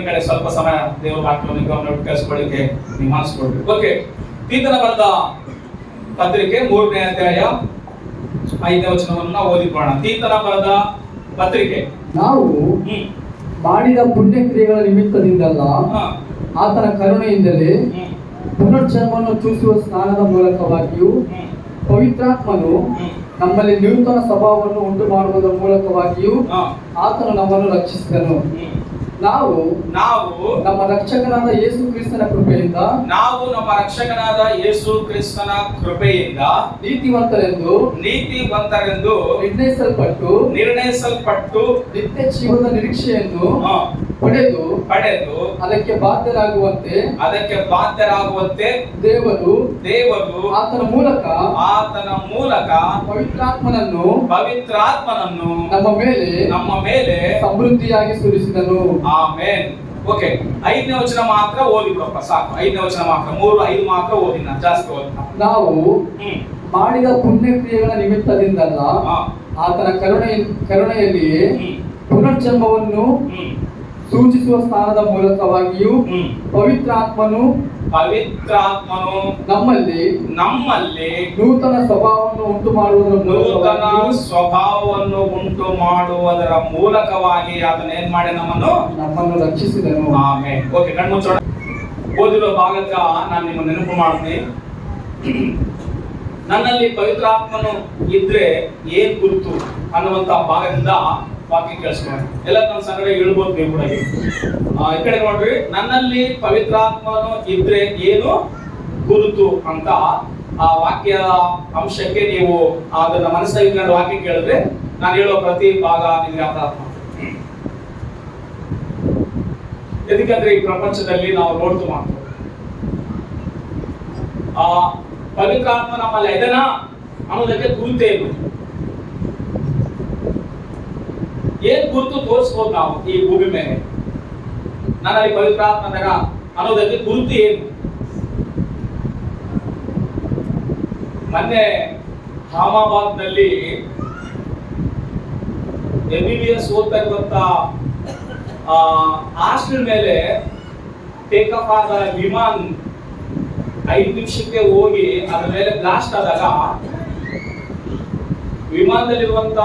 ಕಡೆ ಸ್ವಲ್ಪ ಸಮಯ ದೇವರ ವಾಕ್ಯವನ್ನು ಗಮನ ಕೇಳಿಸ್ಕೊಳ್ಳಿಕ್ಕೆ ನೀವು ಮನಸ್ಕೊಳ್ಬೇಕು. ಓಕೆ, ತೀತನ ಬರೆದ ಪತ್ರಿಕೆ 3ನೇ ಅಧ್ಯಾಯ 5ನೇ ವಚನವನ್ನು ನಾವು ಓದಿಕೊಳ್ಳೋಣ. ತೀತನ ಬರೆದ ಪತ್ರಿಕೆ. ನಾವು ಮಾಡಿದ ಪುಣ್ಯ ಕ್ರಿಯೆಗಳ ನಿಮಿತ್ತದಿಂದಲ್ಲ, ಆತನ ಕರುಣೆಯಿಂದಲೇ ಪುನರ್ಜನ್ಮವನ್ನು ಚೂಸುವ ಸ್ನಾನದ ಮೂಲಕವಾಗಿಯೂ ಪವಿತ್ರಾತ್ಮನು ನಮ್ಮಲ್ಲಿ ನೂತನ ಸ್ವಭಾವವನ್ನು ಉಂಟು ಮಾಡುವುದರ ಮೂಲಕವಾಗಿಯೂ ಆತನು ನಮ್ಮನ್ನು ರಕ್ಷಿಸಿದನು. ನಾವು ನಮ್ಮ ರಕ್ಷಕನಾದ ಯೇಸು ಕ್ರಿಸ್ತನ ಕೃಪೆಯಿಂದ ನೀತಿವಂತರೆಂದು ನಿರ್ಣಯಿಸಲ್ಪಟ್ಟು ನಿತ್ಯ ಜೀವದ ನಿರೀಕ್ಷೆಯನ್ನು ಪಡೆದು ಅದಕ್ಕೆ ಬಾಧ್ಯರಾಗುವಂತೆ ದೇವರು ಆತನ ಮೂಲಕ ಪವಿತ್ರಾತ್ಮನನ್ನು ನಮ್ಮ ಮೇಲೆ ಸಮೃದ್ಧಿಯಾಗಿ ಸುರಿಸಿದನು. ಆಮೆನ್. ಓಕೆ, 5ನೇ ವಚನ ಮಾತ್ರ ಓದಿ ಬಿಡಪ್ಪ, ಸಾಕು. 5ನೇ ವಚನ ಮಾತ್ರ, 3-5 ಮಾತ್ರ ಓದಿ, ನಾನು ಜಾಸ್ತಿ ಓದಿ. ನಾವು ಮಾಡಿದ ಪುಣ್ಯ ಕ್ರಿಯೆಗಳ ನಿಮಿತ್ತದಿಂದಲ್ಲ, ಆತನ ಕರುಣೆಯಲ್ಲಿಯೇ ಪುನರ್ಜನ್ಮವನ್ನು ಸೂಚಿಸುವ ಸ್ಥಾನದ ಮೂಲಕವಾಗಿಯೂ ಪವಿತ್ರಾತ್ಮನು ನಮ್ಮಲ್ಲಿ ನೂತನ ಸ್ವಭಾವವನ್ನು ಉಂಟು ಮಾಡುವುದರ ಮೂಲಕವಾಗಿ ಅದನ್ನೇನ್ ಮಾಡಿ ನಮ್ಮನ್ನು ರಕ್ಷಿಸಿದನು. ಆಮೆನ್. ಓಕೆ, ಕಣ್ಮುಚ್ಚೋಣ. ಓದಿರೋ ಭಾಗಕ್ಕ ನಾನು ನಿಮ್ಮ ನೆನಪು ಮಾಡ್ತೀನಿ. ನನ್ನಲ್ಲಿ ಪವಿತ್ರಾತ್ಮನು ಇದ್ರೆ ಏನ್ ಗುರುತು ಅನ್ನುವಂತ ಭಾಗದಿಂದ ವಾಕ್ಯ ಕೇಳಿಸ್ಕೊಂಡು ಎಲ್ಲ ನಮ್ಮ ಸಂಗಡ ಹೇಳ್ಬೋದು. ನೀವು ಕೂಡ ಈ ಕಡೆ ನೋಡ್ರಿ, ನನ್ನಲ್ಲಿ ಪವಿತ್ರಾತ್ಮನು ಇದ್ರೆ ಏನು ಗುರುತು ಅಂತ ಆ ವಾಕ್ಯ ಅಂಶಕ್ಕೆ ನೀವು ಅದನ್ನ ಮನಸ್ಸಲ್ಲಿ ಇಟ್ಕೊಂಡು ವಾಕ್ಯ ಕೇಳಿದ್ರೆ ನಾನು ಹೇಳೋ ಪ್ರತಿ ಭಾಗ ನಿಮ್ಗೆ ಅರ್ಥ. ಎದಕ್ಕಂದ್ರೆ ಈ ಪ್ರಪಂಚದಲ್ಲಿ ನಾವು ನೋಡ್ತು ಮಾಡ್ತೀವಿ, ಆ ಪವಿತ್ರಾತ್ಮ ನಮ್ಮಲ್ಲಿ ಇದನ್ನ ಅನ್ನೋದಕ್ಕೆ ಗುರುತೇ ಇಲ್ಲ. ಏನ್ ಗುರುತು ತೋರಿಸ್ಬೋದು ನಾವು ಈ ಭೂಮಿ ಮೇಲೆ? ನನ್ನಲ್ಲಿ ಪವಿತ್ರಾತ್ಮನ ಅನ್ನೋದಕ್ಕೆ ಗುರುತು ಏನು? ಮೊನ್ನೆ ಅಹಮದಾಬಾದ್ ನಲ್ಲಿ MBBS ಓದ್ತಾ ಇರುವಂತ ಹಾಸ್ಟೆಲ್ ಮೇಲೆ ಟೇಕ್ ಆಫ್ ಆದ ವಿಮಾನ 5 ನಿಮಿಷಕ್ಕೆ ಹೋಗಿ ಅದರ ಮೇಲೆ ಬ್ಲಾಸ್ಟ್ ಆದಾಗ ವಿಮಾನದಲ್ಲಿರುವಂತ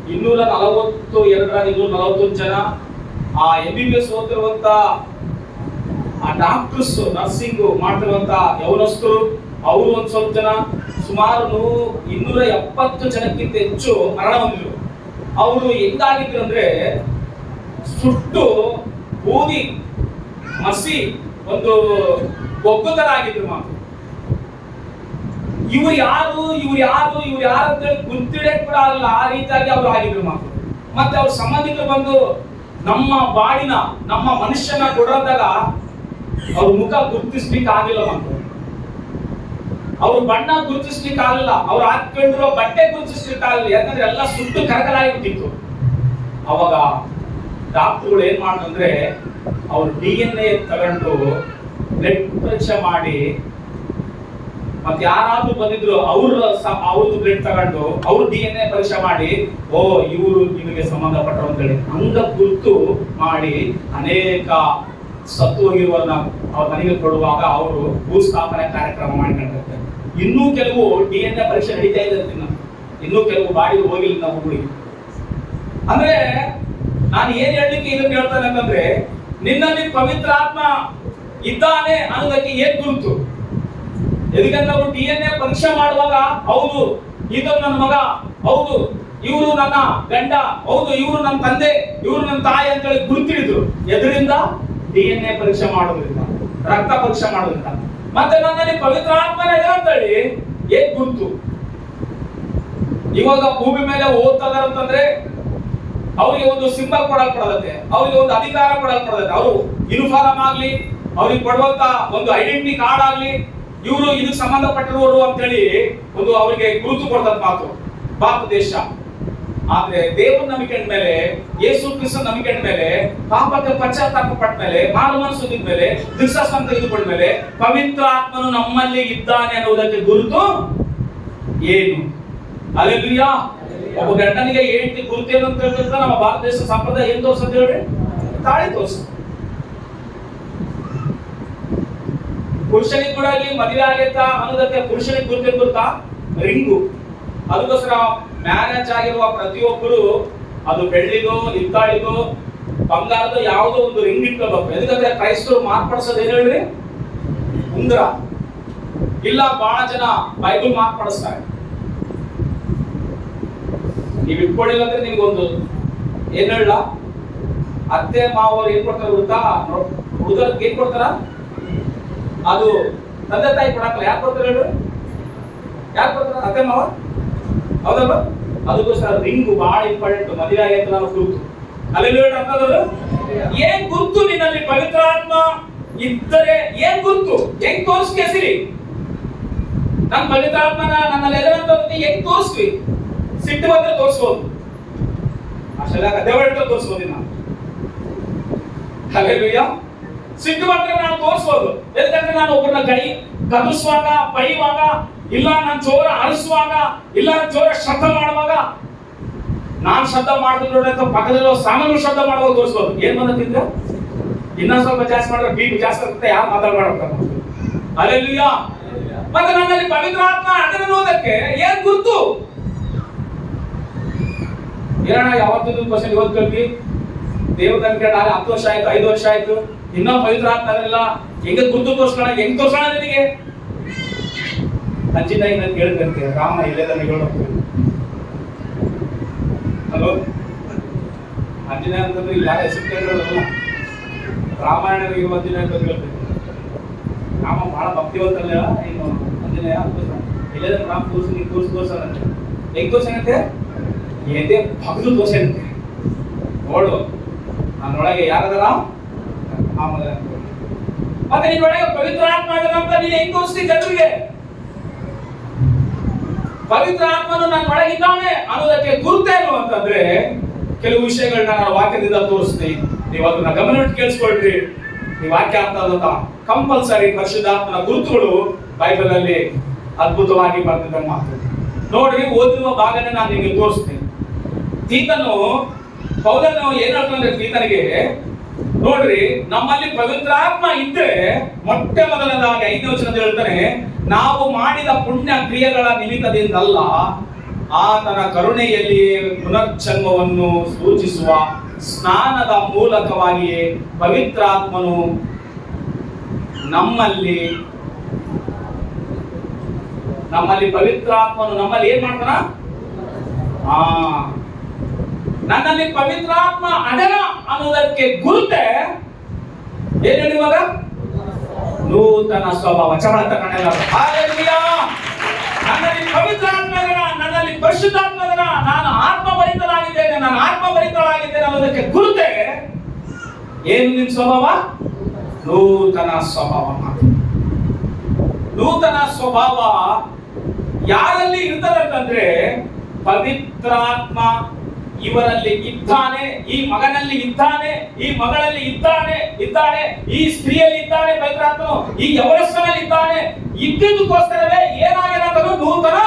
241 ಜನ, ಆ MBBS ಓದಿರುವಂತ ಆ ಡಾಕ್ಟರ್ಸ್, ನರ್ಸಿಂಗ್ ಮಾಡ್ತಿರುವಂತ ಯವನಸ್ಥರು, ಅವರು ಒಂದ್ ಸ್ವಲ್ಪ ಜನ, ಸುಮಾರು 270 ಜನಕ್ಕಿಂತ ಹೆಚ್ಚು ಮರಣ ಹೊಂದಿದ್ರು. ಅವರು ಹೆಂಗಾಗಿದ್ರು ಅಂದ್ರೆ ಸುಟ್ಟು ಬೂದಿ ಮಸಿ ಒಂದು ಒಗ್ಗತರ ಆಗಿದ್ರು ಮಾತು. ಇವ್ರು ಯಾರು ಅಂತ ಗುರ್ತಿಡಕ್ ಕೂಡ ಆಗಲ್ಲ, ಆ ರೀತಿಯಾಗಿ ಅವ್ರು ಆಗಿದ್ರು ಮಾತು. ಮತ್ತೆ ಅವ್ರ ಸಂಬಂಧಿಕರು ಬಂದು ನಮ್ಮ ಬಾಡಿನ, ನಮ್ಮ ಮನುಷ್ಯನ ಕೊಡದಾಗ ಅವ್ರ ಮುಖ ಗುರುತಿಸ್ಲಿಕ್ಕೆ ಆಗಿಲ್ಲ ಮಾತು. ಅವ್ರ ಬಣ್ಣ ಗುರುತಿಸ್ಲಿಕ್ಕೆ ಆಗಲ್ಲ, ಅವ್ರು ಹಾಕೊಂಡಿರೋ ಬಟ್ಟೆ ಗುರುತಿಸ್ಲಿಕ್ಕೆ ಆಗಲ್ಲ. ಯಾಕಂದ್ರೆ ಎಲ್ಲ ಸುಟ್ಟು ಕರಕಲಾಗಿಬಿಟ್ಟಿತ್ತು. ಅವಾಗ ಡಾಕ್ಟರ್ಗಳು ಏನ್ ಮಾಡ್ತಂದ್ರೆ ಅವ್ರ DNA ತಗೊಂಡು ಬ್ಲಡ್ ಪರೀಕ್ಷೆ ಮಾಡಿ, ಮತ್ತೆ ಯಾರಾದ್ರೂ ಬಂದಿದ್ರು ಅವ್ರದ್ದು ಬ್ಲಡ್ ತಗೊಂಡು ಅವ್ರ DNA ಪರೀಕ್ಷೆ ಮಾಡಿ, ಓ ಇವರು ನಿಮಗೆ ಸಂಬಂಧಪಟ್ಟರು ಅಂತೇಳಿ ಹಂಗ ಗುರುತು ಮಾಡಿ ಅನೇಕ ಸತ್ತು ಹೋಗಿರುವನ್ನ ಅವ್ರ ಮನೆಗೆ ಕೊಡುವಾಗ ಅವರು ಭೂಸ್ಥಾಪನೆ ಕಾರ್ಯಕ್ರಮ ಮಾಡಿಕೊಂಡಿರ್ತಾರೆ. ಇನ್ನೂ ಕೆಲವು DNA ಪರೀಕ್ಷೆ ನಡೀತಾ ಇದೆ, ಇನ್ನೂ ಕೆಲವು ಬಾಡಿ ಹೋಗಿಲ್ಲ ನಾವು ಹುಡುಗಿ. ಅಂದ್ರೆ ನಾನು ಏನ್ ಹೇಳಲಿಕ್ಕೆ ಇದನ್ನ ಹೇಳ್ತಾನೆ ಅಂತಂದ್ರೆ, ನಿನ್ನಲ್ಲಿ ಪವಿತ್ರಾತ್ಮ ಇದ್ದಾನೆ ಅನ್ನೋದಕ್ಕೆ ಏನ್ ಗುರುತು? ಎದಕ್ಕಂದ್ರೆ ಅವರು DNA ಪರೀಕ್ಷೆ ಮಾಡುವಾಗ ಹೌದು ಇದು ನನ್ನ ಮಗ, ಹೌದು ಇವರು ನನ್ನ ಗಂಡ, ಹೌದು ಇವರು ನನ್ನ ತಂದೆ, ಇವರು ನನ್ನ ತಾಯಿ ಅಂತ ಹೇಳಿ ಗುರುತಿಡಿದ್ರು. ಎದರಿಂದ? DNA ಪರೀಕ್ಷೆ ಮಾಡೋದ್ರಿಂದ, ರಕ್ತ ಪರೀಕ್ಷೆ ಮಾಡೋದ್ರಿಂದ. ಮತ್ತೆ ನನ್ನಲ್ಲಿ ಪವಿತ್ರಾತ್ಮನ ಇದೆ ಅಂತ ಹೇಳಿ ಏನ್ ಗುರುತು? ಇವಾಗ ಭೂಮಿ ಮೇಲೆ ಓದ್ತಾ ಇದಾರೆ ಅಂತಂದ್ರೆ ಅವ್ರಿಗೆ ಒಂದು ಸಿಂಬಲ್ ಕೊಡಲ್ಪಡತ್ತೆ, ಅವ್ರಿಗೆ ಒಂದು ಅಧಿಕಾರ ಕೊಡಲ್ಪಡತ್ತೆ. ಅವರು ಯೂನಿಫಾರ್ಮ್ ಆಗ್ಲಿ, ಅವ್ರಿಗೆ ಕೊಡುವಂತ ಒಂದು ಐಡೆಂಟಿಟಿ ಕಾರ್ಡ್ ಆಗ್ಲಿ, ಇವರು ಇದಕ್ಕೆ ಸಂಬಂಧಪಟ್ಟಿರುವವರು ಅಂತ ಹೇಳಿ ಒಂದು ಅವರಿಗೆ ಗುರುತು ಕೊಡ್ತದ ಮಾತು ಭಾರತ ದೇಶ. ಆದ್ರೆ ದೇವರ ನಂಬಿಕೆ ಮೇಲೆ, ಯೇಸು ಕ್ರಿಸ್ತ ನಂಬಿಕೆ ಮೇಲೆ, ಪಾಪಕ್ಕೆ ಪಶ್ಚಾತ್ತಾಪ ಪಟ್ಟ ಮೇಲೆ, ಮಾರು ಮನಸ್ಸು ಮೇಲೆ, ದೀಕ್ಷಾಸ್ನಾನ ತೆಗೆದುಕೊಂಡ ಮೇಲೆ ಪವಿತ್ರ ಆತ್ಮನು ನಮ್ಮಲ್ಲಿ ಇದ್ದಾನೆ ಅನ್ನುವುದಕ್ಕೆ ಗುರುತು ಏನು? ಹಲ್ಲೆಲೂಯಾ. ಒಬ್ಬ ಗಂಡನಿಗೆ ಹೆಂಡತಿ ಗುರುತು ಏನು ಅಂತ ಹೇಳಿದ್ರೆ ನಮ್ಮ ಭಾರತ ದೇಶ ಸಂಪ್ರದಾಯ ಏನ್ ತೋರಿಸುತ್ತೆ ಹೇಳ್ರಿ? ತಾಳಿ ತೋರಿಸುತ್ತೆ. ಪುರುಷನಿಗೆ ಕೂಡ ಮದುವೆ ಆಗೈತಾ ಅನ್ನೋದಕ್ಕೆ ಪುರುಷನಿಗೆ ಗುರುತಾ ರಿಂಗು. ಅದಕ್ಕೋಸ್ಕರ ಮ್ಯಾರೇಜ್ ಆಗಿರುವ ಪ್ರತಿಯೊಬ್ಬರು ಅದು ಬೆಳ್ಳಿಗೋ ಹಿತ್ತಾಳಿಗೋ ಬಂಗಾರದ ಯಾವುದೋ ಒಂದು ರಿಂಗ್ ಇಟ್ಕೋಬೇಕು. ఎందుకంದ್ರೆ ಕ್ರೈಸ್ತರು ಮಾರ್ಪಡಿಸೋದು ಏನು ಹೇಳ್ರಿ? ಉಂಗುರ. ಇಲ್ಲ ಬಹಳ ಜನ ಬೈಬಲ್ ಮಾರ್ಪಡಿಸ್ತಾರೆ. ನೀವು ಇಟ್ಕೊಳ್ಳಿಲ್ಲ ಅಂದ್ರೆ ನಿಮ್ಗೊಂದು ಏನ್ ಹೇಳ, ಅತ್ತೆ ಮಾವರು ಏನ್ ಕೊಡ್ತಾರ ಗೊತ್ತಾ? ಹುಡುಗರಿಗೆ ಏನ್ ಕೊಡ್ತಾರ? ಅದು ತಂದೆ ತಾಯಿ ಕೊಡಕ್ಕಲ್ಲ. ಯಾಕೆ ಕೊಡ್ತಾರೆ ಹೇಳು? ಯಾಕೆ ಕೊಡ್ತಾರ? ಅತ್ತೆ ಮಾವ, ಹೌದಲ್ಲ? ಅದಕ್ಕೋಸ್ಕರ ರಿಂಗು ಬಹಳ ಇಂಪಾರ್ಟೆಂಟ್. ಮದುವೆ ಆಗೈತೆ ನಾನು ಗುರುತು. ಅಲ್ಲಿ ಏನ್ ಗುರುತು ನಿನ್ನಲ್ಲಿ ಪವಿತ್ರಾತ್ಮ ಇದ್ದರೆ ಏನ್ ಗುರುತು? ಹೆಂಗ್ ತೋರಿಸ್ತಿ ಹೆಸರಿ? ನನ್ ಪವಿತ್ರಾತ್ಮನ ನನ್ನಲ್ಲಿ ಎದರಂತ ಹೆಂಗ್ ತೋರಿಸ್ವಿ? ಸಿಟ್ಟು ಬಂದ್ರೆ ತೋರಿಸ್ಬೋದು, ಅಷ್ಟೆಲ್ಲ ಕಥೆ ಹೊರಟ ತೋರಿಸ್ಬೋದು. ನಾನು ಹಲ್ಲೆಲೂಯಾ. ಸಿಟ್ಟು ಬಂದ್ರೆ ನಾನು ತೋರಿಸ್ಬೋದು. ಯಾಕಂದ್ರೆ ನಾನು ಒಬ್ಬರನ್ನ ಗದರಿಸುವಾಗ, ಬೈಯುವಾಗ, ಇಲ್ಲ ನಾನು ಜೋರ ಅಳಿಸುವಾಗ, ಇಲ್ಲ ಜೋರ ಶಬ್ದ ಮಾಡುವಾಗ, ನಾನ್ ಶಬ್ದ ಮಾಡಿದ್ರೆ ಪಕ್ಕದಲ್ಲಿರೋ ಸಾಮಾನ್ಯ ಶಬ್ದ ಮಾಡುವಾಗ ತೋರಿಸ್ಬೋದು. ಏನ್ ಬಂದಿದ್ರೆ ಇನ್ನೊಂದ್ ಸ್ವಲ್ಪ ಜಾಸ್ತಿ ಮಾಡಿದ್ರೆ ಬೀಪಿ ಜಾಸ್ತಿ ಆಗುತ್ತೆ, ಯಾರು ಮಾತಾಡ್ತಾರೆ. ಹಲ್ಲೆಲೂಯಾ. ಮತ್ತೆ ನನ್ನಲ್ಲಿ ಪವಿತ್ರಾತ್ಮ ಅದನ್ನೋದಕ್ಕೆ ಏನ್ ಗುರ್ತು? ಏನಣ್ಣ ಯಾವತ್ತಿನ ಕ್ವಶನ್ ಇವತ್ತು ಕೇಳ್ತಿ? ದೇವ್ರ ನಂಬಿಕೆ 10 ವರ್ಷ ಆಯ್ತು, 5 ವರ್ಷ ಆಯ್ತು, ಇನ್ನೂ ಪವಿತ್ರಾತ್ಮ ಅದನ್ನೆಲ್ಲ ಹೆಂಗ ಗುರ್ತು ತೋರ್ಸ್ಕೋಣ? ಹೆಂಗ್ ತೋರ್ಸೋಣ ನಿನಗೆ? ಅಂಜಿನಾಗಿ ನಾನು ಕೇಳ್ತಂತೆ, ರಾಮ ಇಲ್ಲೇ ನನಗೆ ಹೇಳೋದು. ಹಲೋ, ಅಂಜನೇಯ ಅಂತಂದ್ರೆ ಇಲ್ಲಿ ಯಾರು ಹೆಸರು ಕೇಳಿರೋದಲ್ಲ, ರಾಮಾಯಣದಲ್ಲಿ ಇರುವ ಅಂಜನೇಯ ಅಂತ ಹೇಳ್ತೇನೆ. ರಾಮ ಬಹಳ ಭಕ್ತಿವಂತಲ್ಲ, ಏನು ಅಂಜನೇಯ ಇಲ್ಲೇ ರಾಮ ತೋರ್ಸಂತೆ. ಹೆಂಗ್ ತೋರ್ಸಂತೆ? ಏನೇ ಭಕ್ತು ತೋರ್ಸಂತೆ. ನೋಡು ನನ್ನೊಳಗೆ ಯಾರದಲ್ಲ? ಮತ್ತೆ ನಿನ್ನೊಳಗೆ ಪವಿತ್ರಾತ್ಮ ಅಂತ ನೀನು ಹೆಂಗ್ ತೋರಿಸ್ತಿ ಜನರಿಗೆ? ಪವಿತ್ರ ಆತ್ಮನು ನನ್ನ ಒಳಗಿದ್ದಾನೆ ಅನ್ನೋದಕ್ಕೆ ಗುರುತೇನು ಅಂತಂದ್ರೆ ಕೆಲವು ವಿಷಯಗಳನ್ನ ನಾನು ವಾಕ್ಯದಿಂದ ತೋರಿಸ್ತೀನಿ. ನೀವು ಅದನ್ನ ಗಮನವಿಟ್ಟು ಕೇಳಿಸ್ಕೊಳ್ರಿ. ಈ ವಾಕ್ಯ ಅಂತ ಕಂಪಲ್ಸರಿ ಪರಿಶುದ್ಧಾತ್ಮನ ಗುರುತುಗಳು ಬೈಬಲ್ ಅಲ್ಲಿ ಅದ್ಭುತವಾಗಿ ಬರ್ತಿದ್ದ ಮಾತು. ನೋಡ್ರಿ, ಓದಿರುವ ಭಾಗನ ನಾನು ನಿಮಗೆ ತೋರಿಸ್ತೀನಿ. ಪೌಲನು ಏನ್ ಹೇಳ್ತಾನೆ ತೀತನಿಗೆ, ನೋಡ್ರಿ, ನಮ್ಮಲ್ಲಿ ಪವಿತ್ರಾತ್ಮ ಇದ್ರೆ ಮೊಟ್ಟ ಮೊದಲನೇದಾಗಿ 5ನೇ ವಚನದಲ್ಲಿ ಹೇಳ್ತಾನೆ, ನಾವು ಮಾಡಿದ ಪುಣ್ಯ ಕ್ರಿಯೆಗಳ ನಿಮಿತ್ತದಿಂದಲ್ಲ, ಆತನ ಕರುಣೆಯಲ್ಲಿ ಪುನರ್ಜನ್ಮವನ್ನು ಸೂಚಿಸುವ ಸ್ನಾನದ ಮೂಲಕವಾಗಿಯೇ ಪವಿತ್ರಾತ್ಮನು ನಮ್ಮಲ್ಲಿ ಏನ್ ಮಾಡ್ತಾನ? ನನ್ನಲ್ಲಿ ಪವಿತ್ರಾತ್ಮ ಅದರ ಅನ್ನೋದಕ್ಕೆ ಗುರುತೆ ಏನ್ ಹೇಳಿ ಇವಾಗ? ನೂತನ ಸ್ವಭಾವ. ಚಮಳ ತಗೊಂಡೆಲ್ಲ ನನ್ನಲ್ಲಿ ಪವಿತ್ರಾತ್ಮ ಅದರ, ನನ್ನಲ್ಲಿ ಪರಿಶುದ್ಧಾತ್ಮ ಅದರ, ನಾನು ಆತ್ಮಭರಿತನಾಗಿದ್ದೇನೆ ಅನ್ನೋದಕ್ಕೆ ಗುರುತೆ ಏನು? ನಿನ್ ಸ್ವಭಾವ ನೂತನ ಸ್ವಭಾವ. ನೂತನ ಸ್ವಭಾವ ಯಾರಲ್ಲಿ ಇರ್ತದಂತಂದ್ರೆ, ಪವಿತ್ರಾತ್ಮ ಇವರಲ್ಲಿ ಇದ್ದಾನೆ, ಈ ಮಗನಲ್ಲಿ ಇದ್ದಾನೆ, ಈ ಮಗಳಲ್ಲಿ ಇದ್ದಾನೆ, ಈ ಸ್ತ್ರೀಯಲ್ಲಿ ಇದ್ದಾನೆ ಪವಿತ್ರಾತ್ಮನು, ಈ ಯವನಸ್ಥನಲ್ಲಿ ಇದ್ದಾನೆ. ಇದ್ದಕ್ಕೋಸ್ಕರವೇ ಏನಾಗ್ಯಾನ? ನೂತನ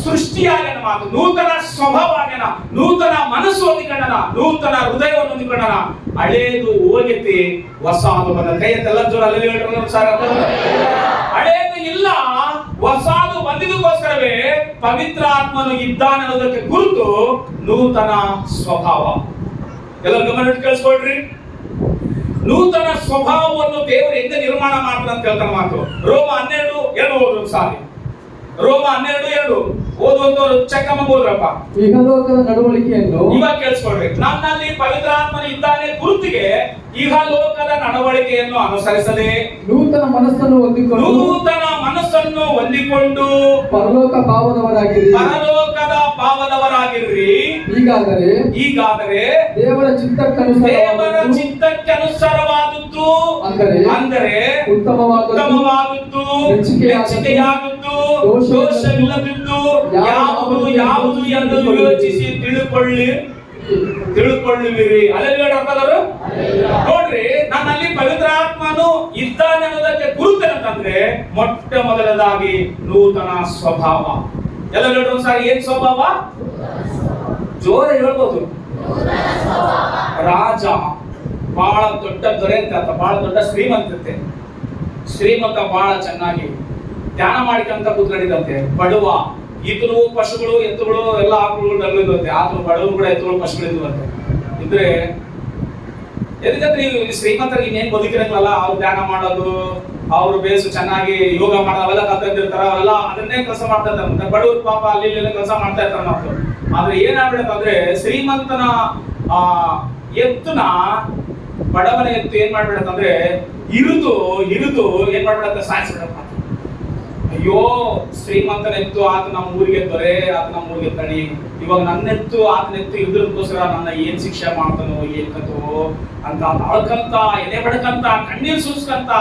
ಸೃಷ್ಟಿಯಾಗ್ಯಾನ, ಮಾತು ನೂತನ ಸ್ವಭಾವ ಆಗ್ಯಾನ, ನೂತನ ಮನಸ್ಸು ಹೊಂದಿಕೊಂಡನ, ನೂತನ ಹೃದಯವನ್ನು ಹೊಂದಿಕೊಂಡನ. ಹಳೇದು ಹೋಗೈತಿ, ಹೊಸದು ಬಂದ. ಕೈ ಎಲ್ಲ ಜೋರ ಅಲ್ಲಿ ಹಳೇದು ಇಲ್ಲ, ಹೊಸದು ಬಂದಿದ್ದಕ್ಕೋಸ್ಕರವೇ ಪವಿತ್ರಾತ್ಮನು ಇದ್ದಾನೆ ಅನ್ನೋದಕ್ಕೆ ಗುರುತು ನೂತನ ಸ್ವಭಾವ. ಎಲ್ಲ ಗಮನ ಕೇಳಿಸ್ಕೊಳ್ರಿ. ನೂತನ ಸ್ವಭಾವವನ್ನು ದೇವರು ಹೆಂಗ ನಿರ್ಮಾಣ ಮಾಡ್ತಾನೆ ಅಂತ ಹೇಳ್ತಾನೆ ಮಾತು. ರೋಮ 12:2 ಓದು ಸಾರಿ. ರೋಮ 12:2 ಓದುವಂತವ್ರು ಚೆಕ್ ಮಾಡ್ಬೋದ್ರಪ್ಪ. ಇಹಲೋಕದ ನಡವಳಿಕೆಯನ್ನು ಇವಾಗ ಕೇಳಿಸ್ಕೊಳ್ರಿ. ನನ್ನಲ್ಲಿ ಪವಿತ್ರಾತ್ಮನು ಇದ್ದಾನೆ ಗುರುತಿಗೆ ಇಹಲೋಕದ ನಡವಳಿಕೆಯನ್ನು ಅನುಸರಿಸದೆ ನೂತನ ಮನಸ್ಸನ್ನು ಹೊಂದಿಕೊಂಡು ಪರಲೋಕದ ಭಾವದವರಾಗಿರ್ರಿ. ಹೀಗಾದರೆ ದೇವರ ಚಿತ್ತಕ್ಕನುಸಾರವಾದದ್ದು ಅಂದರೆ ಉತ್ತಮವಾದದ್ದು, ಮೆಚ್ಚುಗೆಯಾದದ್ದು, ದೋಷವಿಲ್ಲದಿದ್ದು ಯಾವುದು ಎಂದು ಯೋಚಿಸಿ ತಿಳುಕೊಳ್ಳುವಿರಿ. ಅಲ್ಲೆಲ್ಲರೂ ನೋಡ್ರಿ, ನನ್ನಲ್ಲಿ ಪವಿತ್ರಾತ್ಮನು ಇದ್ದಾನೆ ಅನ್ನೋದಕ್ಕೆ ಗುರುತೇನಂತಂದ್ರೆ ಮೊಟ್ಟ ಮೊದಲದಾಗಿ ನೂತನ ಸ್ವಭಾವ. ಎಲ್ಲರೂ ಒಂದ್ಸಾರಿ ಏನ್ ಸ್ವಭಾವ? ಜೋರ ಹೇಳ್ಬೋದು. ರಾಜ ಬಹಳ ದೊಡ್ಡ ದೊರೆ ಅಂತ, ಬಹಳ ದೊಡ್ಡ ಶ್ರೀಮಂತತೆ. ಶ್ರೀಮಂತ ಬಹಳ ಚೆನ್ನಾಗಿ ಧ್ಯಾನ ಮಾಡಿಕೊಂತ ಕೂತ್ಕೊಂಡಿದ್ದಂತೆ. ಬಡವ ಈತನು ಪಶುಗಳು ಎತ್ತುಗಳು ಎಲ್ಲ ಆಕಳುಗಳು ನಲ್ಲಿದ್ದಂತೆ, ಆತನು ಬಡವರು ಕೂಡ ಎತ್ತುಗಳು ಪಶುಗಳಿದ್ವಂತೆ. ಇದ್ರೆ ಎದಕ್ಕಂದ್ರೆ ಈ ಶ್ರೀಮಂತರಿಗೆ ಇನ್ನೇನ್ ಬದುಕಿರಲ್ಲ, ಅವ್ರು ಧ್ಯಾನ ಮಾಡೋದು, ಅವ್ರು ಬೇಸು ಚೆನ್ನಾಗಿ ಯೋಗ ಮಾಡೋದು ಅವೆಲ್ಲ ಕಲ್ತಿರ್ತಾರ, ಅವೆಲ್ಲ ಅದನ್ನೇ ಕೆಲಸ ಮಾಡ್ತಾ ಇರ್ತಾರೆ. ಬಡವರು ಪಾಪ ಅಲ್ಲಿ ಇಲ್ಲಿ ಕೆಲಸ ಮಾಡ್ತಾ ಇರ್ತಾರೆ ಮಕ್ಕಳು. ಆದ್ರೆ ಏನಾಗ್ಬಿಡತ್ತಂದ್ರೆ ಶ್ರೀಮಂತನ ಎತ್ತುನ ಬಡವನ ಎತ್ತು ಏನ್ ಮಾಡ್ಬಿಡತ್ತಂದ್ರೆ ಇರುದು ಏನ್ ಮಾಡ್ಬಿಡತ್ತ, ಸಾಯಿಸ್ಬಿಡತ್ತ. ಅಯ್ಯೋ ಶ್ರೀಮಂತನ ಎತ್ತು ಆತ ನಮ್ಮ ಊರಿಗೆ ದೊರೆ, ಆತ ನಮ್ಮ ಊರಿಗೆ ತಡಿ, ಇವಾಗ ನನ್ನೆತ್ತು ಆತನೆತ್ತು ಇದ್ರಕ್ಕೋಸ್ಕರ ನನ್ನ ಏನ್ ಶಿಕ್ಷೆ ಮಾಡ್ತಾನೋ ಏನ್ ಕಥೋ ಅಂತ ಅಳ್ಕಂತ, ಎದೆ ಬಡ್ಕಂತ, ಕಣ್ಣೀರ್ ಸುರಿಸ್ಕಂತ,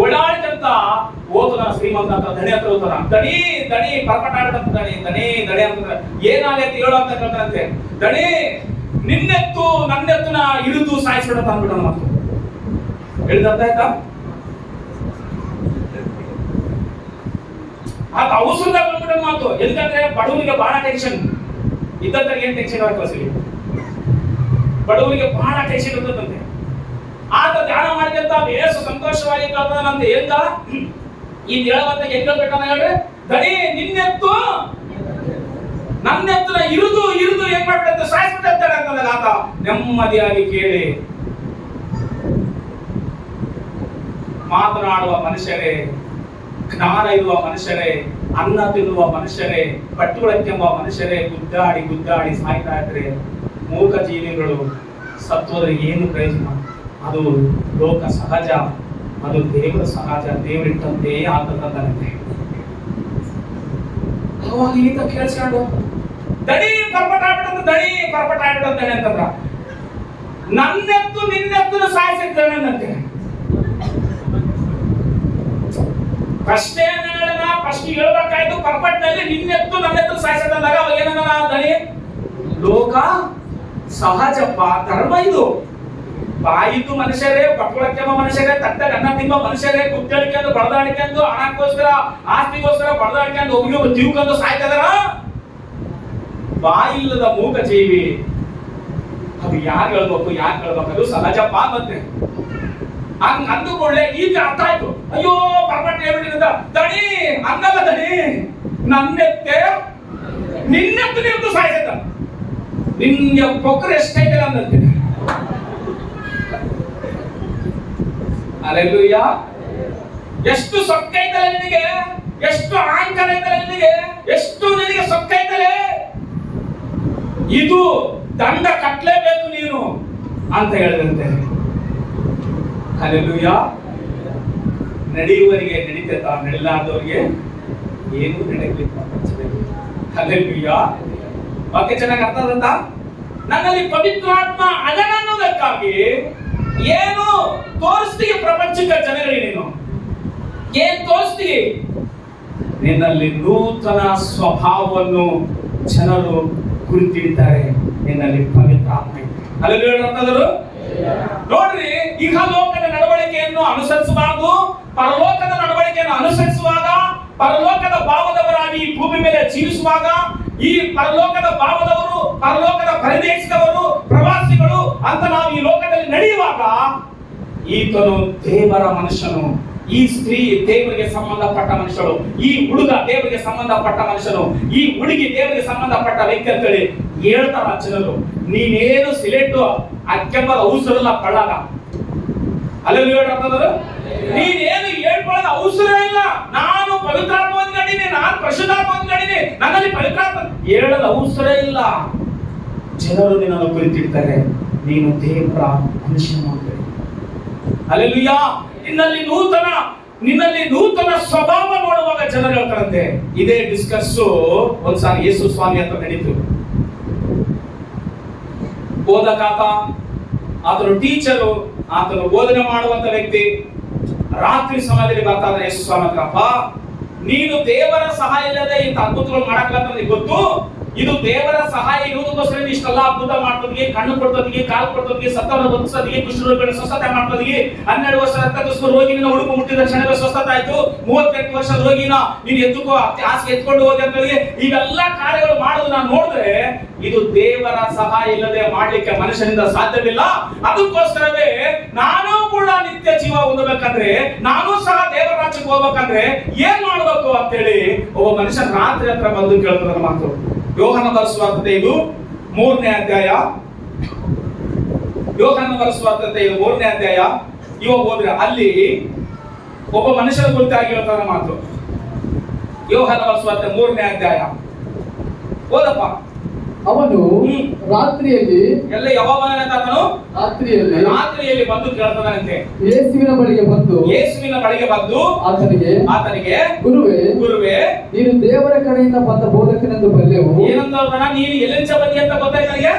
ಓಡಾಡ್ಕಂತ ಹೋದ ಶ್ರೀಮಂತ ಅಂತ ದಣಿ ಹತ್ರ ಹೋಗ್ತಾರ. ದಣಿ ಪರ್ಪಟ ಆಡ್ಕಂತ ದಣಿ ಅಂತಂದ್ರೆ ಏನಾಗೈತಿ ಹೇಳೋ ಅಂತ ಕೇಳ್ತಾರಂತೆ. ದಣಿ ನಿನ್ನೆತ್ತು ನನ್ನೆತ್ತುನ ಇರುದು ಸಾಯಿಸ್ಬಿಡತ್ತ ಅಂದ್ಬಿಟ್ಟ ಮಕ್ಕಳು. ಹೇಳಿದಂತ ಆಯ್ತಾ? ಆತ ಅವಸರದಾಗ ಬಂದ್ಬಿಟ್ಟ ಮಾತು. ఎందుకంటే ಬಡವರಿಗೆ ಬಹಳ ಟೆನ್ಷನ್ ಇದ್ದಂತ, ಏನ್ ಟೆನ್ಷನ್ ಕಳಿಸಿ ಬಡವರಿಗೆ ಬಹಳ ಟೆನ್ಷನ್ ಇರ್ತದಂತೆ. ಆತ ಧ್ಯಾನ ಮಾಡಿದಂತ ಬೇಸು ಸಂತೋಷವಾಗಿ ಕಳ್ದಂತೆ. ಎಂದ ಈ ಹೇಳುವಂತ ಹೆಂಗ್ ಹೇಳ್ಬೇಕಂತ ಹೇಳ್ರಿ, ದಣಿ ನಿನ್ನೆತ್ತು ನನ್ನೆತ್ತುನ ಇರುದು ಏನ್ ಮಾಡ್ಬಿಡತ್ತೆ, ಸಾಯಿಸ್ಬಿಟ್ಟಂತಾಳೆ ಅಂತಂದಾಗ ಆತ ನೆಮ್ಮದಿಯಾಗಿ ಕೇಳಿ, ಮಾತನಾಡುವ ಮನುಷ್ಯರೇ, ಜ್ಞಾನ ಇರುವ ಮನುಷ್ಯರೇ, ಅನ್ನ ತಿನ್ನುವ ಮನುಷ್ಯರೇ, ಪಟ್ಟುಗಳಕ್ಕೆಂಬ ಮನುಷ್ಯರೇ, ಗುದ್ದಾಡಿ ಸಾಯ್ತಾ ಇದ್ರೆ ಮೂಕ ಜೀವಿಗಳು ಸತ್ವದ ಏನು ಪ್ರಯೋಜನ? ಅದು ಲೋಕ ಸಹಜ, ಅದು ದೇವರ ಸಹಜ, ದೇವರಿಟ್ಟಂತೆ ಆಗ್ತದಂತೆ. ಅವಾಗ ಈತ ಕೇಳಿಸ್ಕೊಂಡು ದಣಿ ಪರ್ಪಟ ಆಗ್ಬಿಡಂತಾನೆ ಅಂತಂದ್ರ ನನ್ನೆತ್ತು ನಿನ್ನೆತ್ತು ಸಾಯಿಸಿದ್ದಾನಂತೆ. ಫಸ್ಟ್ ಹೇಳ್ಬೇಕಾಯ್ತು ಪರ್ಪಟ್ನಲ್ಲಿ ನಿನ್ನೆತ್ತು ನನ್ನೆತ್ತು ಸಾಯಿಸಿದಾಗ ಅವಾಗ ಏನನ್ನ ದಣಿ, ಲೋಕ ಸಹಜಪ್ಪ, ಧರ್ಮ ಇದು. ಬಾಯಿದ್ದು ಮನುಷ್ಯರೇ, ಪಟ್ಕೊಳಕ್ಕೆಂಬ ಮನುಷ್ಯರೇ, ತಟ್ಟೆಗೆ ಅನ್ನ ತಿಂಬ ಮನುಷ್ಯರೇ, ಕುತ್ತಳಿಕೆಂದು ಬಡದಾಡಿಕೆಂದು ಹಣಕ್ಕೋಸ್ಕರ ಆಸ್ತಿಗೋಸ್ಕರ ಬಡದಾಡಿಕೆಂದು ಒಬ್ಬರಿಗೆ ಜೀವಕ್ಕಂದು ಸಾಯ್ತದಾರ. ಬಾಯಿಲ್ಲದ ಮೂಕ ಜೀವಿ ಅದು ಯಾರು ಹೇಳ್ಬೇಕು, ಅದು ಸಹಜಪ್ಪ ಮತ್ತೆ. ಹಂಗ ಅಂದುಕೊಳ್ಳೆ ಈಗ ಅರ್ಥ ಆಯ್ತು. ಅಯ್ಯೋ ಪರ್ಪಟ್ ಹೇಳ್ಬಿಟ್ಟಿದ್ದ ದಣಿ ಹಂಗಲ್ಲ, ದಣಿ ನನ್ನೆತ್ತೆ ನಿನ್ನೆತ್ತು ನಿಂತು ಸಾಯ್ತ, ನಿನ್ಗೆ ಪೊಕ್ಕರು ಎಷ್ಟೈತೆ ಅಂದಂತೆ. ಅಲ್ಲೆಲ್ಲೂಯ್ಯ. ಎಷ್ಟು ಸೊಕ್ಕೈತಲ್ಲ ನಿನಗೆ, ಎಷ್ಟು ಅಹಂಕಾರ ಐತಲ್ಲ ನಿನಗೆ, ಎಷ್ಟು ನಿನಗೆ ಸೊಕ್ಕೈತಲೆ, ಇದು ದಂಡ ಕಟ್ಟಲೇಬೇಕು ನೀನು ಅಂತ ಹೇಳಿದಂತೆ. ಅಲ್ಲೆಲ್ಲೂಯ್ಯ. ನಡೆಯುವವರಿಗೆ ನಡೀತೈತ, ನಡೆಯಲಾರ್ದವರಿಗೆ ಏನು ನಡೆಯಲಿಲ್ಲ. ಅಲ್ಲೆಲ್ಲೂಯ್ಯ. ವಾಕ್ಯ ಚೆನ್ನಾಗಿ ಅರ್ಥ ಆದಂತ. ನನ್ನಲ್ಲಿ ಪವಿತ್ರಾತ್ಮ ಅದನ್ನೋದಕ್ಕಾಗಿ ಏನು ತೋರಿಸ್ತೀವಿ ಪ್ರಪಂಚಕ್ಕೆ ಜನಗಳಿಗೆ, ನೀನು ಏನ್ ತೋರಿಸ್ತೀವಿ? ನಿನ್ನಲ್ಲಿ ನೂತನ ಸ್ವಭಾವವನ್ನು ಜನರು ಗುರುತಿಡ್ತಾರೆ. ನಿನ್ನಲ್ಲಿ ಪವಿತ್ರಾತ್ಮ ಅಲ್ಲೂ ನೋಡ್ರಿ, ಈಗ ಲೋಕದ ನಡವಳಿಕೆಯನ್ನು ಅನುಸರಿಸಬಾರದು, ಪರಲೋಕದ ನಡವಳಿಕೆಯನ್ನು ಅನುಸರಿಸುವಾಗ, ಪರಲೋಕದ ಭಾವದವರಾಗಿ ಈ ಭೂಮಿ ಮೇಲೆ ಜೀವಿಸುವಾಗ, ಈ ಪರಲೋಕದ ಭಾವದವರು, ಪರಲೋಕದ ಪರದೇಶದವರು, ಪ್ರವಾಸಿಗಳು ಅಂತ ನಾವು ಈ ಲೋಕದಲ್ಲಿ ನಡೆಯುವಾಗ, ಈತನು ದೇವರ ಮನುಷ್ಯನು, ಈ ಸ್ತ್ರೀ ದೇವರಿಗೆ ಸಂಬಂಧಪಟ್ಟ ಮನುಷ್ಯರು, ಈ ಹುಡುಗ ದೇವರಿಗೆ ಸಂಬಂಧಪಟ್ಟ ಮನುಷ್ಯನು, ಈ ಹುಡುಗಿ ದೇವರಿಗೆ ಸಂಬಂಧಪಟ್ಟ ವ್ಯಕ್ತಿ ಅಂತೇಳಿ ಹೇಳ್ತಾರ ಜನರು. ನೀನೇನು ಸಿಲೆಟ್ಟು ಅಕ್ಕೆಂಬದ ಅವಸರಲ್ಲ ಪಳ್ಳಾಗ. ಅಲ್ಲಲ್ಲಿ ಹೇಳೋದು, ನೀನೇನು ಹೇಳ್ಕೊಳ್ಳೋದು ಅವಸರ ಇಲ್ಲ. ನಾನು ಪವಿತ್ರಾತ್ಮ ಹೊಂದ್ಕೊಂಡಿನಿ, ನಾನು ಪರಿಶುದ್ಧಾತ್ಮ ಹೊಂದ್ಕೊಂಡಿನಿ, ನನ್ನಲ್ಲಿ ಪವಿತ್ರಾತ್ಮ ಹೇಳೋದು ಅವಸರ ಇಲ್ಲ. ಜನರು ನಿನ್ನನ್ನು ಕುರಿತಿಡ್ತಾರೆ, ನೀನು ದೇವರ ಮನುಷ್ಯನು ಅಂತೇಳಿ. ಅಲ್ಲೆಲ್ಲೂಯ್ಯ. ನಿನ್ನಲ್ಲಿ ನೂತನ ಸ್ವಭಾವ ನೋಡುವಾಗ ಜನರು ಹೇಳ್ತಾರಂತೆ. ಇದೇ ಡಿಸ್ಕಸ್ ಒಂದ್ಸಾರಿ ಯೇಸು ಸ್ವಾಮಿ ಅಂತ ನಡೀತು. ಬೋಧಕಾತ, ಆತನು ಟೀಚರು, ಆತನು ಬೋಧನೆ ಮಾಡುವಂತ ವ್ಯಕ್ತಿ. ರಾತ್ರಿ ಸಮಯದಲ್ಲಿ ಬರ್ತಾದ ಯೇಸು ಸ್ವಾಮಿ ಹತ್ರಪ್ಪ, ನೀನು ದೇವರ ಸಹಾಯ ಇಲ್ಲದೆ ಇಂಥ ಅದ್ಭುತಗಳು ಮಾಡಕ್ಲಂತ ಗೊತ್ತು, ಇದು ದೇವರ ಸಹಾಯ ಇರುವುದಕ್ಕೋಸ್ಕರ ಇಷ್ಟೆಲ್ಲ ಅದ್ಭುತ ಮಾಡ್ತದಿಗೆ, ಕಣ್ಣು ಕೊಡ್ತದಿಗೆ, ಕಾಲು ಕೊಡ್ತದಿಗೆ, ಸತ್ತವರನ್ನು ಬದುಕಿಸೋದಿಗೆ, ಕುಷ್ಠರೋಗಿಗಳ ಸ್ವಸ್ಥತೆ ಮಾಡ್ತದಿಗೆ. 12 ವರ್ಷ ರಕ್ತದಷ್ಟು ರೋಗಿನ ಹುಡುಕು ಮುಟ್ಟಿದ ಕ್ಷಣವೇ ಸ್ವಸ್ಥತೆ ಆಯ್ತು. 38 ವರ್ಷದ ರೋಗಿನ ನೀನು ಎತ್ತುಕೋ ಹಾಸಿಗೆ ಎತ್ಕೊಂಡು ಹೋಗಿ ಅಂತ ಹೇಳಿ ಇವೆಲ್ಲ ಕಾರ್ಯಗಳು ಮಾಡೋದು ನಾನು ನೋಡಿದ್ರೆ ಇದು ದೇವರ ಸಹಾಯ ಇಲ್ಲದೆ ಮಾಡ್ಲಿಕ್ಕೆ ಮನುಷ್ಯನಿಂದ ಸಾಧ್ಯವಿಲ್ಲ. ಅದಕ್ಕೋಸ್ಕರವೇ ನಾನು ಕೂಡ ನಿತ್ಯ ಜೀವ ಹೊಂದಬೇಕಂದ್ರೆ, ನಾನು ಸಹ ದೇವರ ರಾಜ್ಯಕ್ಕೆ ಹೋಗ್ಬೇಕಂದ್ರೆ ಏನ್ ಮಾಡ್ಬೇಕು ಅಂತೇಳಿ ಒಬ್ಬ ಮನುಷ್ಯ ರಾತ್ರಿ ಹತ್ರ ಬಂದು ಕೇಳ್ತಾರೆ ಮಾತು. ಯೋಹಾನ ಬರೆಸುವಾರ್ತೆ ಇದು 3ನೇ ಅಧ್ಯಾಯ. ಯೋಹಾನ ಬರೆಸುವಾರ್ತೆ ಇದು 3ನೇ ಅಧ್ಯಾಯ. ಇವಾಗ ಹೋದ್ರೆ ಅಲ್ಲಿ ಒಬ್ಬ ಮನುಷ್ಯನ ಕುರಿತಾಗಿ ಹೇಳ್ತಾರ ಮಾತು. ಯೋಹಾನ ಬರೆಸುವಾರ್ತೆ 3ನೇ ಅಧ್ಯಾಯ ಓದಪ್ಪ. ಅವನು ರಾತ್ರಿಯಲ್ಲಿ ಎಲ್ಲ ಯಾವಾಗ ಬಂದನು? ರಾತ್ರಿಯಲ್ಲಿ ಬಂದು ಕೇಳ್ತಾನಂತೆ. ಯೇಸುವಿನ ಬಳಿಗೆ ಬಂದು ಆತನಿಗೆ ಗುರುವೇ ನೀನು ದೇವರ ಕಡೆಯಿಂದ ಬಂದ ಬೋಧಕನೆಂದು ಬಲ್ಲೆವು. ಏನಂತ ನೀನು ಎಲ್ಲಿಂದ ಬಂದಿ ಅಂತ ಗೊತ್ತಾಯ್ತು ನನಗೆ.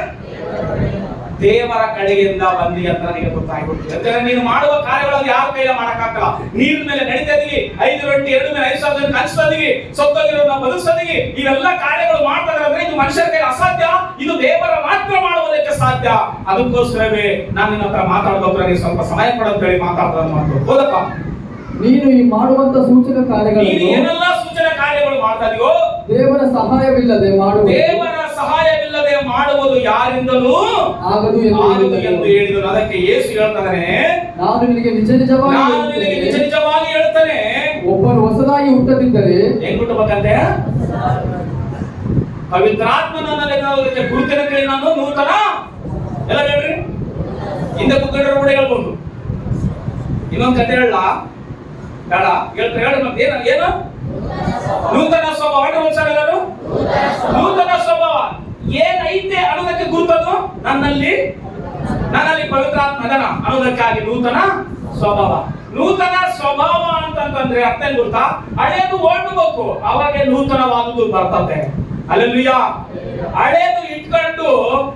ದೇವರ ಕಡೆಯಿಂದ ಬಂದಿ ಅಂತ ನನಗೆ ಗೊತ್ತಾಗ್ಬಿಡ್ತು. ಯಾಕಂದ್ರೆ ನೀನು ಮಾಡುವ ಕಾರ್ಯಗಳನ್ನು ಯಾರ ಕೈಲ ಮಾಡಕ್ಕಾಗಲ್ಲ. ನೀರಿನ ಮೇಲೆ ನಡೀತಾ ಇದೀವಿ, 5 ರೊಟ್ಟಿ 2 ಮೇಲೆ 5 ಸಾವಿರ ಹಂಚ್ತಾ ಇದೀವಿ, ಸತ್ತೋಗಿರೋನ್ನ ಬದುಕಿಸ್ತೀವಿ. ಇವೆಲ್ಲ ಕಾರ್ಯಗಳು ಮಾಡ್ತಾ ಇದ್ರೆ ಇದು ಮನುಷ್ಯರ ಕೈ ಅಸಾಧ್ಯ, ಇದು ದೇವರ ಮಾತ್ರ ಮಾಡುವುದಕ್ಕೆ ಸಾಧ್ಯ. ಅದಕ್ಕೋಸ್ಕರವೇ ನಾನು ನಿನ್ನ ಹತ್ರ ಮಾತಾಡ್ಬೇಕು, ನನಗೆ ಸ್ವಲ್ಪ ಸಮಯ ಕೊಡಂತ ಹೇಳಿ ಮಾತಾಡ್ತಾನೆ ಮಾತು. ಹೌದಪ್ಪ, ನೀನು ಈ ಮಾಡುವಂತ ಸೂಚಕ ಕಾರ್ಯಗಳನ್ನು ಏನೆಲ್ಲ ಸೂಚನೆ ಕಾರ್ಯಗಳು ಮಾಡ್ತಾ ಇದೆಯೋ ದೇವರ ಸಹಾಯವಿಲ್ಲದೆ ಮಾಡುವುದು ಯಾರಿಂದಲೂ ಆಗದು ಎಂದು ಹೇಳಿದನು. ಅದಕ್ಕೆ ಯೇಸು ಹೇಳ್ತಾನೆ, ನಾನು ನಿನಗೆ ನಿಜ ನಿಜವಾಗಿ ಹೇಳ್ತಾನೆ, ಒಬ್ಬನು ಹೊಸದಾಗಿ ಹುಟ್ಟದಿದ್ದರೆ ಹೆಂಗ್ ಹುಟ್ಟಬೇಕಂತೆ? ಪವಿತ್ರಾತ್ಮನಕ್ಕೆ ಗುರುತಿನ ಕೈ ನಾನು ನೂತನ ಎಲ್ಲ ಹೇಳ್ರಿ. ಹಿಂದೆ ಕುಕ್ಕಂಡ್ರೆ ಕೂಡ ಹೇಳ್ಬೋದು. ಇನ್ನೊಂದು ಕತೆ ಹೇಳ ಬೇಡ, ಹೇಳ್ತಾರೆ ಹೇಳಿ. ಮತ್ತೆ ಏನು ನೂತನ ಸ್ವಭಾವ ಎಲ್ಲರೂ ನೂತನ ಸ್ವಭಾವ ಏನೈತೆ ಅನ್ನೋದಕ್ಕೆ ಗುರುತದು ನನ್ನಲ್ಲಿ ಪವಿತ್ರಾತ್ಮ ಅದನ ಅನ್ನೋದಕ್ಕಾಗಿ ನೂತನ ಸ್ವಭಾವ ಅಂತಂದ್ರೆ ಅರ್ಥ ಏನ್ ಗೊತ್ತಾ? ಹಳೇದು ಓಡಬೇಕು, ಅವಾಗ ನೂತನವಾದುದು ಬರ್ತದೆ. ಅಲ್ಲೆಲ್ಲೂಯಾ. ಹಳೇದು ಇಟ್ಕೊಂಡು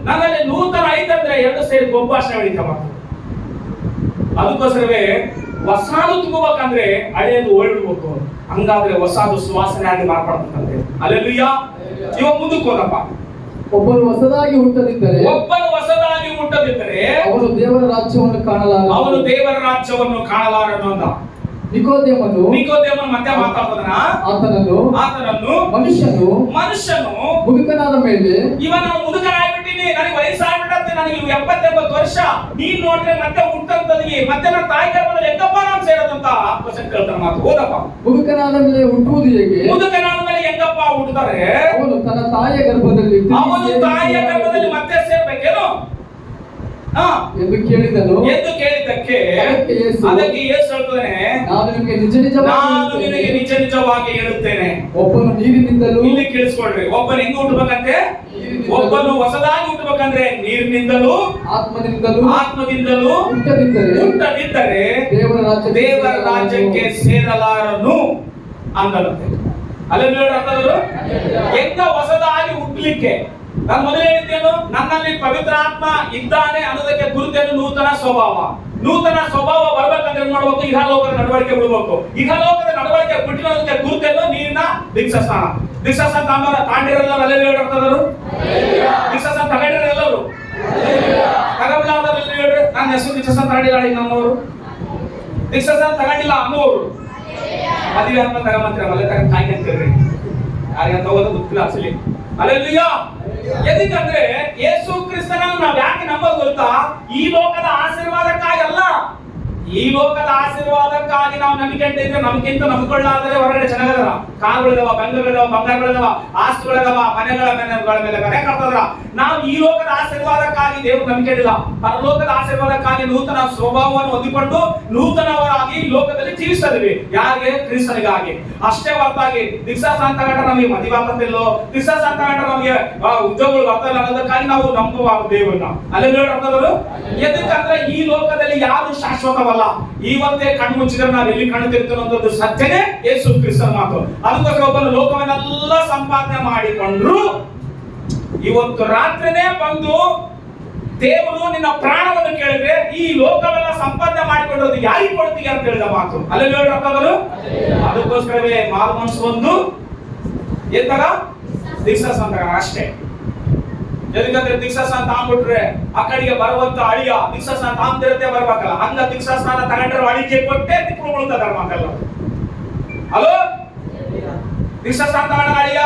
ನನ್ನಲ್ಲಿ ನೂತನ ಐತಂದ್ರೆ 2 ಸೇರಿ ಗೊಬ್ಬಾಷಣೆ ಹೊಡಿತವ. ಅದಕ್ಕೋಸ್ಕರವೇ ಹೊಸಾದು ತುಂಬಬೇಕಂದ್ರೆ ಹಳೇದು ಓಡಿಡ್ಬೇಕು, ಹಂಗಾದ್ರೆ ಹೊಸಾದು ಸುವಾಸನೆ ಆಗಿ ಮಾರ್ಪಡ್ತಂತೆ. ಅಲ್ಲೆಲ್ಲೂಯಾ. ಇವಾಗ ಮುಂದಕ್ಕೆ ಹೋಗಪ್ಪ. ಒಬ್ಬನು ಹೊಸದಾಗಿ ಹುಟ್ಟದಿದ್ದರೆ ಅವನು ದೇವರ ರಾಜ್ಯವನ್ನು ಕಾಣಲಾರನು ಅಂತ ನಿಕೋದೇಮನು ಮತ್ತೆ ಮಾತಾಡ್ತಾನ. ಆತನನ್ನು ಮನುಷ್ಯನು ಮುದುಕನಾದ ಮೇಲೆ ಇವನ ಮುದುಕನಾಗ್ಬಿಟ್ಟಿನಿ, ನನಗೆ ವಯಸ್ಸಾಗ್ಬಿಟ್ಟೆ, ನನಗೆ 70 ವರ್ಷ, ನೀನ್ ನೋಡಿದ್ರೆ ಮತ್ತೆ ಹುಟ್ಟಂತದ್ವಿ, ಮತ್ತೆ ನನ್ನ ತಾಯಿ ಗರ್ಭದಲ್ಲಿ ಹೆಂಗಪ್ಪ ನಾನು ಸೇರೋದಂತ ಕ್ವಶನ್ ಕೇಳ್ತಾನ ಮಾತು. ಹೋದಪ್ಪ, ಮುದುಕನಾದ ಮೇಲೆ ಹುಟ್ಟುವುದು ಹೇಗೆ? ಮುದುಕನಾದ ಮೇಲೆ ಹೆಂಗಪ್ಪ ಹುಟ್ಟುತ್ತಾರೆ? ಅವನು ತನ್ನ ತಾಯಿಯ ಗರ್ಭದಲ್ಲಿ ಮತ್ತೆ ಸೇರ್ಬೇಕೇನು ಎಂದು ಕೇಳಿದನು. ಕೇಳಿದ್ದಕ್ಕೆ ಅದಕ್ಕೆ ಯೇಸು ಹೇಳ್ತಾನೆ, ನಾನು ನಿನಗೆ ನಿಜ ನಿಜವಾಗಿ ಹೇಳುತ್ತೇನೆ, ಒಬ್ಬನು ನೀರಿನಿಂದಲೂ, ಇಲ್ಲಿ ಕೇಳಿಸ್ಕೊಳ್ರಿ, ಒಬ್ಬನು ಹೆಂಗ್ ಹುಟ್ಟಬೇಕಂತೆ? ಒಬ್ಬನು ಹೊಸದಾಗಿ ಹುಟ್ಟಬೇಕಂದ್ರೆ ನೀರಿನಿಂದಲೂ ಆತ್ಮದಿಂದಲೂ ಹುಟ್ಟದಿದ್ದರೆ ದೇವರ ರಾಜ್ಯಕ್ಕೆ ಸೇರಲಾರನು ಅಂದರಂತೆ. ಅಲ್ಲಿ ಅರ್ಥದರು ಹೆಂಗ ಹೊಸದಾಗಿ ಹುಟ್ಟಲಿಕ್ಕೆ. ನಾನು ಮೊದಲೇ ಹೇಳಿದ್ದೇನು, ನನ್ನಲ್ಲಿ ಪವಿತ್ರಾತ್ಮ ಇದ್ದಾನೆ ಅನ್ನೋದಕ್ಕೆ ಗುರುತೇನು? ನೂತನ ಸ್ವಭಾವ ಬರ್ಬೇಕಂದ್ರೆ ನೋಡ್ಬೇಕು, ಇಹಲೋಕದ ನಡವಳಿಕೆ ಬಿಡ್ಬೇಕು. ಇಹಲೋಕದ ನಡವಳಿಕೆ ಬಿಟ್ಟಿರೋದಕ್ಕೆ ಗುರುತೇನು? ನೀರಿನ ದೀಕ್ಷಾಸ್ನಾನ ತಾಂಡಿರಲ್ಲ. ಅಲ್ಲೆಲ್ಲ ಹೇಳ್ತಾರೆ ದೀಕ್ಷಾಸ್ನಾನ ತಗೊಂಡಿರ ಎಲ್ಲರೂ ತಗೊಂಡ್ಲಾರ್ದಲ್ಲಿ ಹೇಳ್ರಿ, ನನ್ನ ಹೆಸರು ದೀಕ್ಷಾಸ್ನಾನ ತಗೊಂಡಿಲ್ಲ ನಮ್ಮವರು, ದೀಕ್ಷಾಸ್ನಾನ ತಗೊಂಡಿಲ್ಲ ಅನ್ನೋರು ಮದುವೆ ಅಂತ ತಗೊಂಬಂತೀರ, ಮಲೆ ತಗೊಂಡು ಕಾಯ್ಕೆ ಅಂತೀರ್ರಿ, ಯಾರಿಗಂತ ಹೋಗೋದು ಗೊತ್ತಿಲ್ಲ ಅಸಲಿ. ಅಲ್ಲೆಲ್ಲೂಯಾ. ಎದಕ್ಕಂದ್ರೆ ಯೇಸು ಕ್ರಿಸ್ತನನ್ನು ನಾವು ಯಾಕೆ ನಂಬೋದು ಗೊತ್ತಾ? ಈ ಲೋಕದ ಆಶೀರ್ವಾದಕ್ಕಾಗಲ್ಲ, ಈ ಲೋಕದ ಆಶೀರ್ವಾದಕ್ಕಾಗಿ ನಾವು ನಂಬಿಕೆ ಇದ್ರೆ ನಮ್ಗಿಂತ ನಂಬಿಕೊಳ್ಳಾದರೆ ಹೊರಗಡೆ ಚೆನ್ನಾಗದವ, ಕಾರುಗಳಿದಾವ, ಬೆಂಗಳೂರಿದಾವ, ಬಂಗಾರಗಳಿದಾವ, ಆಸ್ತಿಗಳಿದಾವ, ಮನೆಗಳ ಮೇಲೆ ಕರೆ ಕಟ್ತದ್ರ. ನಾವು ಈ ಲೋಕದ ಆಶೀರ್ವಾದಕ್ಕಾಗಿ ದೇವರು ನಂಬಿಕೆ ಇಡಿಲ್ಲ, ಪರಲೋಕದ ಆಶೀರ್ವಾದಕ್ಕಾಗಿ ನೂತನ ಸ್ವಭಾವವನ್ನು ಹೊಂದಿಕೊಂಡು ನೂತನವರಾಗಿ ಲೋಕದಲ್ಲಿ ಜೀವಿಸಿದ್ವಿ. ಯಾರಿಗೆ? ಕ್ರಿಸ್ತನಿಗಾಗಿ. ಅಷ್ಟೇ ಹೊರತಾಗಿ ದೀಕ್ಷಾಸ್ನಾನ ತಗೊಂಡ್ರೆ ನಮಗೆ ಮದುವೆ ಆಗ್ತಿಲ್ಲೋ, ದೀಕ್ಷಾಸ್ನಾನ ತಗೊಂಡ್ರೆ ನಮಗೆ ಉದ್ಯೋಗಗಳು ಬರ್ತಾಯಿಲ್ಲ ಅನ್ನೋದಕ್ಕಾಗಿ ನಾವು ನಂಬುವ ದೇವರನ್ನ. ಅಲ್ಲಿ ಹೇಳ್ತಾರೆ ಎದಕ್ಕಂದ್ರೆ ಈ ಲೋಕದಲ್ಲಿ ಯಾರು ಶಾಶ್ವತವಲ್ಲ. ಇವತ್ತೇ ಕಣ್ಣು ಮುಚ್ಚಿದ್ರೆ ನಾವು ಎಲ್ಲಿ ಕಣ್ಣು ತೆರೆಯುವಂತದ್ದು ಸತ್ಯನೇ ಯೇಸು ಕ್ರಿಸ್ತನ ಮಾತು. ಅದಕ್ಕೋಸ್ಕರ ಒಬ್ಬನು ಲೋಕವನ್ನೆಲ್ಲ ಸಂಪಾದನೆ ಮಾಡಿಕೊಂಡ್ರು ಇವತ್ತು ರಾತ್ರಿನೇ ಬಂದು ದೇವರು ನಿನ್ನ ಪ್ರಾಣವನ್ನು ಕೇಳಿದ್ರೆ ಈ ಲೋಕವೆಲ್ಲ ಸಂಪಾದನೆ ಮಾಡಿಕೊಂಡ್ರದು ಯಾರಿಗೆ ಕೊಡ್ತೀವಿ ಅಂತ ಹೇಳಿದ ಮಾತು. ಅಲ್ಲಿ ಹೇಳ್ತಾರೆ ಅದಕ್ಕೋಸ್ಕರವೇ ಮಾರು ಮನಸ್ಸು ಒಂದು ಎಂತಾಗ ದೀಕ್ಷಾಸ್ನಾನ ತಗೊಂಡ ಅಷ್ಟೇ. ಎದಕ್ಕಂದ್ರೆ ದೀಕ್ಷಾಸ್ನಾನ ತಗೊಂಡ್ಬಿಟ್ರೆ ಆ ಕಡೆಗೆ ಬರುವಂತ ಅಳಿಯ ದೀಕ್ಷಾಸ್ನಾನ ತಾಂತಿರತ್ತೆ ಬರ್ಬೇಕಲ್ಲ, ಹಂಗ ದೀಕ್ಷಾಸ್ನಾನ ತಗೊಂಡ್ರೆ ಅಳಿಗೆ ಕೊಟ್ಟೆ ತಿಪ್ಪು ಉಳ್ತದಾರ ಮಕ್ಕಳು. ಹಲೋ, ದೀಕ್ಷಾಸ್ನಾನ ತಗೊಂಡ ಅಳಿಯ,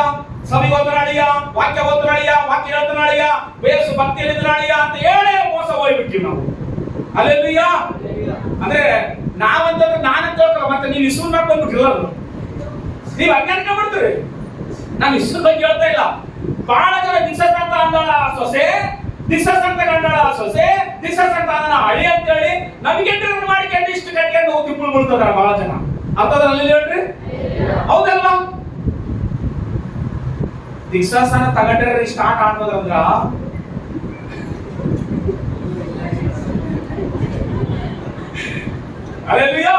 ಸಭೆಗೆ ಹೋದ ಅಳಿಯ, ವಾಕ್ಯ ಓದ ಅಳಿಯ, ವಾಕ್ಯ ಹೇಳ್ತಾನ ಅಳಿಯ, ಬೇಸು ಭಕ್ತಿ ಹೇಳಿದ ಅಳಿಯ ಅಂತ ಹೇಳೇ ಮೋಸ ಹೋಗ್ಬಿಟ್ಟಿವಿ ನಾವು. ಅಲ್ಲೆಲ್ಲೂಯ್ಯ. ಅಂದ್ರೆ ನಾವಂತಂದ್ರೆ ನಾನಂತ ಮತ್ತೆ ನೀವು ಇಸ್ರು ಬಂದ್ಬಿಟ್ಟಿಲ್ಲ, ನೀವು ಹಂಗ ಮಾಡ್ತೀರಿ. ನಾನು ಇಸ್ರು ಬಗ್ಗೆ ಹೇಳ್ತಾ ಇಲ್ಲ. ಬಹಳ ಜನ ದೀಕ್ಷಾಸ್ನಾನ ಅಂದಳ ಸೊಸೆ, ದೀಕ್ಷಾಸ್ನಾನ ತಗೊಂಡಳ ಸೊಸೆ, ದೀಕ್ಷಾಸ್ನಾನ ಅಂದಳ ಹಳಿ ಅಂತ ಹೇಳಿ ನಮಗೆ ಮಾಡಿಕೊಂಡು ಇಷ್ಟು ಕಟ್ಕೊಂಡು ಹೋಗಿ ತಿಪ್ಪಳು ಬಿಡ್ತದಾರ ಬಹಳ ಜನ. ಅರ್ಥದಲ್ಲಿ ಹೇಳ್ರಿ, ಹೌದಲ್ವಾ? ದೀಕ್ಷಾಸ್ನಾನ ತಗೊಂಡ್ರೆ ಸ್ಟಾರ್ಟ್ ಆಗ್ತದಂದ್ರ ಅಲ್ಲೆಲ್ಲೂಯ್ಯ.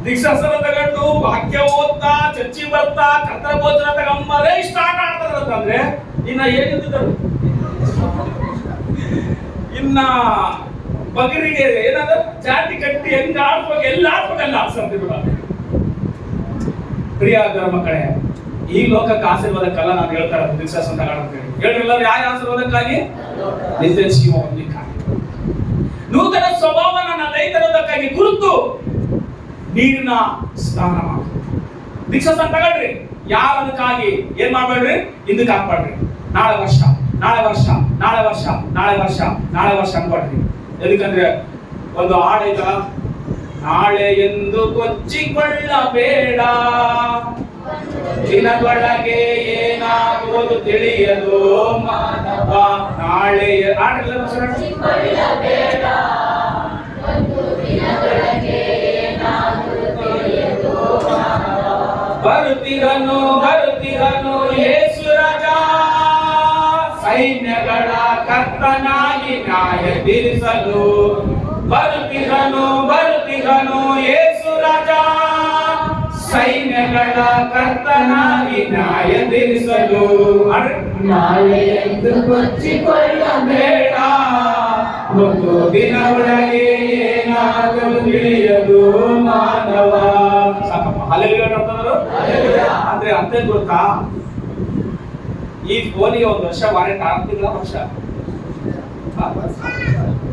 ದೀಕ್ಷಾಸ್ನಾನ ತಗೊಂಡು ವಾಕ್ಯ ಓದ್ತಾ ಚರ್ಚಿ ಬರ್ತಾ ಕರ್ತರ ಭೋಜನ ತಗೊಂಬರೇ ಸ್ಟಾರ್ಟ್ ಆಗ್ತದಂದ್ರೆ ಇನ್ನ ಏನಿದ್ದು ಇನ್ನ ಬಗರಿಗೆ ಏನಾದ ಚಾಟಿ ಕಟ್ಟಿ ಹೆಂಗ ಆಡ್ಬೇಕು ಎಲ್ಲ ಆಡ್ಬೇಕಲ್ಲ ಆಡ್ಸಂತ. ಪ್ರಿಯ ಮಕ್ಕಳೇ, ಈ ಲೋಕಕ್ಕೆ ಆಶೀರ್ವಾದಕ್ಕಲ್ಲ ನಾನು ಹೇಳ್ತಾ ಇರೋದು ದೀಕ್ಷಾಸ್ನಾನ ತಗೊಂಡು ಹೇಳ್ರಿಲ್ಲ. ಯಾವ ಆಶೀರ್ವಾದಕ್ಕಾಗಿ? ನಿತ್ಯ ಜೀವ ಹೊಂದಲಿಕ್ಕಾಗಿ, ನೂತನ ಸ್ವಭಾವ ನನ್ನ ರೈತರೋದಕ್ಕಾಗಿ ಗುರುತು ನೀರಿನ ಸ್ನಾನ ಮಾಡಿ ದೀಕ್ಷಾಸ್ನಾನ ತಗೊಳ್ರಿ. ಯಾರದಕ್ಕಾಗಿ ಏನ್ ಮಾಡ್ಬೇಡ್ರಿ, ಹಿಂದಕ್ಕೆ ಹಾಕ್ಬೇಡ್ರಿ. ನಾಳೆ ವರ್ಷ ನಾಳೆ ವರ್ಷ ನಾಳೆ ವರ್ಷ ನಾಳೆ ವರ್ಷ ನಾಳೆ ವರ್ಷ ಅನ್ಬೇಡ್ರಿ. ಎದಕ್ಕಂದ್ರೆ ಒಂದು ಹಾಡೈತ, ನಾಳೆ ಎಂದು ಕೊಚ್ಚಿಕೊಳ್ಳಬೇಡ, ದಿನದೊಳಗೆ ಏನಾಗುವುದು ತಿಳಿಯದು ಮಾನವ. ನಾಳೆ ಬರುತ್ತಿರನು ಬರುತ್ತಿರನು ಯೇಸು ರಾಜ, ಸೈನ್ಯಗಳ ಕರ್ತನಾಗಿ ನ್ಯಾಯ ತೀರಿಸಲು. ಬರುತ್ತಿರನು ಬರುತ್ತಿರನು ಯೇಸು ರಾಜ, ಸೈನ್ಯಗಳ ಕರ್ತನಾಗಿ ನ್ಯಾಯ ತೀರಿಸಲು. ನಾಳೆ ಎಂದು ಕೊಚ್ಚಿಕೊಳ್ಳಬೇಡ, ಒಂದು ದಿನ ಒಳಗೆ ಏನಾದರೂ ತಿಳಿಯದು ಮಾನವ. ಸಾಕಪ್ಪ, ಹಲ್ಲೆಲೂಯಾ ಹೇಳ್ತಾರು. ಅಂದ್ರೆ ಅರ್ಥ ಗೊತ್ತಾ? ಈ ಫೋನಿಗೆ ಒಂದು ವರ್ಷ ವಾರಂಟಿ ಆಗ್ತಿಲ್ಲ,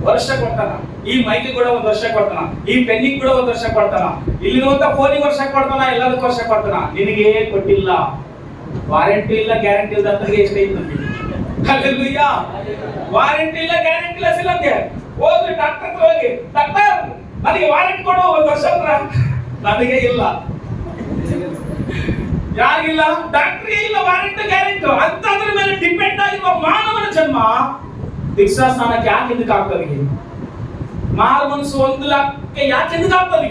ವರ್ಷ ಕೊಡ್ತಾನ. ಈ ಮೈಕ್ ಕೂಡ ಒಂದು ವರ್ಷ ಕೊಡ್ತಾನ, ಈ ಪೆನ್ನಿಗೆ ಕೂಡ ಒಂದು ವರ್ಷ ಕೊಡ್ತಾನ, ಇಲ್ಲಿರುವಂತ ಫೋನಿಗೆ ವರ್ಷ ಕೊಡ್ತಾನ, ಎಲ್ಲದಕ್ಕೂ ವರ್ಷ ಕೊಡ್ತಾನ. ನಿನಗೆ ಕೊಟ್ಟಿಲ್ಲ, ವಾರಂಟಿ ಇಲ್ಲ, ಗ್ಯಾರಂಟಿ ಇಲ್ಲ ಅಂತ ಎಷ್ಟೈತೆ ನಮಗೆ. ಹಲ್ಲೆಲೂಯ. ವಾರಂಟಿ ಇಲ್ಲ, ಗ್ಯಾರಂಟಿ ಇಲ್ಲ ಸಿಲ್ಲಂಗೆ ಹೋಗಿ ಡಾಕ್ಟರ್ ಹತ್ರ ಹೋಗಿ, ಡಾಕ್ಟರ್ ನನಗೆ ವಾರಂಟಿ ಕೊಡು ಒಂದು ವರ್ಷ ಅಂದ್ರ ನನಗೆ ಇಲ್ಲ. ಯಾರಿಗಿಲ್ಲ? ಡಾಕ್ಟರ್ಗೆ ಇಲ್ಲ ವಾರಂಟಿ ಗ್ಯಾರಂಟಿ. ಅಂತದ್ರ ಮೇಲೆ ಡಿಪೆಂಡ್ ಆಗಿರುವ ಮಾನವನ ಜನ್ಮ ದೀಕ್ಷಾಸ್ನಾನಕ್ಕೆ ಯಾಕೆ ಇದಕ್ಕೆ ಆಗ್ತದೆ? ಮಾರು ಮನಸ್ಸು ಹೊಂದಲಕ್ಕೆ ಯಾಕೆ ಇದಕ್ಕೆ ಆಗ್ತದೆ?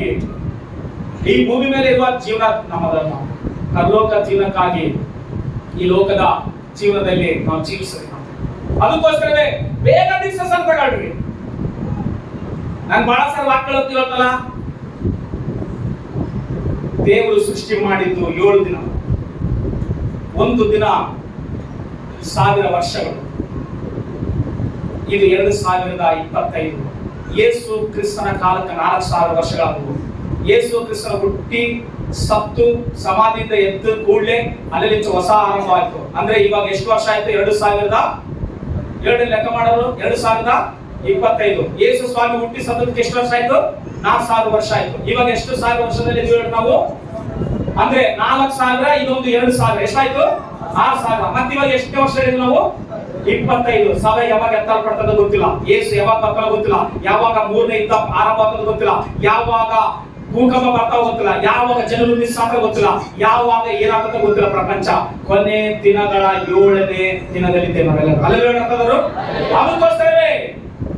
ಈ ಭೂಮಿ ಮೇಲೆ ಇರುವ ಜೀವನ ನಮ್ಮದಲ್ಲ, ಪರಲೋಕ ಜೀವನಕ್ಕಾಗಿ ಈ ಲೋಕದ ಜೀವನದಲ್ಲಿ ನಾವು ಜೀವಿಸಬೇಕು. ಅದಕ್ಕೋಸ್ಕರವೇ ಬೇಗ ದೀಕ್ಷಾಸ್ನಾನ ತಗೊಳ್ರಿ. ನಾನು ಬಹಳ ಸಲ ವಾಕ್ಯ ಹೇಳ್ತೀವಲ್ಲ, ದೇವರು ಸೃಷ್ಟಿ ಮಾಡಿದ್ದು 7 ದಿನ, ಒಂದು ದಿನ 1000 ವರ್ಷಗಳು. ಇದು 2025. ಯೇಸು ಕ್ರಿಸ್ತನ ಕಾಲಕ್ಕೆ 4000 ವರ್ಷಗಳಾದವು. ಯೇಸು ಕ್ರಿಸ್ತನ ಹುಟ್ಟಿ ಸತ್ತು ಸಮಾಧಿಯಿಂದ ಎದ್ದು ಕೂಡಲೇ ಅಲ್ಲಿ ಹೊಸ ಆರಂಭ ಆಯ್ತು. ಅಂದ್ರೆ ಇವಾಗ ಎಷ್ಟು ವರ್ಷ ಆಯ್ತು? 2002 ಲೆಕ್ಕ ಮಾಡೋರು 2025. ಯೇಸು ಸ್ವಾಮಿ ಹುಟ್ಟಿ ಸತ್ತಕ್ಕೆ ಎಷ್ಟು ವರ್ಷ ಆಯ್ತು? 4000 ವರ್ಷ ಆಯ್ತು. ಇವಾಗ ಎಷ್ಟು 1000 ವರ್ಷದಲ್ಲಿ ಇದೀವಿ ನಾವು? ಅಂದ್ರೆ 4000, ಇದೊಂದು 2000, ಎಷ್ಟಾಯ್ತು? 6000. ಮತ್ತೆ ಇವಾಗ ಎಷ್ಟು ವರ್ಷ ಇದ್ದೀವಿ ನಾವು? 25. ಸಭೆ ಯಾವಾಗ ಎತ್ತಲ್ಪಡ್ತದ ಗೊತ್ತಿಲ್ಲ, ಯೇಸು ಯಾವಾಗ ಬರ್ತಾರೋ ಗೊತ್ತಿಲ್ಲ, ಯಾವಾಗ 3ನೇ ಯುದ್ಧ ಆರಂಭ ಆಗ್ತದ ಗೊತ್ತಿಲ್ಲ, ಯಾವಾಗ ಭೂಕಂಪ ಬರ್ತಾ ಗೊತ್ತಿಲ್ಲ, ಯಾವಾಗ ಜನರು ಮಿಸ್ ಆಗ್ತಾ ಗೊತ್ತಿಲ್ಲ, ಯಾವಾಗ ಏನಾಗ್ತದ ಗೊತ್ತಿಲ್ಲ. ಪ್ರಪಂಚ ಕೊನೆ ದಿನಗಳ 7ನೇ ದಿನದಲ್ಲಿದೆ ನಾವೆಲ್ಲ. ಅಲ್ಲೆಲ್ಲರೂ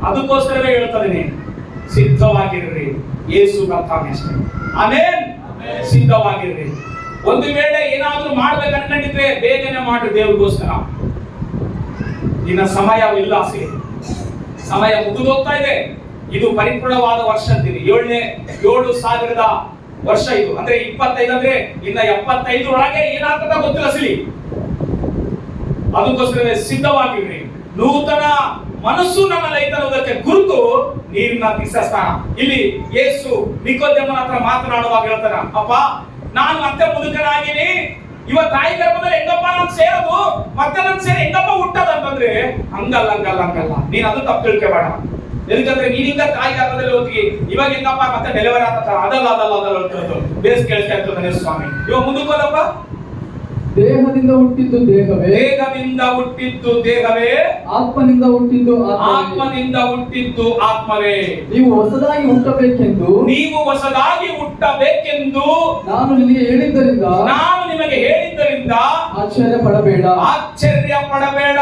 ಅದಕ್ಕೋಸ್ಕರವೇ ಹೇಳ್ತದೇನೆ, ಸಿದ್ಧವಾಗಿರ್ರಿ, ಯೇಸು ಬರ್ತಾನೆ ಅಷ್ಟೇ. ಆಮೇಲೆ ಸಿದ್ಧವಾಗಿರ್ರಿ. ಒಂದು ವೇಳೆ ಏನಾದ್ರೂ ಮಾಡ್ಬೇಕು ಅನ್ಕೊಂಡಿದ್ರೆ ಬೇಗನೆ ಮಾಡ್ರಿ ದೇವ್ರಿಗೋಸ್ಕರ. ಇನ್ನ ಸಮಯವಿಲ್ಲ, ಸಮಯ ಮುಗಿದು ಹೋಗ್ತಾ ಇದೆ. ಇದು ಪರಿಪೂರ್ಣವಾದ ವರ್ಷ ಅಂತೀರಿ. 7,000 ವರ್ಷ ಇದು. ಅಂದ್ರೆ 25 ಅಂದ್ರೆ ಇನ್ನ 75 ಒಳಗೆ ಏನಾಗ್ತದ ಗೊತ್ತಿಲ್ಲ ಸಿಲಿ. ಅದಕ್ಕೋಸ್ಕರ ಸಿದ್ಧವಾಗಿರ್ರಿ. ನೂತನ ಮನಸ್ಸು ನಮ್ಮಲ್ಲಿ ಐತನ್ನೋದಕ್ಕೆ ಗುರುತು ನೀರಿನ ದೀಕ್ಷಾಸ್ನಾನ. ಇಲ್ಲಿ ಯೇಸು ನಿಕೋದೇಮನ ಹತ್ರ ಮಾತನಾಡುವಾಗ ಹೇಳ್ತಾರ, ಅಪ್ಪ ನಾನು ಮತ್ತೆ ಮುದುಕನಾಗಿನಿ, ಇವ ತಾಯಿ ಗರ್ಭದಲ್ಲಿ ಹೆಂಗಪ್ಪ ನಾನು ಸೇರೋದು ಮತ್ತೆ ನಾನು ಸೇರಿ ಹೆಂಗಪ್ಪ ಹುಟ್ಟದ ಅಂತಂದ್ರೆ ಹಂಗಲ್ಲ ನೀನ್ ಅದು ತಪ್ಪು ತಿಳ್ಕೊಬೇಡ. ಎದಕ್ಕಂದ್ರೆ ನೀನಿಂದ ತಾಯಿ ಗರ್ಭದಲ್ಲಿ ಹೋಗಿ ಇವಾಗ ಹೆಂಗಪ್ಪ ಮತ್ತೆ ಡೆಲಿವರಿ ಆಗ್ತ ಅದಲ್ಲ ಬೇಸ್ ಕೇಳಿಸ್ತಾ ಸ್ವಾಮಿ. ಇವಾಗ ಮುಂದಕ್ಕೆ ಹೋದಪ್ಪ, ದೇಹದಿಂದ ಹುಟ್ಟಿದ್ದು ದೇಹವೇ, ದೇಹದಿಂದ ಹುಟ್ಟಿದ್ದು ದೇಹವೇ, ಆತ್ಮನಿಂದ ಹುಟ್ಟಿದ್ದು ಆತ್ಮನಿಂದ ಹುಟ್ಟಿದ್ದು ಆತ್ಮವೇ. ನೀವು ಹೊಸದಾಗಿ ಹುಟ್ಟಬೇಕೆಂದು ನಾನು ನಿಮಗೆ ಹೇಳಿದ್ದರಿಂದ ಆಶ್ಚರ್ಯ ಪಡಬೇಡ.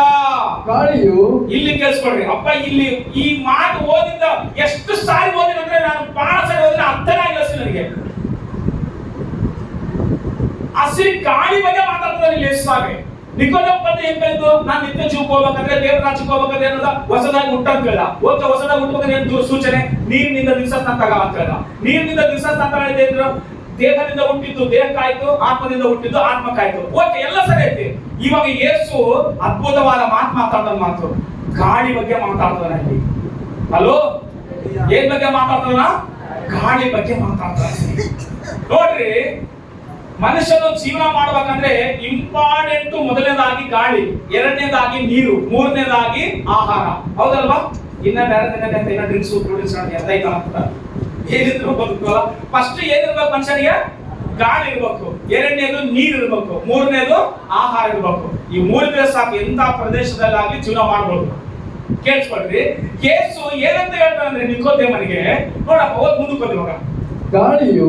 ಗಾಳಿಯು ಇಲ್ಲಿ ಕೇಳಿಸ್ಕೊಡ್ರಿ ಅಪ್ಪ, ಇಲ್ಲಿ ಈ ಮಾತು ಓದಿದ್ದ ಎಷ್ಟು ಸಾರಿ ಓದಿದ್ರೆ ನಾನು ಬಹಳ ಸಾರಿ ಓದಿದ್ರೆ ಅರ್ಥನಾಗಿಲ್ಲ ನನಗೆ. ಹಸಿರು ಗಾಳಿ ಬಗ್ಗೆ ಮಾತಾಡ್ತಾರೆ ಇಲ್ಲಿ ಸ್ವಾಮಿ. ನಿಕೋದೇಮ ಬಂದು ಏನ್ ಹೇಳಿದ್ದು, ನಾನು ನಿತ್ಯ ಜೀವಕ್ಕೆ ಹೋಗ್ಬೇಕಂದ್ರೆ ದೇವ್ರ ರಾಜ್ಯಕ್ಕೆ ಹೋಗ್ಬೇಕಂದ್ರೆ ಏನದ ಹೊಸದಾಗಿ ಹುಟ್ಟಂತ ಹೇಳ್ದ. ಓಕೆ, ಹೊಸದಾಗಿ ಹುಟ್ಟಬೇಕಾದ್ರೆ ಏನು ಸೂಚನೆ? ನೀರಿನಿಂದ ದಿವಸಸ್ನಾನ ತಗ ಅಂತ ಹೇಳ್ದ. ನೀರಿನಿಂದ ದಿವಸಸ್ನಾನ ತಗೊಂಡಿದ್ದೆ ಇದ್ರು ದೇಹದಿಂದ ಹುಟ್ಟಿದ್ದು ದೇಹಕ್ಕಾಯ್ತು, ಆತ್ಮದಿಂದ ಹುಟ್ಟಿದ್ದು ಆತ್ಮಕ್ಕಾಯ್ತು. ಓಕೆ, ಎಲ್ಲ ಸರಿ ಐತಿ. ಇವಾಗ ಯೇಸು ಅದ್ಭುತವಾದ ಮಾತಾಡ್ತಾನ ಮಾತು ಗಾಳಿ ಬಗ್ಗೆ ಮಾತಾಡ್ತಾನೆ. ಅಲ್ಲಿ ಹಲೋ, ಏನ್ ಬಗ್ಗೆ ಮಾತಾಡ್ತಾನ? ಗಾಳಿ ಬಗ್ಗೆ ಮಾತಾಡ್ತಾನೆ. ನೋಡ್ರಿ, ಮನುಷ್ಯನು ಜೀವನ ಮಾಡ್ಬೇಕಂದ್ರೆ ಇಂಪಾರ್ಟೆಂಟ್ ಮೊದಲನೇದಾಗಿ ಗಾಳಿ, ಎರಡನೇದಾಗಿ ನೀರು, ಮೂರನೇದಾಗಿ ಆಹಾರ. ಹೌದಲ್ವಾ? ಇನ್ನ ಬೇರೆ ದಿನ ಡ್ರಿಂಕ್ಸ್ ಪ್ರೊಡ್ಯೂಸ್ ಏನಿದ್ರು ಬದುಕಲ್ಲ. ಫಸ್ಟ್ ಏನಿರ್ಬೇಕು ಮನುಷ್ಯನಿಗೆ? ಗಾಳಿ ಇರ್ಬೇಕು, ಎರಡನೇದು ನೀರು ಇರ್ಬೇಕು, ಮೂರನೇದು ಆಹಾರ ಇರ್ಬೇಕು. ಈ ಮೂರಿದ್ರೆ ಸಾಕು ಎಂತ ಪ್ರದೇಶದಲ್ಲಾಗಿ ಜೀವನ ಮಾಡ್ಬೋದು. ಕೇಳಿಸ್ಕೊಳ್ರಿ, ಯೇಸು ಏನಂತ ಹೇಳ್ತಾರೆ ಅಂದ್ರೆ ನಿಕೋದೇಮನಿಗೆ, ನೋಡಪ್ಪ ಹೋದ್ ಮುಂದಕ್ಕೆ ಹೋದ. ಗಾಳಿಯು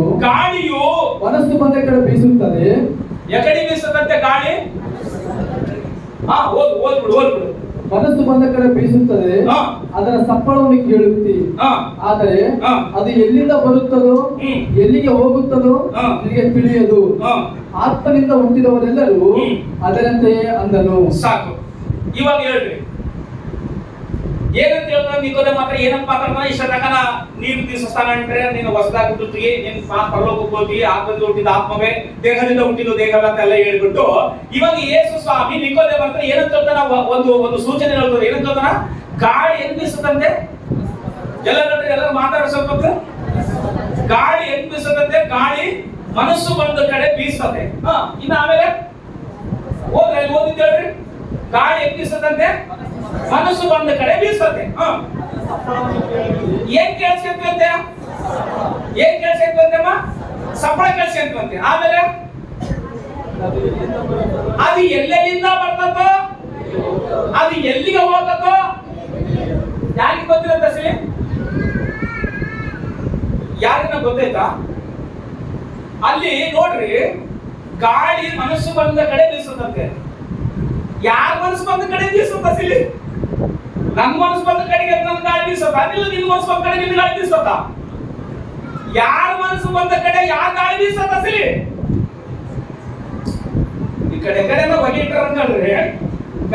ಮನಸ್ಸು ಬಂದ ಕಡೆ ಬೀಸುತ್ತದೆ. ಎಕಡೆ ಬೀಸುತ್ತಂತೆ ಗಾಳಿ? ಓದ್ಬಿಡು. ಮನಸ್ಸು ಬಂದ ಕಡೆ ಬೀಸುತ್ತದೆ, ಅದರ ಸಪ್ಪಳವನ್ನು ಕೇಳುತ್ತಿ, ಆದರೆ ಅದು ಎಲ್ಲಿಂದ ಬರುತ್ತದೋ ಎಲ್ಲಿಗೆ ಹೋಗುತ್ತದೋ ನಿನಗೆ ತಿಳಿಯದು. ಆತ್ಮನಿಂದ ಹುಟ್ಟಿದವರೆಲ್ಲರೂ ಅದರಂತೆಯೇ ಅಂದನು. ಸಾಕು. ಇವಾಗ ಹೇಳ್ರಿ, ಏನಂತ ಹೇಳ್ತಾರೆ ನಿಕೋದೇಮ ಮಾತ್ರ ಏನಪ್ಪ ಮಾತಾಡ್ತಾನೆ? ಇಷ್ಟ ತನಕ ನೀರು ದಿವಸಸ್ಥಾನ ಅಂದ್ರೆ ನೀನು ಹೊಸದಾಗಿ ಹುಟ್ಟುತ್ತೀವಿ, ನಿನ್ ಪರಲೋಕಕ್ಕೆ ಹೋಗ್ತೀವಿ, ಆತ್ಮದಿಂದ ಹುಟ್ಟಿದ ಆತ್ಮವೇ, ದೇಹದಿಂದ ಹುಟ್ಟಿದ ದೇಹವೇ ಅಂತೆಲ್ಲ ಹೇಳ್ಬಿಟ್ಟು ಇವಾಗ ಯೇಸು ಸ್ವಾಮಿ ನಿಕೋದೇಮ ಮಾತ್ರ ಏನಂತ ಹೇಳ್ತಾನ? ಒಂದು ಸೂಚನೆ ಹೇಳ್ತಾರೆ. ಏನಂತ ಹೇಳ್ತಾನ? ಗಾಳಿ ಹೆಂಗ್ ಬೀಸುತ್ತಂತೆ? ಎಲ್ಲರೂ ಮಾತಾಡೋ ಸ್ವಲ್ಪ. ಗಾಳಿ ಹೆಂಗ್ ಬೀಸುತ್ತಂತೆ? ಗಾಳಿ ಮನಸ್ಸು ಬಂದ ಕಡೆ ಬೀಸತ್ತೆ. ಇನ್ನ ಆಮೇಲೆ ಓದಿದ್ದೇಳ್ರಿ, ಗಾಳಿ ಹೆಂಗ್ ಬೀಸತ್ತಂತೆ? ಮನಸ್ಸು ಬಂದ ಕಡೆ ಬೀಸತ್ತೆ. ಏನ್ ಕೇಳಿಸ್ಕೊಂತಂತೆ? ಸಪ್ಪಳ ಕೇಳಿಸ್ಕೊಂತಂತೆ. ಆಮೇಲೆ ಅದು ಎಲ್ಲೆಲ್ಲಿಂದ ಬರ್ತದೋ, ಅದು ಎಲ್ಲಿಗೆ ಹೋಗ್ತದೋ ಯಾರಿಗೆ ಗೊತ್ತಿರುತ್ತೆ? ಸರಿ, ಯಾರಿನ ಗೊತ್ತಾಯ್ತಾ? ಅಲ್ಲಿ ನೋಡ್ರಿ, ಗಾಳಿ ಮನಸ್ಸು ಬಂದ ಕಡೆ ಬೀಸುತ್ತಂತೆ. ಯಾರ ಮನಸ್ಸು ಬಂದ ಕಡೆ ಬೀಸುತ್ತ? ಸಿಲಿ, ನನ್ನ ಮನಸ್ಸು ಬಂದ ಕಡೆಗೆ ನನ್ನ ಗಾಳಿ ಬೀಸುತ್ತ? ಅದಿಲ್ಲ, ನಿನ್ನ ಮನಸ್ಸು ಬಂದ ಕಡೆ ನಿನ್ನ ಗಾಳಿ ಬೀಸುತ್ತ? ಯಾರ ಮನಸ್ಸು ಬಂದ ಕಡೆ ಯಾರ ಗಾಳಿ ಬೀಸುತ್ತ? ಸಿಲಿ, ಈ ಕಡೆ ಬಗೆ ಇಟ್ಟರ ಅನ್ಕಳ್ರಿ,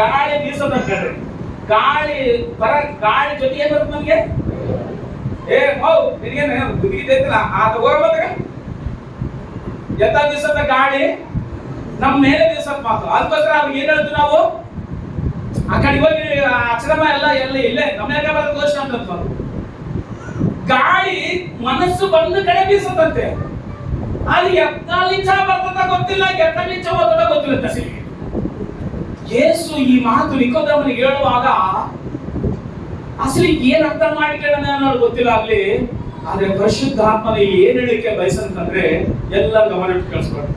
ಗಾಳಿ ಬೀಸುತ್ತ ಅನ್ಕಳ್ರಿ. ಗಾಳಿ ಜೊತೆ ಏನ್ ಬರುತ್ತೆ ನಮ್ಗೆ? ನಿನಗೇನು ಬುದ್ಧಿಗಿದ್ದೈತಿಲ್ಲ ಆ ತಗೋರ್ಬೋದಾಗ ಎತ್ತ ಬೀಸುತ್ತ ಗಾಳಿ ನಮ್ಮ ಮೇಲೆ ಬೀಸತ್ ಮಾತು. ಅದಕ್ಕೋಸ್ಕರ ಅವ್ರಿಗೆ ಏನ್ ಹೇಳ್ತೀವಿ ನಾವು? ಆ ಕಡೆ ಹೋಗಿ ಅಕ್ಷರಮ ಎಲ್ಲ ಇಲ್ಲೇ ನಮ್ಯಾಗ ದೋಷ ಅಂತ. ಗಾಳಿ ಮನಸ್ಸು ಬಂದ ಕಡೆ ಬೀಸತ್ತಂತೆ. ಅದು ಎತ್ತಲಿಂಚ ಬರ್ತದ ಗೊತ್ತಿಲ್ಲ, ಎತ್ತಲಿಂಚ ಹೋದ ಗೊತ್ತಿಲ್ಲ. ತಸಿಗೆ ಯೇಸು ಈ ಮಾತು ನಿಕೋದೇಮನಿಗೆ ಹೇಳುವಾಗ ಅಸಲಿ ಏನ್ ಅರ್ಥ ಮಾಡಿಕೊಳ್ಳೋಣ ಅನ್ನೋದು ಗೊತ್ತಿಲ್ಲ ಆಗ್ಲಿ. ಆದ್ರೆ ಪರಿಶುದ್ಧಾತ್ಮನ ಏನ್ ಹೇಳಿಕೆ ಬಯಸಂತಂದ್ರೆ ಎಲ್ಲ ಗಮನ ಕೇಳಿಸ್ಕೊಂಡು,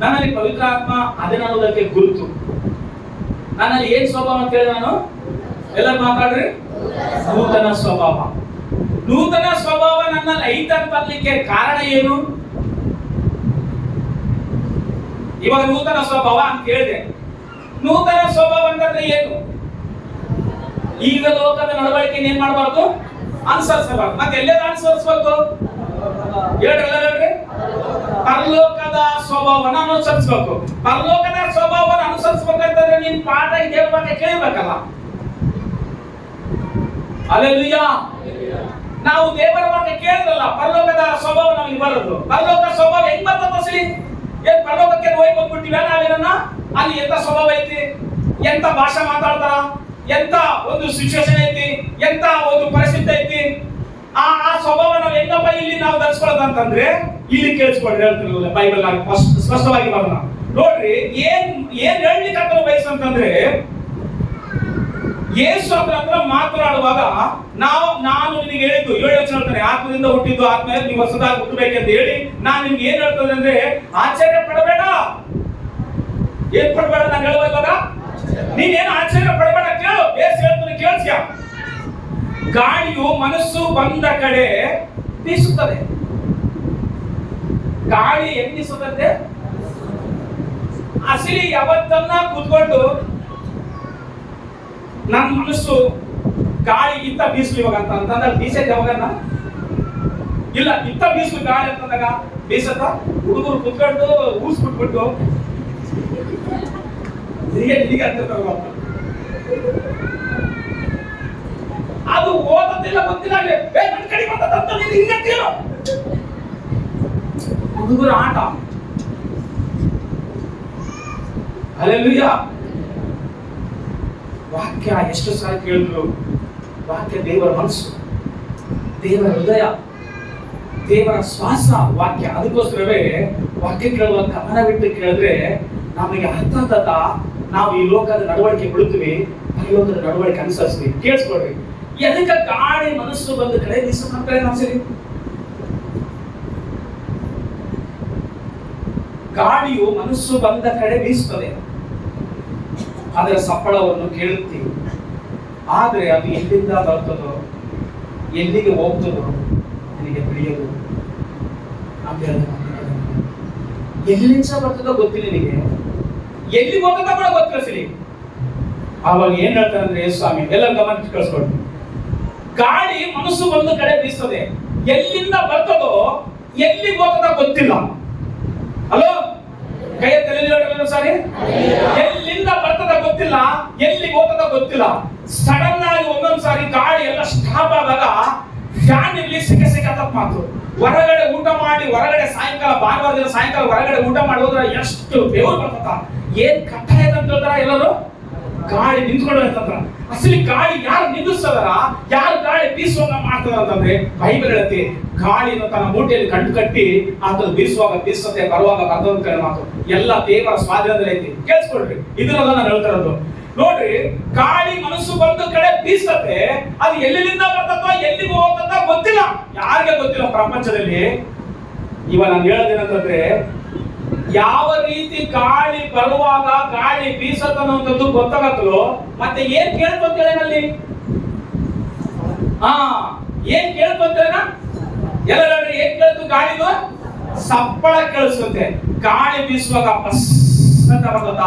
ನನ್ನಲ್ಲಿ ಪವಿತ್ರ ಆತ್ಮ ಅದೇ ಅನ್ನೋದಕ್ಕೆ ಗುರುತು. ನನ್ನಲ್ಲಿ ಏನ್ ಸ್ವಭಾವ ಅಂತ ಹೇಳಿ ನಾನು ಎಲ್ಲ ಮಾತಾಡ್ರಿ, ನೂತನ ಸ್ವಭಾವ. ನೂತನ ಸ್ವಭಾವ ನನ್ನಲ್ಲಿ ಐತಂತಲಿಕ್ಕೆ ಕಾರಣ ಏನು? ಇವಾಗ ನೂತನ ಸ್ವಭಾವ ಅಂತ ಹೇಳಿದೆ. ನೂತನ ಸ್ವಭಾವ ಅಂತಂದ್ರೆ ಏನು? ಈಗ ಲೋಕದ ನಡವಳಿಕೆ ಏನ್ ಮಾಡಬಾರ್ದು? ಅನುಸರಿಸಬಾರ್ದು. ಮತ್ತೆ ಎಲ್ಲೆಲ್ಲ ಅನುಸರಿಸಬೇಕು? ಹೇಳ್ರಿ, ಪರಲೋಕದ ಸ್ವಭಾವನ ಅನುಸರಿಸಬೇಕು. ಪರಲೋಕದ ಸ್ವಭಾವನ ಅನುಸರಿಸಬೇಕಂತಂದ್ರೆ ನೀನ್ ಪಾಠ ಕೇಳ್ಬೇಕು, ಕೇಳಬೇಕಲ್ಲ. ಅಲ್ಲೆಲ್ಲೂಯಾ. ನಾವು ದೇವರ ವಾಕ್ಯ ಕೇಳಿದ್ರಲ್ಲ, ಪರಲೋಕದ ಸ್ವಭಾವ ನಮಗೆ ಬರೋದು. ಪರಲೋಕ ಸ್ವಭಾವ ಹೆಂಗ್ ಬರ್ತದ? ಸರಿ, ಏನ್ ಪರಲೋಕಕ್ಕೆ ಹೋಗಿ ಬಂದ್ಬಿಟ್ಟಿವ ನಾವೇನ? ಅಲ್ಲಿ ಎಂತ ಸ್ವಭಾವ ಐತಿ, ಎಂತ ಭಾಷೆ ಮಾತಾಡ್ತಾರ, ಎಂತ ಒಂದು ಸಿಚುವೇಶನ್ ಐತಿ, ಎಂತ ಒಂದು ಪರಿಸ್ಥಿತಿ ಐತಿ, ಆ ಸ್ವಭಾವ ನಾವು ಹೆಂಗಪ್ಪ ಇಲ್ಲಿ ನಾವು ಧರಿಸ್ಕೊಳ್ಳೋದಂತಂದ್ರೆ ಇಲ್ಲಿ ಕೇಳಿಸ್ಕೊಳ್ರಿ, ಹೇಳ್ತಿರಲಿಲ್ಲ ಬೈಬಲ್ ಸ್ಪಷ್ಟವಾಗಿ ಬರೋಣ ನೋಡ್ರಿ, ಏನ್ ಹೇಳ್ಲಿಕ್ಕೆ ಅಂತ ಬಯಸಂತಂದ್ರೆ, ಯೇಸು ಹತ್ರ ಮಾತನಾಡುವಾಗ ನಾನು ನಿನಗೆ ಹೇಳಿದ್ದು 7 ವಚನ ಹೇಳ್ತಾನೆ, ಆತ್ಮದಿಂದ ಹುಟ್ಟಿದ್ದು ಆತ್ಮ ನೀವು ಹೊಸದಾಗಿ ಹುಟ್ಟಬೇಕಂತ ಹೇಳಿ ನಾನು ನಿಮ್ಗೆ ಏನ್ ಹೇಳ್ತದೆ ಅಂದ್ರೆ, ಆಶ್ಚರ್ಯ ಪಡಬೇಡ. ಏನ್ ಪಡಬೇಡ ನಾನು ಹೇಳುವಾಗ, ನೀನೇನು ಆಶ್ಚರ್ಯ ಪಡಬೇಡ, ಕೇಳು. ಯೇಸು ಹೇಳ್ತಾನೆ, ಕೇಳಿಸ್ಯ. ಗಾಳಿಯು ಮನಸ್ಸು ಬಂದ ಕಡೆ ಬೀಸುತ್ತದೆ. ಗಾಳಿ ಹೆಂಗ್ ಬೀಸುತ್ತದೆ? ಅಸಲಿ ಯಾವತ್ತನ್ನ ಕೂತ್ಕೊಂಡು ನನ್ನ ಮನಸ್ಸು ಗಾಳಿ ಇತ್ತ ಬೀಸ್ಲಿ ಇವಾಗ ಅಂತಂದಾಗ ಬೀಸಕ್ಕೆ ಯಾವಾಗನ್ನ ಇಲ್ಲ, ಇತ್ತ ಬೀಸ್ಲು ಗಾಳಿ ಅಂತಂದಾಗ ಬೀಸತ್ತ. ಹುಡುಗರು ಕುತ್ಕೊಂಡು ಊಸ್ಬಿಟ್ಬಿಟ್ಟು ಹೀಗೆ ಅಂತಿರ್ತಾರ. ಅದು ಓದೋದಿಲ್ಲ, ಗೊತ್ತಿಲ್ಲ. ನನ್ನ ಕಡೆ ಬಂದ ಹಿಂಗಂತೀರೋ ಹುಡುಗರ ಆಟ. ಹಲ್ಲೆಲೂಯಾ. ವಾಕ್ಯ ಎಷ್ಟು ಸಾರಿ ಕೇಳಿದ್ರು, ವಾಕ್ಯ ದೇವರ ಮನಸ್ಸು, ದೇವರ ಹೃದಯ, ದೇವರ ಶ್ವಾಸ ವಾಕ್ಯ. ಅದಕ್ಕೋಸ್ಕರವೇ ವಾಕ್ಯ ಕೇಳುವ ಗಮನವಿಟ್ಟು ಕೇಳಿದ್ರೆ ನಮಗೆ ಅರ್ಥ ಆಗ್ತದ. ನಾವು ಈ ಲೋಕದ ನಡವಳಿಕೆ ಬಿಡುತ್ತೀವಿ, ಪರಲೋಕದ ನಡವಳಿಕೆ ಅನುಸರಿಸ್ತೀವಿ. ಕೇಳಿಸ್ಕೊಡ್ರಿ, ಎದಕ್ಕೆ ಗಾಳಿ ಮನಸ್ಸು ಬಂದ ಕಡೆ ನಿಸಂಕರೆ ನಾವು ಸರಿ. ಗಾಳಿಯು ಮನಸ್ಸು ಬಂದ ಕಡೆ ಬೀಸುತ್ತದೆ, ಅದರ ಸಪ್ಪಳವನ್ನು ಕೇಳುತ್ತೀವಿ. ಆದ್ರೆ ಅದು ಎಲ್ಲಿಂದ ಬರ್ತದೋ, ಎಲ್ಲಿಗೆ ಹೋಗ್ತದೋ ನನಗೆ ತಿಳಿಯದು. ಎಲ್ಲಿಂದ ಬರ್ತದೋ ಗೊತ್ತಿಲ್ಲ ನಿನಗೆ, ಎಲ್ಲಿ ಹೋಗ್ತದ ಕೂಡ ಗೊತ್ತಿಲ್ಲ ಸರಿ. ಆವಾಗ ಏನ್ ಹೇಳ್ತಾರೆ ಅಂದ್ರೆ, ಸ್ವಾಮಿ ಎಲ್ಲ ಗಮನ ಕಳಿಸ್ಕೊಡ್ರಿ. ಗಾಳಿ ಮನಸ್ಸು ಒಂದು ಕಡೆ ಬೀಸ್ತದೆ, ಎಲ್ಲಿಂದ ಬರ್ತದೋ ಎಲ್ಲಿಗೆ ಹೋಗ್ತದ ಗೊತ್ತಿಲ್ಲ. ಹಲೋ, ಕೈಯ ತಲೆ ಸಾರಿ. ಎಲ್ಲಿಂದ ಬರ್ತದ ಗೊತ್ತಿಲ್ಲ, ಎಲ್ಲಿಗೆ ಹೋಗ್ತದ ಗೊತ್ತಿಲ್ಲ. ಸಡನ್ ಆಗಿ ಒಂದೊಂದ್ ಸಾರಿ ಗಾಳಿ ಎಲ್ಲ ಸ್ಟಾಪ್ ಆದಾಗ ಫ್ಯಾನ್ ಇಲ್ಲಿ ಸಿಕ್ಕ ಮಾತು. ಹೊರಗಡೆ ಊಟ ಮಾಡಿ, ಹೊರಗಡೆ ಸಾಯಂಕಾಲ, ಭಾನುವಾರ ದಿನ ಸಾಯಂಕಾಲ ಹೊರಗಡೆ ಊಟ ಮಾಡಿ ಹೋದ್ರೆ ಎಷ್ಟು ಬೆವರು ಬರ್ತದ. ಏನ್ ಕಟ್ಟಾಯ ಅಂತ ಹೇಳ್ತಾರ ಎಲ್ಲರೂ, ಗಾಳಿ ನಿಂತ್ಕೊಂಡು ಹೇಳ್ತಾರ. ಅಸಲಿ ಗಾಳಿ ಯಾರು ನಿಲ್ಲಿಸ್ತದಾರ, ಯಾರು ಗಾಳಿ ಬೀಸುವಾಗ ಮಾಡ್ತಾರ ಅಂತಂದ್ರೆ, ಬೈಬಲ್ ಹೇಳುತ್ತೆ ಗಾಳಿಯನ್ನು ತನ್ನ ಮೂಟೆಯಲ್ಲಿ ಕಂಡು ಕಟ್ಟಿ ಅದನ್ನು ಬೀಸುವಾಗ ಬೀಸತ್ತೆ, ಬರುವಾಗ ಬರ್ತದ ಮಾತು. ಎಲ್ಲ ದೇವರ ಸ್ವಾಧೀನದಲ್ಲಿ ಐತಿ. ಕೇಳಿಸ್ಕೊಳ್ರಿ, ಇದನ್ನೆಲ್ಲ ನಾನು ಹೇಳ್ತಾ ಇರೋದು. ನೋಡ್ರಿ, ಗಾಳಿ ಮನಸ್ಸು ಬಂದ ಕಡೆ ಬೀಸತ್ತೆ, ಅದು ಎಲ್ಲಿಂದ ಬರ್ತದ ಎಲ್ಲಿಗೆ ಹೋಗ್ತದ ಗೊತ್ತಿಲ್ಲ, ಯಾರಿಗೆ ಗೊತ್ತಿಲ್ಲ ಪ್ರಪಂಚದಲ್ಲಿ. ಇವಾಗ ನಾನು ಹೇಳೋದೇನಂತಂದ್ರೆ, ಯಾವ ರೀತಿ ಗಾಳಿ ಬರುವಾಗ ಗಾಳಿ ಬೀಸತ್ತನ್ನೋಂಥದ್ದು ಗೊತ್ತಾಗತ್ತೋ, ಮತ್ತೆ ಏನ್ ಕೇಳ್ಕೊಂತೇಳಿ ಏನ್ ಕೇಳ್ಕೊಂತೇನ ಎಲ್ಲ ಏನ್ ಕೇಳ್ತು? ಗಾಳಿದು ಸಪ್ಪಳ ಕೇಳಿಸುತ್ತೆ. ಗಾಳಿ ಬೀಸುವಾಗ ಬಸ್ ಅಂತ ಬರ್ತದ,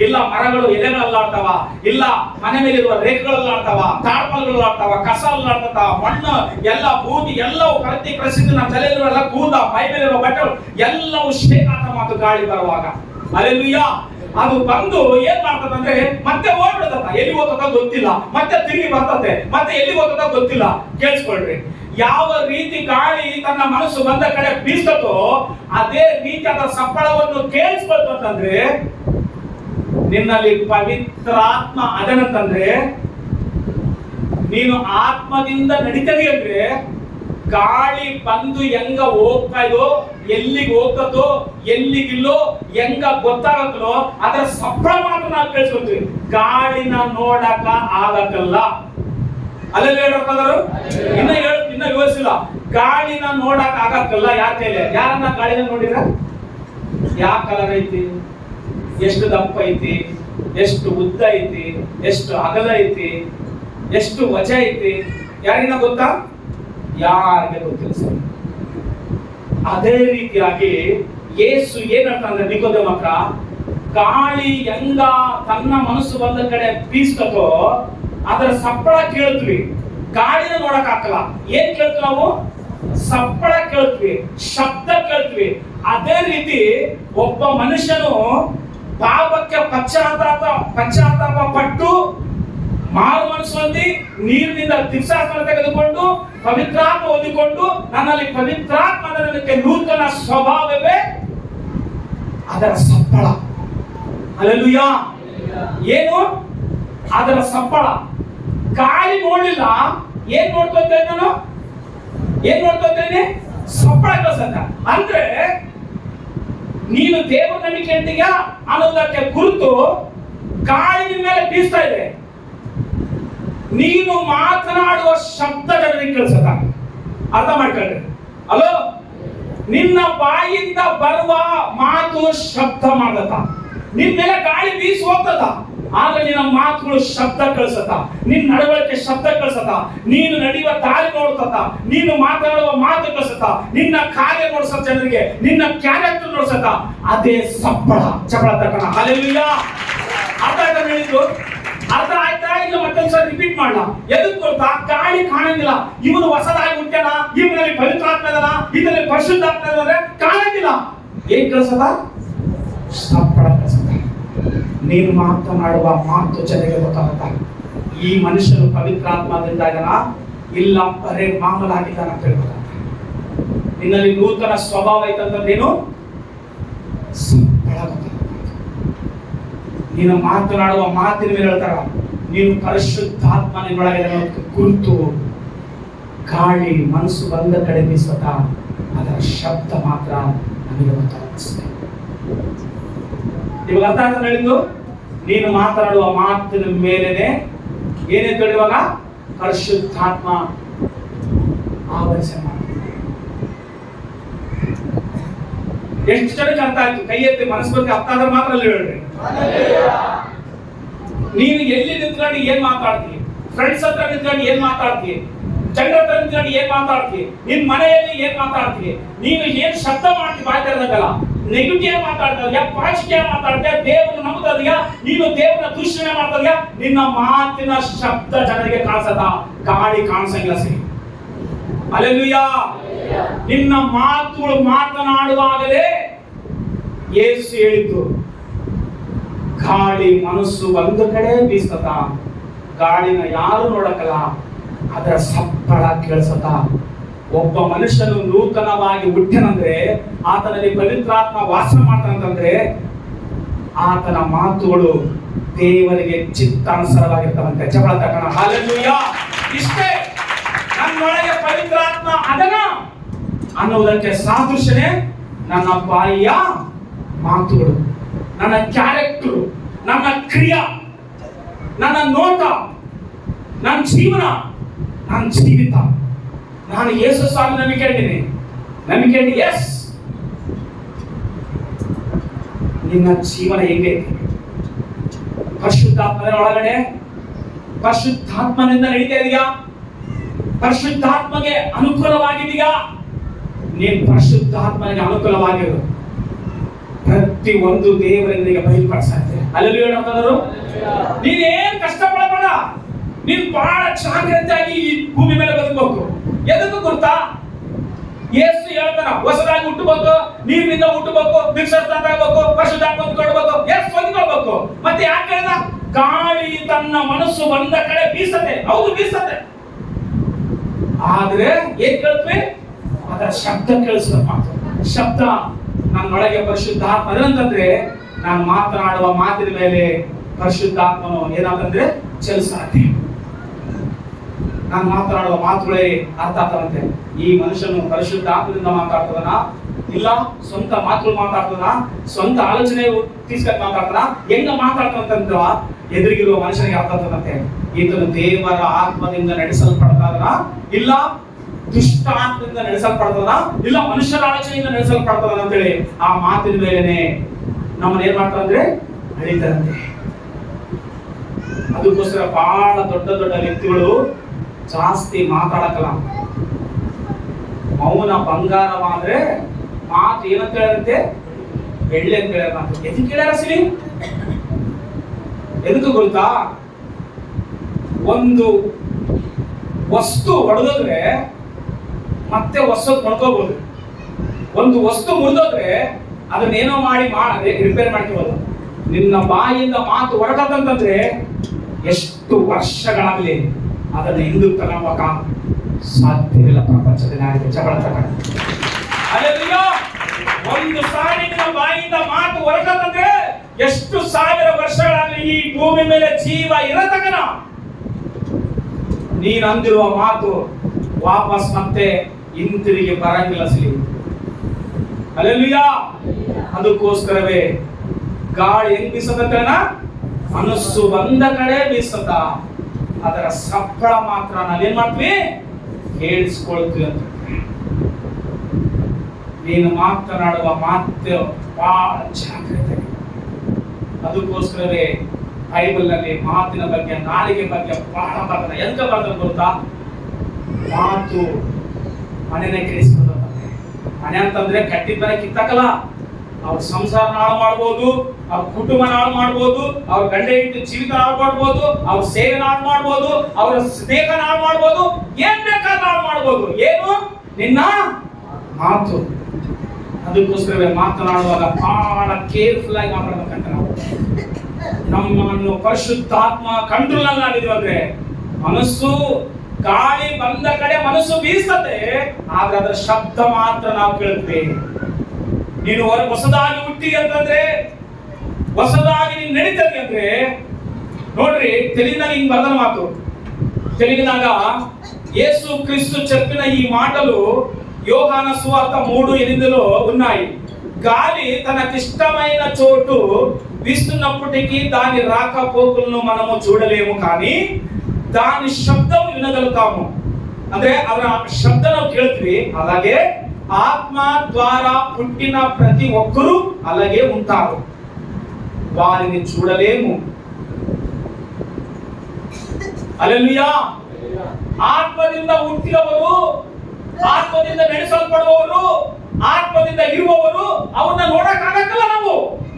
ಇಲ್ಲ ಮರಗಳು ಎಲೆಗಳಲ್ಲಾಡ್ತಾವ, ಇಲ್ಲ ಮನೆ ಮೇಲಿರುವ ರೇಖೆಗಳಲ್ಲಾಡ್ತಾವ, ತಾಳ್ಪಲ್ಗಳಾಡ್ತಾವ, ಕಸ ಅಲ್ಲಾಡ್ತಾವ, ಮಣ್ಣು ಎಲ್ಲ ಬೂದಿ ಎಲ್ಲವೂ ಪ್ರತಿ ಪ್ರಸಿದ್ಧ ನಮ್ಮ ತಲೆಯಲ್ಲಿರುವ ಕೂದ, ಮೈ ಮೇಲಿರುವ ಬಟ್ಟೆಗಳು ಎಲ್ಲವೂ ಶೇಕಾತ ಮಾತು ಗಾಳಿ ಬರುವಾಗ. ಹಲ್ಲೆಲೂಯಾ. ಅದು ಬಂದು ಏನ್ ಮಾಡ್ತದಂದ್ರೆ ಮತ್ತೆ ಓಡ್ಬಿಡ್ತದ, ಎಲ್ಲಿ ಹೋಗ್ತದ ಗೊತ್ತಿಲ್ಲ, ಮತ್ತೆ ತಿರುಗಿ ಬರ್ತದೆ, ಮತ್ತೆ ಎಲ್ಲಿ ಹೋಗ್ತದ ಗೊತ್ತಿಲ್ಲ. ಕೇಳಿಸ್ಕೊಳ್ರಿ, ಯಾವ ರೀತಿ ಗಾಳಿ ತನ್ನ ಮನಸ್ಸು ಬಂದ ಕಡೆ ಬೀಸ್ತದೋ ಅದೇ ರೀತಿ ಅದರ ಸಪ್ಪಳವನ್ನು ಕೇಳಿಸ್ಕೊಳ್ತು ಅಂತಂದ್ರೆ, ನಿನ್ನಲ್ಲಿ ಪವಿತ್ರಾತ್ಮ ಅದನಂತಂದ್ರೆ, ನೀನು ಆತ್ಮದಿಂದ ನಡೀತದೆ ಅಂದ್ರೆ, ಗಾಳಿ ಬಂದು ಹೆಂಗ ಹೋಗ್ತಾ ಇದೋ, ಎಲ್ಲಿಗೆ ಹೋಗ್ತದೋ, ಎಲ್ಲಿಗಿಲ್ಲೋ, ಹೆಂಗ ಗೊತ್ತಾಗತ್ತೋ ಅದರ ಸಪ್ಪಳ ಮಾತ್ರ ನಾವು ಕೇಳಿಸ್ಕೊಳ್ತೀವಿ. ಗಾಳಿನ ನೋಡಕ ಆಗಕ್ಕಲ್ಲ. ಅಲ್ಲೆಲ್ಲ ಹೇಳ್ತಾರು, ಇನ್ನ ವಿವರಿಸಿಲ್ಲ. ಗಾಳಿನ ನೋಡಕ್ ಆಗಕ್ಕಲ್ಲ. ಯಾಕೆ? ಯಾರನ್ನ ಗಾಳಿನ ನೋಡಿದ್ರ? ಯಾವ ಕಲರ್ ಐತಿ, ಎಷ್ಟು ದಪ್ಪ ಐತಿ, ಎಷ್ಟು ಉದ್ದ ಐತಿ, ಎಷ್ಟು ಅಗಲ ಐತಿ, ಎಷ್ಟು ವಜ ಐತಿ, ಯಾರಿನ ಗೊತ್ತಾ? ಯಾರಿಗೆ ಗೊತ್ತಿಲ್ಲ ಸರ್. ಅದೇ ರೀತಿಯಾಗಿ ಯೇಸು ಏನಂತಂದ್ರೆ ನಿಕೋದೇಮ ಹತ್ರ, ಗಾಳಿ ಹೆಂಗ ತನ್ನ ಮನಸ್ಸು ಬಂದ ಕಡೆ ಬೀಸ್ತದೋ ಅದರ ಸಪ್ಪಳ ಕೇಳ್ತೀವಿ, ಗಾಳಿನ ನೋಡಕ್ ಆಗಲ್ಲ. ಏನ್ ಕೇಳ್ತೀವಿ ನಾವು? ಸಪ್ಪಳ ಕೇಳ್ತೀವಿ, ಶಬ್ದ ಕೇಳ್ತೀವಿ. ಅದೇ ರೀತಿ ಒಬ್ಬ ಮನುಷ್ಯನು ಪಾಪಕ್ಕೆ ಪಶ್ಚಾತ್ತಾಪ ಪಟ್ಟು ಮಾರು ಮನಸ್ಸು ಹೊಂದಿ ನೀರಿನಿಂದ ದೀಕ್ಷಾಸ್ನಾನ ತೆಗೆದುಕೊಂಡು ಪವಿತ್ರಾತ್ಮ ಹೊಂದಿಕೊಂಡು, ನನ್ನಲ್ಲಿ ಪವಿತ್ರಾತ್ಮ ನನಗೆ ನೂತನ ಸ್ವಭಾವವೇ ಅದರ ಸಪ್ಪಳ. ಹಲ್ಲೆಲೂಯಾ. ಏನು? ಅದರ ಸಪ್ಪಳ. ಗಾಳಿ ನೋಡ್ಲಿಲ್ಲ, ಏನ್ ನೋಡ್ಕೊತೇನೆ ನಾನು? ಏನ್ ನೋಡ್ಕೊತೇನೆ? ಸಪ್ಪಳ ಕೆಲಸ. ಅಂದ್ರೆ ನೀನು ದೇವರ ನಂಬಿಕೆ ಅಂತೀಯಾ ಅನ್ನೋದಕ್ಕೆ ಗುರುತು ಗಾಳಿ ನಿನ್ನ ಮೇಲೆ ಬೀಸ್ತಾ ಇದೆ. ನೀನು ಮಾತನಾಡುವ ಶಬ್ದ ಜನರಿಗೆ ಕೇಳಿಸತ್ತ. ಅರ್ಥ ಮಾಡ್ಕೊಳ್ಳಿ. ಅಲೋ, ನಿನ್ನ ಬಾಯಿಂದ ಬರುವ ಮಾತು ಶಬ್ದ ಮಾಡತ್ತ. ನಿನ್ನ ಮೇಲೆ ಗಾಳಿ ಬೀಸಿ ಹೋಗ್ತದ, ಆದ್ರೆ ನಿನ್ನ ಮಾತುಗಳು ಶಬ್ದ ಕಳಿಸತ್ತ. ನಿನ್ನ ನಡವಳಿಕೆ ಶಬ್ದ ಕಳಿಸತ್ತ. ನೀನು ನಡೆಯುವ ದಾರಿ ನೋಡ್ತತ. ನೀನು ಮಾತನಾಡುವ ಮಾತು ಕಳಿಸತ್ತ. ನಿನ್ನ ಕಾರ್ಯ ನೋಡ್ಸತ್ತ, ಜನರಿಗೆ ನಿನ್ನ ಕ್ಯಾರೆಕ್ಟರ್ ನೋಡ್ಸತ್ತ. ಅದೇ ಸಪ್ಪಳ ಚಪಳ ತಕ್ಕಣ. ಹಲ್ಲೆಲೂಯಾ. ಅರ್ಥ ಆಯ್ತಾ ಹೇಳಿದ್ರು? ಅರ್ಥ ಆಯ್ತಾ? ಇಲ್ಲ ಮತ್ತೊಂದ್ಸಲ ರಿಪೀಟ್ ಮಾಡಲ್ಲ. ಎದಕ್ಕೆ ಗೊತ್ತಾ? ಗಾಳಿ ಕಾಣಂಗಿಲ್ಲ. ಇವನು ಹೊಸದಾಗಿ ಹುಟ್ಟ್ಯಾನ, ಇವನಲ್ಲಿ ಪವಿತ್ರಾತ್ಮ ಇದನ, ಇದರಲ್ಲಿ ಪರಿಶುದ್ಧಾತ್ಮ ಇದಾರೆ, ಕಾಣಂಗಿಲ್ಲ. ಏನ್ ಕಳಿಸದ? ಸಪ್ಪಳ ಕಳಿಸದ. ನೀನು ಮಾತನಾಡುವ ಮಾತು ಜನರಿಗೆ ಗೊತ್ತಾಗತ್ತ. ಈ ಮನುಷ್ಯನು ಪವಿತ್ರಾತ್ಮದಿಂದಾಗನ ಇಲ್ಲ ಬರೇ ಮಾಮೂಲಾಗಿದ್ದಾನ ಅಂತ ಹೇಳ್ಬೇಕಂತ. ನಿನ್ನಲ್ಲಿ ನೂತನ ಸ್ವಭಾವ ಐತಂತಂದೇನು? ಸಪ್ಪಳ ಗೊತ್ತಾಗ. ನೀನು ಮಾತನಾಡುವ ಮಾತಿನ ಮೇಲೆ ಹೇಳ್ತಾರ ನೀನು ಪರಿಶುದ್ಧಾತ್ಮ ನಿನ್ನೊಳಗೆ ಗುರುತು. ಗಾಳಿ ಮನಸ್ಸು ಬಂದ ಕಡೆ ಬೀಸತ, ಅದರ ಶಬ್ದ ಮಾತ್ರ ನಮಗೆ ಗೊತ್ತಾಗುತ್ತೆ. ಇವಾಗ ಅರ್ಥ ಅಂತ ಹೇಳಿದ್ದು, ನೀನು ಮಾತನಾಡುವ ಮಾತಿನ ಮೇಲೆನೆ ಏನೇ ಇವಾಗ ಪರಿಶುದ್ಧಾತ್ಮ ಆವರಿಸ ಮಾಡ್ತೀವಿ. ಎಷ್ಟು ಜನಕ್ಕೆ ಅರ್ಥ ಆಯ್ತು? ಕೈ ಎತ್ತಿ ಮನಸ್ಸು ಬಗ್ಗೆ ಅರ್ಥ ಆದ್ರೆ ಮಾತ್ರ ಅಲ್ಲಿ ಹೇಳ್ರಿ. ನೀನು ಎಲ್ಲಿ ನಿಂತ್ಕೊಂಡು ಏನ್ ಮಾತಾಡ್ತೀವಿ? ಫ್ರೆಂಡ್ಸ್ ಹತ್ರ ನಿಂತ್ಕೊಂಡು ಏನ್ ಮಾತಾಡ್ತೀವಿ? ಜನರ ಹತ್ರ ನಿಂತ್ಕೊಂಡು ಏನ್ ಮಾತಾಡ್ತೀವಿ? ನಿನ್ ಮನೆಯಲ್ಲಿ ಏನ್ ಮಾತಾಡ್ತೀವಿ? ನೀನು ಏನ್ ಶಬ್ದ ಮಾಡ್ತೀವಿ? ಬಾಯ್ತಿರೋದಲ್ಲ, ನೆಗೆಟಿವ್ ಮಾತಾಡ್ತೀಯ, ಪಾಸಿಟಿವ್ ಮಾತಾಡ್ತೀಯ, ದೇವರನ್ನು ನಂಬುದೀಯ, ನೀನು ದೇವರನ್ನ ದೂಷಣೆ ಮಾಡ್ತೀಯ. ನಿನ್ನ ಮಾತಿನ ಶಬ್ದ ಜನರಿಗೆ ಕಾಣಿಸದ, ಗಾಳಿ ಕಾಣಿಸಂಗಿಲ್ಲ. ಸರಿ, ಹಲ್ಲೆಲೂಯಾ. ನಿನ್ನ ಮಾತುಗಳು ಮಾತನಾಡುವಾಗಲೇ ಯೇಸು ಹೇಳಿದ್ದು, ಗಾಳಿ ಮನಸ್ಸು ಒಂದು ಕಡೆ ಬೀಸತ, ಗಾಳಿನ ಯಾರು ನೋಡಕಲ್ಲ, ಅದರ ಸಪ್ಪಳ ಕೇಳಿಸತ. ಒಬ್ಬ ಮನುಷ್ಯನು ನೂತನವಾಗಿ ಹುಟ್ಟನಂದ್ರೆ, ಆತನಲ್ಲಿ ಪವಿತ್ರಾತ್ಮ ವಾಸ ಮಾಡ್ತಾನಂತಂದ್ರೆ, ಆತನ ಮಾತುಗಳು ದೇವರಿಗೆ ಚಿತ್ತಾನುಸಾರವಾಗಿರ್ತವಂತೆ. ಚಪಳ ತಕಣ. ಹಲ್ಲೆಲೂಯಾ. ಇಷ್ಟೇ, ನನ್ನೊಳಗೆ ಪವಿತ್ರಾತ್ಮ ಅದನ ಅನ್ನುವುದಕ್ಕೆ ಸಾದೃಶ್ಯನೇ ನನ್ನ ಬಾಯಿಯ ಮಾತುಗಳು, ನನ್ನ ಕ್ಯಾರೆಕ್ಟರ್, ನನ್ನ ಕ್ರಿಯಾ, ನನ್ನ ನೋಟ, ನನ್ನ ಜೀವನ, ನನ್ನ ಜೀವಿತ. ನಾನು ಯೇಸು ಸ್ವಾಮಿ ನಂಬಿಕೆ ಎಸ್. ನಿನ್ನ ಜೀವನ ಹೆಂಗೆ? ಪರಿಶುದ್ಧಾತ್ಮನ ಒಳಗಡೆ ಪರಿಶುದ್ಧಾತ್ಮನಿಂದ ನಡೀತಾ ಇದೆಯಾ? ಪರಿಶುದ್ಧಾತ್ಮಗೆ ಅನುಕೂಲವಾಗಿದೆಯಾ? ನೀನು ಪರಿಶುದ್ಧಾತ್ಮನಿಗೆ ಅನುಕೂಲವಾಗಿರು. ಪ್ರತಿ ಒಂದು ದೇವರಿಗೆ ಬಯಲ್ಪಡಿಸುತ್ತೆ. ಅಲ್ಲಿ ಹೇಳೋರು, ನೀನೇನ್ ಕಷ್ಟಪಡಬೇಡ. ನೀನ್ ಬಹಳ ಜಾಗ್ರತೆಯಾಗಿ ಈ ಭೂಮಿ ಮೇಲೆ ಬದುಕಬೇಕು. ಎದಕ್ಕೂ ಗೊತ್ತಾ? ಯೇಸು ಹೇಳ್ತಾನ, ಹೊಸದಾಗಿ ಹುಟ್ಟಬೇಕು, ನೀರಿನಿಂದ ಹುಟ್ಟಬೇಕು, ಭಿಕ್ಷಾಟಬೇಕು, ಪರಿಶುದ್ಧಾತ್ಮ ಹೊಂದ್ಕೊಳ್ಬೇಕು. ಎಷ್ಟು ಹೊಂದ್ಕೊಳ್ಬೇಕು? ಮತ್ತೆ ಯಾಕೆ ಹೇಳ್ದ? ಗಾಳಿ ತನ್ನ ಮನಸ್ಸು ಬಂದ ಕಡೆ ಬೀಸತ್ತೆ. ಹೌದು, ಬೀಸತ್ತೆ. ಆದ್ರೆ ಏನ್ ಕೇಳ್ತೀವಿ? ಅದರ ಶಬ್ದ ಕೇಳಿಸ್ಬೇಕು. ಶಬ್ದ ನನ್ನೊಳಗೆ ಪರಿಶುದ್ಧಾತ್ಮ ಅಂತಂದ್ರೆ, ನಾನು ಮಾತನಾಡುವ ಮಾತಿನ ಮೇಲೆ ಪರಿಶುದ್ಧಾತ್ಮನು ಏನಾದಂದ್ರೆ ಚಲಿಸಾತೆ. ನಾನು ಮಾತನಾಡುವ ಮಾತುಗಳೇ ಅರ್ಥ ಆಗ್ತಾವಂತೆ. ಈ ಮನುಷ್ಯನು ಪರಿಶುದ್ಧಾತ್ಮದಿಂದ ಮಾತಾಡ್ತದನ, ಇಲ್ಲ ಸ್ವಂತ ಮಾತುಗಳು ಮಾತಾಡ್ತದನ, ಸ್ವಂತ ಆಲೋಚನೆ ತೀಸ್ಕೊಂಡು ಮಾತಾಡ್ತಾನ, ಹೆಂಗ ಮಾತಾಡ್ತಾನಂತ ಎದುರಿಗಿರುವ ಮನುಷ್ಯನಿಗೆ ಅರ್ಥ ಆಗ್ತದಂತೆ. ಈತನು ದೇವರ ಆತ್ಮದಿಂದ ನಡೆಸಲ್ಪಡ್ತಾನ, ಇಲ್ಲ ದುಷ್ಟ ಆತ್ಮದಿಂದ ನಡೆಸಲ್ಪಡ್ತದ, ಇಲ್ಲ ಮನುಷ್ಯರ ಆಲೋಚನೆಯಿಂದ ನಡೆಸಲ್ಪಡ್ತದ ಅಂತೇಳಿ ಆ ಮಾತಿನ ಮೇಲೆನೆ ನಮ್ಮನ್ನ ಏನ್ ಮಾಡ್ತಾರಂದ್ರೆ ನಡೀತಾರಂತೆ. ಅದಕ್ಕೋಸ್ಕರ ಬಹಳ ದೊಡ್ಡ ದೊಡ್ಡ ವ್ಯಕ್ತಿಗಳು ಜಾಸ್ತಿ ಮಾತಾಡಕಲ್ಲ. ಮೌನ ಬಂಗಾರವಾದ್ರೆ ಮಾತು ಏನಂತ ಹೇಳಂತೆ? ಬೆಳ್ಳಿ ಅಂತ ಹೇಳ್ಯಾರ. ಎದಕ್ಕೆ ಹೇಳ್ಯಾರ ಸಿರಿ? ಎದಕ್ಕೆ ಗೊತ್ತಾ? ಒಂದು ವಸ್ತು ಹೊಡೆದೋದ್ರೆ ಮತ್ತೆ ವಸ್ತು ಕೊಂಡ್ಕೋಬಹುದು. ಒಂದು ವಸ್ತು ಮುರಿದೋದ್ರೆ ಅದನ್ನೇನೋ ಮಾಡಿ ರಿಪೇರ್ ಮಾಡ್ಕೋಬಹುದು. ನಿನ್ನ ಬಾಯಿಂದ ಮಾತು ಹೊರಟಂತಂದ್ರೆ ಎಷ್ಟು ವರ್ಷಗಳಾಗಲಿ ಅದನ್ನ ಹಿಂದೂ ತಗೊಳ್ಬೇಕ ಸಾಧ್ಯವಿಲ್ಲ. ಪ್ರಪಂಚದಲ್ಲಿ ಚಪಳ ತಗೊಂಡು ಒಂದು ಸಾರಿ ನಿನ್ನ ಬಾಯಿಂದ ಮಾತು ಹೊರಟಂತಂದ್ರೆ ಎಷ್ಟು ಸಾವಿರ ವರ್ಷಗಳಾಗಲಿ ಈ ಭೂಮಿ ಮೇಲೆ ಜೀವ ಇರತಕ್ಕನ ನೀನು ಅಂದಿರುವ ಮಾತು ವಾಪಸ್ ಮತ್ತೆ ಹಿಂತಿರುಗಿ ಬರಂಗಿಲ್ಲ. ಸಿಲಿ ಹಲ್ಲೆಲೂಯಾ. ಅದಕ್ಕೋಸ್ಕರವೇ ಗಾಳಿ ಹೆಂಗ್ ಬೀಸತನ, ಮನಸ್ಸು ಬಂದ ಕಡೆ ಬೀಸತ, ಅದರ ಸಪ್ಪಳ ಮಾತ್ರ ನಾವೇನ್ ಮಾಡ್ತೀವಿ, ಕೇಳಿಸ್ಕೊಳ್ತೀವಿ ಅಂತ. ನೀನು ಮಾತನಾಡುವ ಮಾತು ಬಹಳ ಜಾಗ್ರತೆ. ಅದಕ್ಕೋಸ್ಕರವೇ ಬೈಬಲ್ ನಲ್ಲಿ ಮಾತಿನ ಬಗ್ಗೆ, ನಾಲಿಗೆ ಬಗ್ಗೆ ಬಹಳ ಬರ್ತದೆ. ಎಂತ ಬರ್ತದೆ ಗೊತ್ತಾ? ಮಾತು ಮನೆನೇ ಕೆಡಿಸ್ಕೊಳ್ತದೆ. ಮನೆ ಅಂತಂದ್ರೆ ಕಟ್ಟಿದ ಮನೆ ಕಿತ್ತಕಲ್ಲ, ಅವ್ರ ಸಂಸಾರ ಹಾಳು ಮಾಡ್ಬೋದು, ಅವ್ರ ಕುಟುಂಬ ಹಾಳು ಮಾಡ್ಬೋದು, ಅವ್ರ ಗಂಡ ಹೆಂಡತಿ ಜೀವಿತ ಹಾಳು ಮಾಡ್ಬೋದು, ಅವ್ರ ಸೇವೆ ಹಾಳು ಮಾಡ್ಬೋದು, ಅವರ ಸ್ನೇಹ ಹಾಳು ಮಾಡ್ಬೋದು, ಏನ್ ಬೇಕಾದ್ರೂ ಹಾಳು ಮಾಡ್ಬೋದು. ಏನು? ನಿನ್ನ ಮಾತು. ಅದಕ್ಕೋಸ್ಕರವೇ ಮಾತನಾಡುವಾಗ ಬಹಳ ಕೇರ್ಫುಲ್ ಆಗಿ ಮಾತಾಡ್ಬೇಕಂತ. ನಾವು ನಮ್ಮನ್ನು ಪರಿಶುದ್ಧಾತ್ಮ ಕಂಟ್ರೋಲ್ ಆಗಿದೀವಿ ಅಂದ್ರೆ, ಮನಸ್ಸು ಗಾಳಿ ಬಂದ ಕಡೆ ಮನಸ್ಸು ಬೀಸತ್ತೆ, ಆದ್ರೆ ಅದರ ಶಬ್ದ ಮಾತ್ರ ನಾವು ಕೇಳ್ತೀವಿ. ನೀನು ಹೊಸದಾಗಿ ಹುಟ್ಟಿ ಅಂತಂದ್ರೆ, ಹೊಸದಾಗಿ ನೀನು ನಡೀತದೆ ಅಂದ್ರೆ, ನೋಡ್ರಿ ತೆಲುಗಿನಾಗ ಹಿಂಗ್ ಬರೆದ ಮಾತು. ತೆಲುಗಿನಾಗ ಯೇಸು ಕ್ರಿಸ್ತು చెప్పిన ఈ మాటలు యోహాను సువార్త 3:8లో ఉన్నాయి. గాలి తనకిష్టమైన చోటు వీస్తున్నప్పటికీ దాని రాకపోకలను మనము చూడలేము, కానీ దాని శబ్దం వినగలుగుతాము. ಅಂದ್ರೆ ಅದರ ಶಬ್ದ ನಾವು ಕೇಳ್ತೀವಿ. అలాగే ఆత్మ ద్వారా పుట్టిన ప్రతి ఒక్కరూ అలాగే ఉంటారు, వారిని చూడలేము. హల్లెలూయా. ಆತ್ಮದಿಂದ ಹುಟ್ಟಿದವರು, ಆತ್ಮದಿಂದ ನಡೆಸಲ್ಪಡುವವರು, ಆತ್ಮದಿಂದ ಇರುವವರು, ಅವನ್ನ ನೋಡಕ್ಕಾಗಲ್ಲ ನಾವು.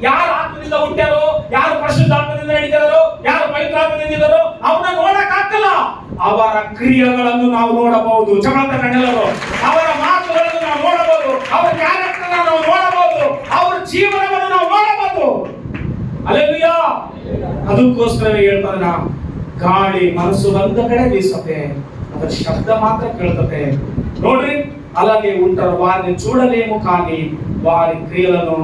ಯಾರು ಆತ್ಮದಿಂದ ಹುಟ್ಟ್ಯಾರೋ, ಯಾರು ಪರಿಶುದ್ಧಾತ್ಮದಿಂದ ನಡೀತಾರೋ, ಯಾರು ಪವಿತ್ರಾತ್ಮದಿಂದ ಇದ್ದಾರೋ ಅವನ್ನ ನೋಡಕ್ಕಾಗಲ್ಲ. ಅವರ ಕ್ರಿಯೆಗಳನ್ನು ನಾವು ನೋಡಬಹುದು. ಚಮತ್ಕಾರ ಕಂಡವರು ಅವರ ಮಾತುಗಳನ್ನು ನಾವು ನೋಡಬಹುದು, ಅವರ ಕ್ಯಾರೆಕ್ಟರ್ ನಾವು ನೋಡಬಹುದು, ಅವರ ಜೀವನವನ್ನು ನಾವು ನೋಡಬಹುದು. ಹಲ್ಲೆಲೂಯಾ. ಅದಕ್ಕೋಸ್ಕರವೇ ಹೇಳ್ತಾರೆ, ನಾ ಗಾಳಿ ಮನಸ್ಸು ಬಂದ ಕಡೆ ಬೀಸತ್ತೆ, ಅದರ ಶಬ್ದ ಮಾತ್ರ ಕೇಳ್ತತೆ. ನೋಡ್ರಿ, అలాగే ఉంటారు, వారిని చూడలేము కానీ వారి క్రియలను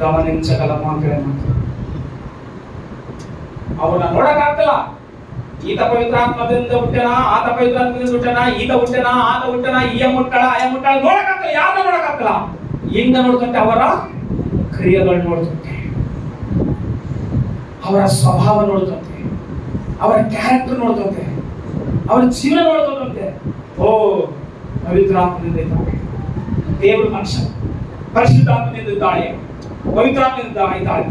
గమనించగలము ಅಂತ ಹೇಳ್ತಾರೆ. ಅವನ್ನ ನೋಡಕ್ಕಾಗಲ್ಲ. ಈತ ಪವಿತ್ರಾತ್ಮದಿಂದ ಹುಟ್ಟೆನಾ, ಆತ ಪವಿತ್ರಾತ್ಮದಿಂದ ಹುಟ್ಟೆನಾ, ಈತ ಹುಟ್ಟೆನಾ, ಆತ ಹುಟ್ಟೆನಾ, ಈ ಮುಟ್ಟಳ ಆ ಮುಟ್ಟಳ ನೋಡಕ್ಕಾಗಲ್ಲ. ಯಾರನ್ನ ನೋಡಕ್ಕಾಗಲ್ಲ? ಹಿಂಗ ನೋಡ್ತಂತೆ ಅವರ ಕ್ರಿಯೆಗಳು ನೋಡ್ತಂತೆ, ಅವರ ಸ್ವಭಾವ ನೋಡ್ತಂತೆ, ಅವರ ಕ್ಯಾರೆಕ್ಟರ್ ನೋಡ್ತಂತೆ, ಅವರ ಜೀವನ ನೋಡ್ತಂತೆ. ಓ, ಪವಿತ್ರಾತ್ಮದಿಂದ ಇದ್ದಾಳೆ, ದೇವರು ಮನುಷ್ಯ ಪರಿಶುದ್ಧಾತ್ಮದಿಂದ ಇದ್ದಾಳೆ, ಪವಿತ್ರಾತ್ಮದಿಂದ ಇದ್ದಾಳೆ.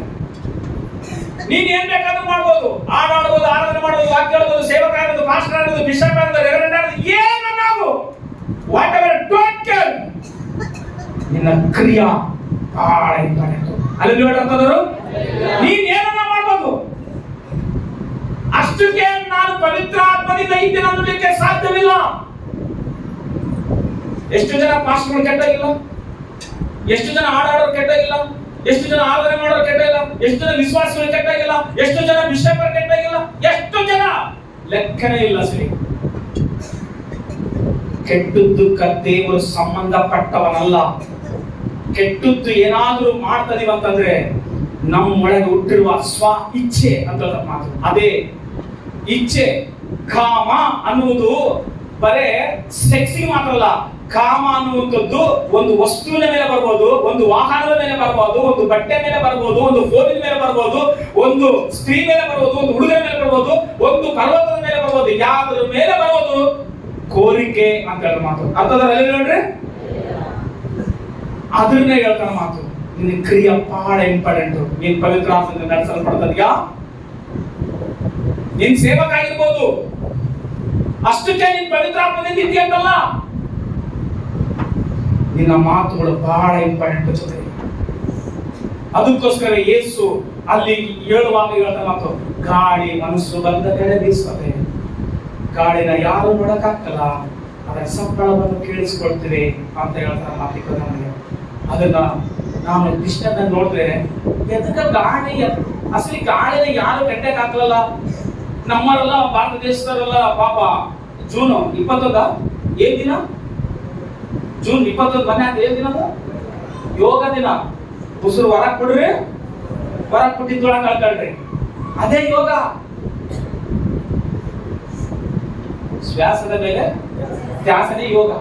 ನೀನ್ ಏನ್ ಬೇಕಾದ್ರೂ ಮಾಡ್ಬೋದು, ಹಾಡಾಡ್ಬೋದು, ಆರಾಧನೆ ಮಾಡ್ಬೋದು, ವಾಕ್ಯ ಹೇಳ್ಬೋದು, ಸೇವಕ ಆಗ್ಬೋದು, ಪಾಸ್ಟರ್ ಆಗ್ಬೋದು, ಬಿಷಪ್ ಆಗ್ಬೋದು, ರೆವರೆಂಡ್ ಆಗ್ಬೋದು, ಏನನ್ನಾಗು, ವಾಟ್ ಎವರ್, ಡೋಂಟ್ ಕೇರ್. ನಿನ್ನ ಕ್ರಿಯಾ ಬಹಳ ಇಂಪಾರ್ಟೆಂಟ್. ಅಲ್ಲಿ ನೋಡಂತಂದ್ರು ನೀನ್ ಏನನ್ನ ಮಾಡ್ಬೋದು. ಅಷ್ಟಕ್ಕೆ ನಾನು ಪವಿತ್ರಾತ್ಮದಿಂದ ಇದ್ದೇನೆ ಅನ್ನೋದಕ್ಕೆ ಸಾಧ್ಯವಿಲ್ಲ. ಎಷ್ಟು ಜನ ಪಾಸ್ಟರ್ಗಳು ಕೆಟ್ಟಾಗಿಲ್ಲ, ಎಷ್ಟು ಜನ ಹಾಡಾಡೋರು ಕೆಟ್ಟಾಗಿಲ್ಲ, ಎಷ್ಟು ಜನ ಆರಾಧನೆ ಮಾಡೋರು ಕೆಟ್ಟಾಗಿಲ್ಲ, ಎಷ್ಟು ಜನ ವಿಶ್ವಾಸಗಳು ಕೆಟ್ಟಾಗಿಲ್ಲ, ಎಷ್ಟು ಜನ ಬಿಷಪರು ಕೆಟ್ಟಾಗಿಲ್ಲ, ಎಷ್ಟು ಜನ ಲೆಕ್ಕನೇ ಇಲ್ಲ. ಸರಿ, ಕೆಟ್ಟದ್ದು ದೇವರು ಸಂಬಂಧಪಟ್ಟವನಲ್ಲ. ಕೆಟ್ಟದ್ದು ಏನಾದ್ರೂ ಮಾಡ್ತದೀವಿ ಅಂತಂದ್ರೆ ನಮ್ಮೊಳಗೆ ಹುಟ್ಟಿರುವ ಸ್ವ ಇಚ್ಛೆ ಅಂತ ಮಾತು. ಅದೇ ಇಚ್ಛೆ. ಕಾಮ ಅನ್ನುವುದು ಬರೇ ಸೆಕ್ಸಿ ಮಾತ್ರ ಅಲ್ಲ. ಕಾಮ ಅನ್ನುವಂಥದ್ದು ಒಂದು ವಸ್ತುವಿನ ಮೇಲೆ ಬರ್ಬೋದು, ಒಂದು ವಾಹನದ ಮೇಲೆ ಬರ್ಬೋದು, ಒಂದು ಬಟ್ಟೆ ಮೇಲೆ ಬರ್ಬೋದು, ಒಂದು ಫೋನಿನ ಮೇಲೆ ಬರ್ಬೋದು, ಒಂದು ಸ್ತ್ರೀ ಮೇಲೆ ಬರ್ಬೋದು, ಒಂದು ಹುಡುಗನ ಮೇಲೆ ಬರ್ಬೋದು, ಒಂದು ಪರ್ವತದ ಮೇಲೆ ಬರ್ಬೋದು. ಯಾವ್ದ್ರ ಮೇಲೆ ಬರೋದು ಕೋರಿಕೆ ಅಂತ ಹೇಳೋ ಮಾತು. ಅರ್ಥದಲ್ಲಿ ನೋಡ್ರಿ, ಅದನ್ನೇ ಹೇಳ್ತಾನ ಮಾತು. ನಿನ್ನ ಕ್ರಿಯೆ ಬಹಳ ಇಂಪಾರ್ಟೆಂಟ್. ನೀನ್ ಪವಿತ್ರಾತ್ಮದಿಂದ ನಡೆಸಲ್ಪಡ್ತದ್ಯಾ? ನೀನ್ ಸೇವಕ ಆಗಿರ್ಬೋದು, ಅಷ್ಟಕ್ಕೆ ನೀನ್ ಪವಿತ್ರಾತ್ಮದಿಂದ ಇದೆಯಂತಲ್ಲ. ನಿನ್ನ ಮಾತುಗಳು ಬಹಳ ಇಂಪಾರ್ಟೆಂಟ್ ಜೊತೆ. ಅದಕ್ಕೋಸ್ಕರ ಯೇಸು ಅಲ್ಲಿ ಹೇಳುವಾಗ ಹೇಳ್ತಾನ ಮಾತು, ಗಾಳಿ ಮನಸ್ಸು ಬಂದ ಕಡೆ ಬೀಸ್ತದೆ, ಗಾಳಿನ ಯಾರು ನೋಡಕ್ಕಾಗಲ್ಲ, ಅದರ ಸಪ್ಪಳವನ್ನು ಕೇಳಿಸ್ಕೊಳ್ತೀವಿ ಅಂತ ಹೇಳ್ತಾರ ಮಾತಿಕ. ನಮಗೆ ಅದನ್ನ ನಾವು ಕೃಷ್ಣನ ನೋಡಿದ್ರೆ ಎದಕ್ಕ ಗಾಳಿ, ಅಸಲಿ ಗಾಳಿನ ಯಾರು ಕಟ್ಟಕ್ ಹಾಕಲ್ಲ. ನಮ್ಮರೆಲ್ಲ ಭಾರತ ದೇಶದವರೆಲ್ಲ ಪಾಪ ಜೂನ್ 21 ಏನ್ ದಿನ? ಜೂನ್ 21 ಮೊನ್ನೆ ಏನ್ ದಿನ? ಯೋಗ ದಿನ. ಉಸಿರು ಹೊರಗ್ ಕೊಡ್ರಿ, ಹೊರಗ್ ಕೊಟ್ಟಿದ್ದೊಳಗೆ ಕಳ್ಕೊಳ್ರಿ, ಅದೇ ಯೋಗ. ಶ್ವಾಸದ ಮೇಲೆ ಧ್ಯಾಸನೇ ಯೋಗ.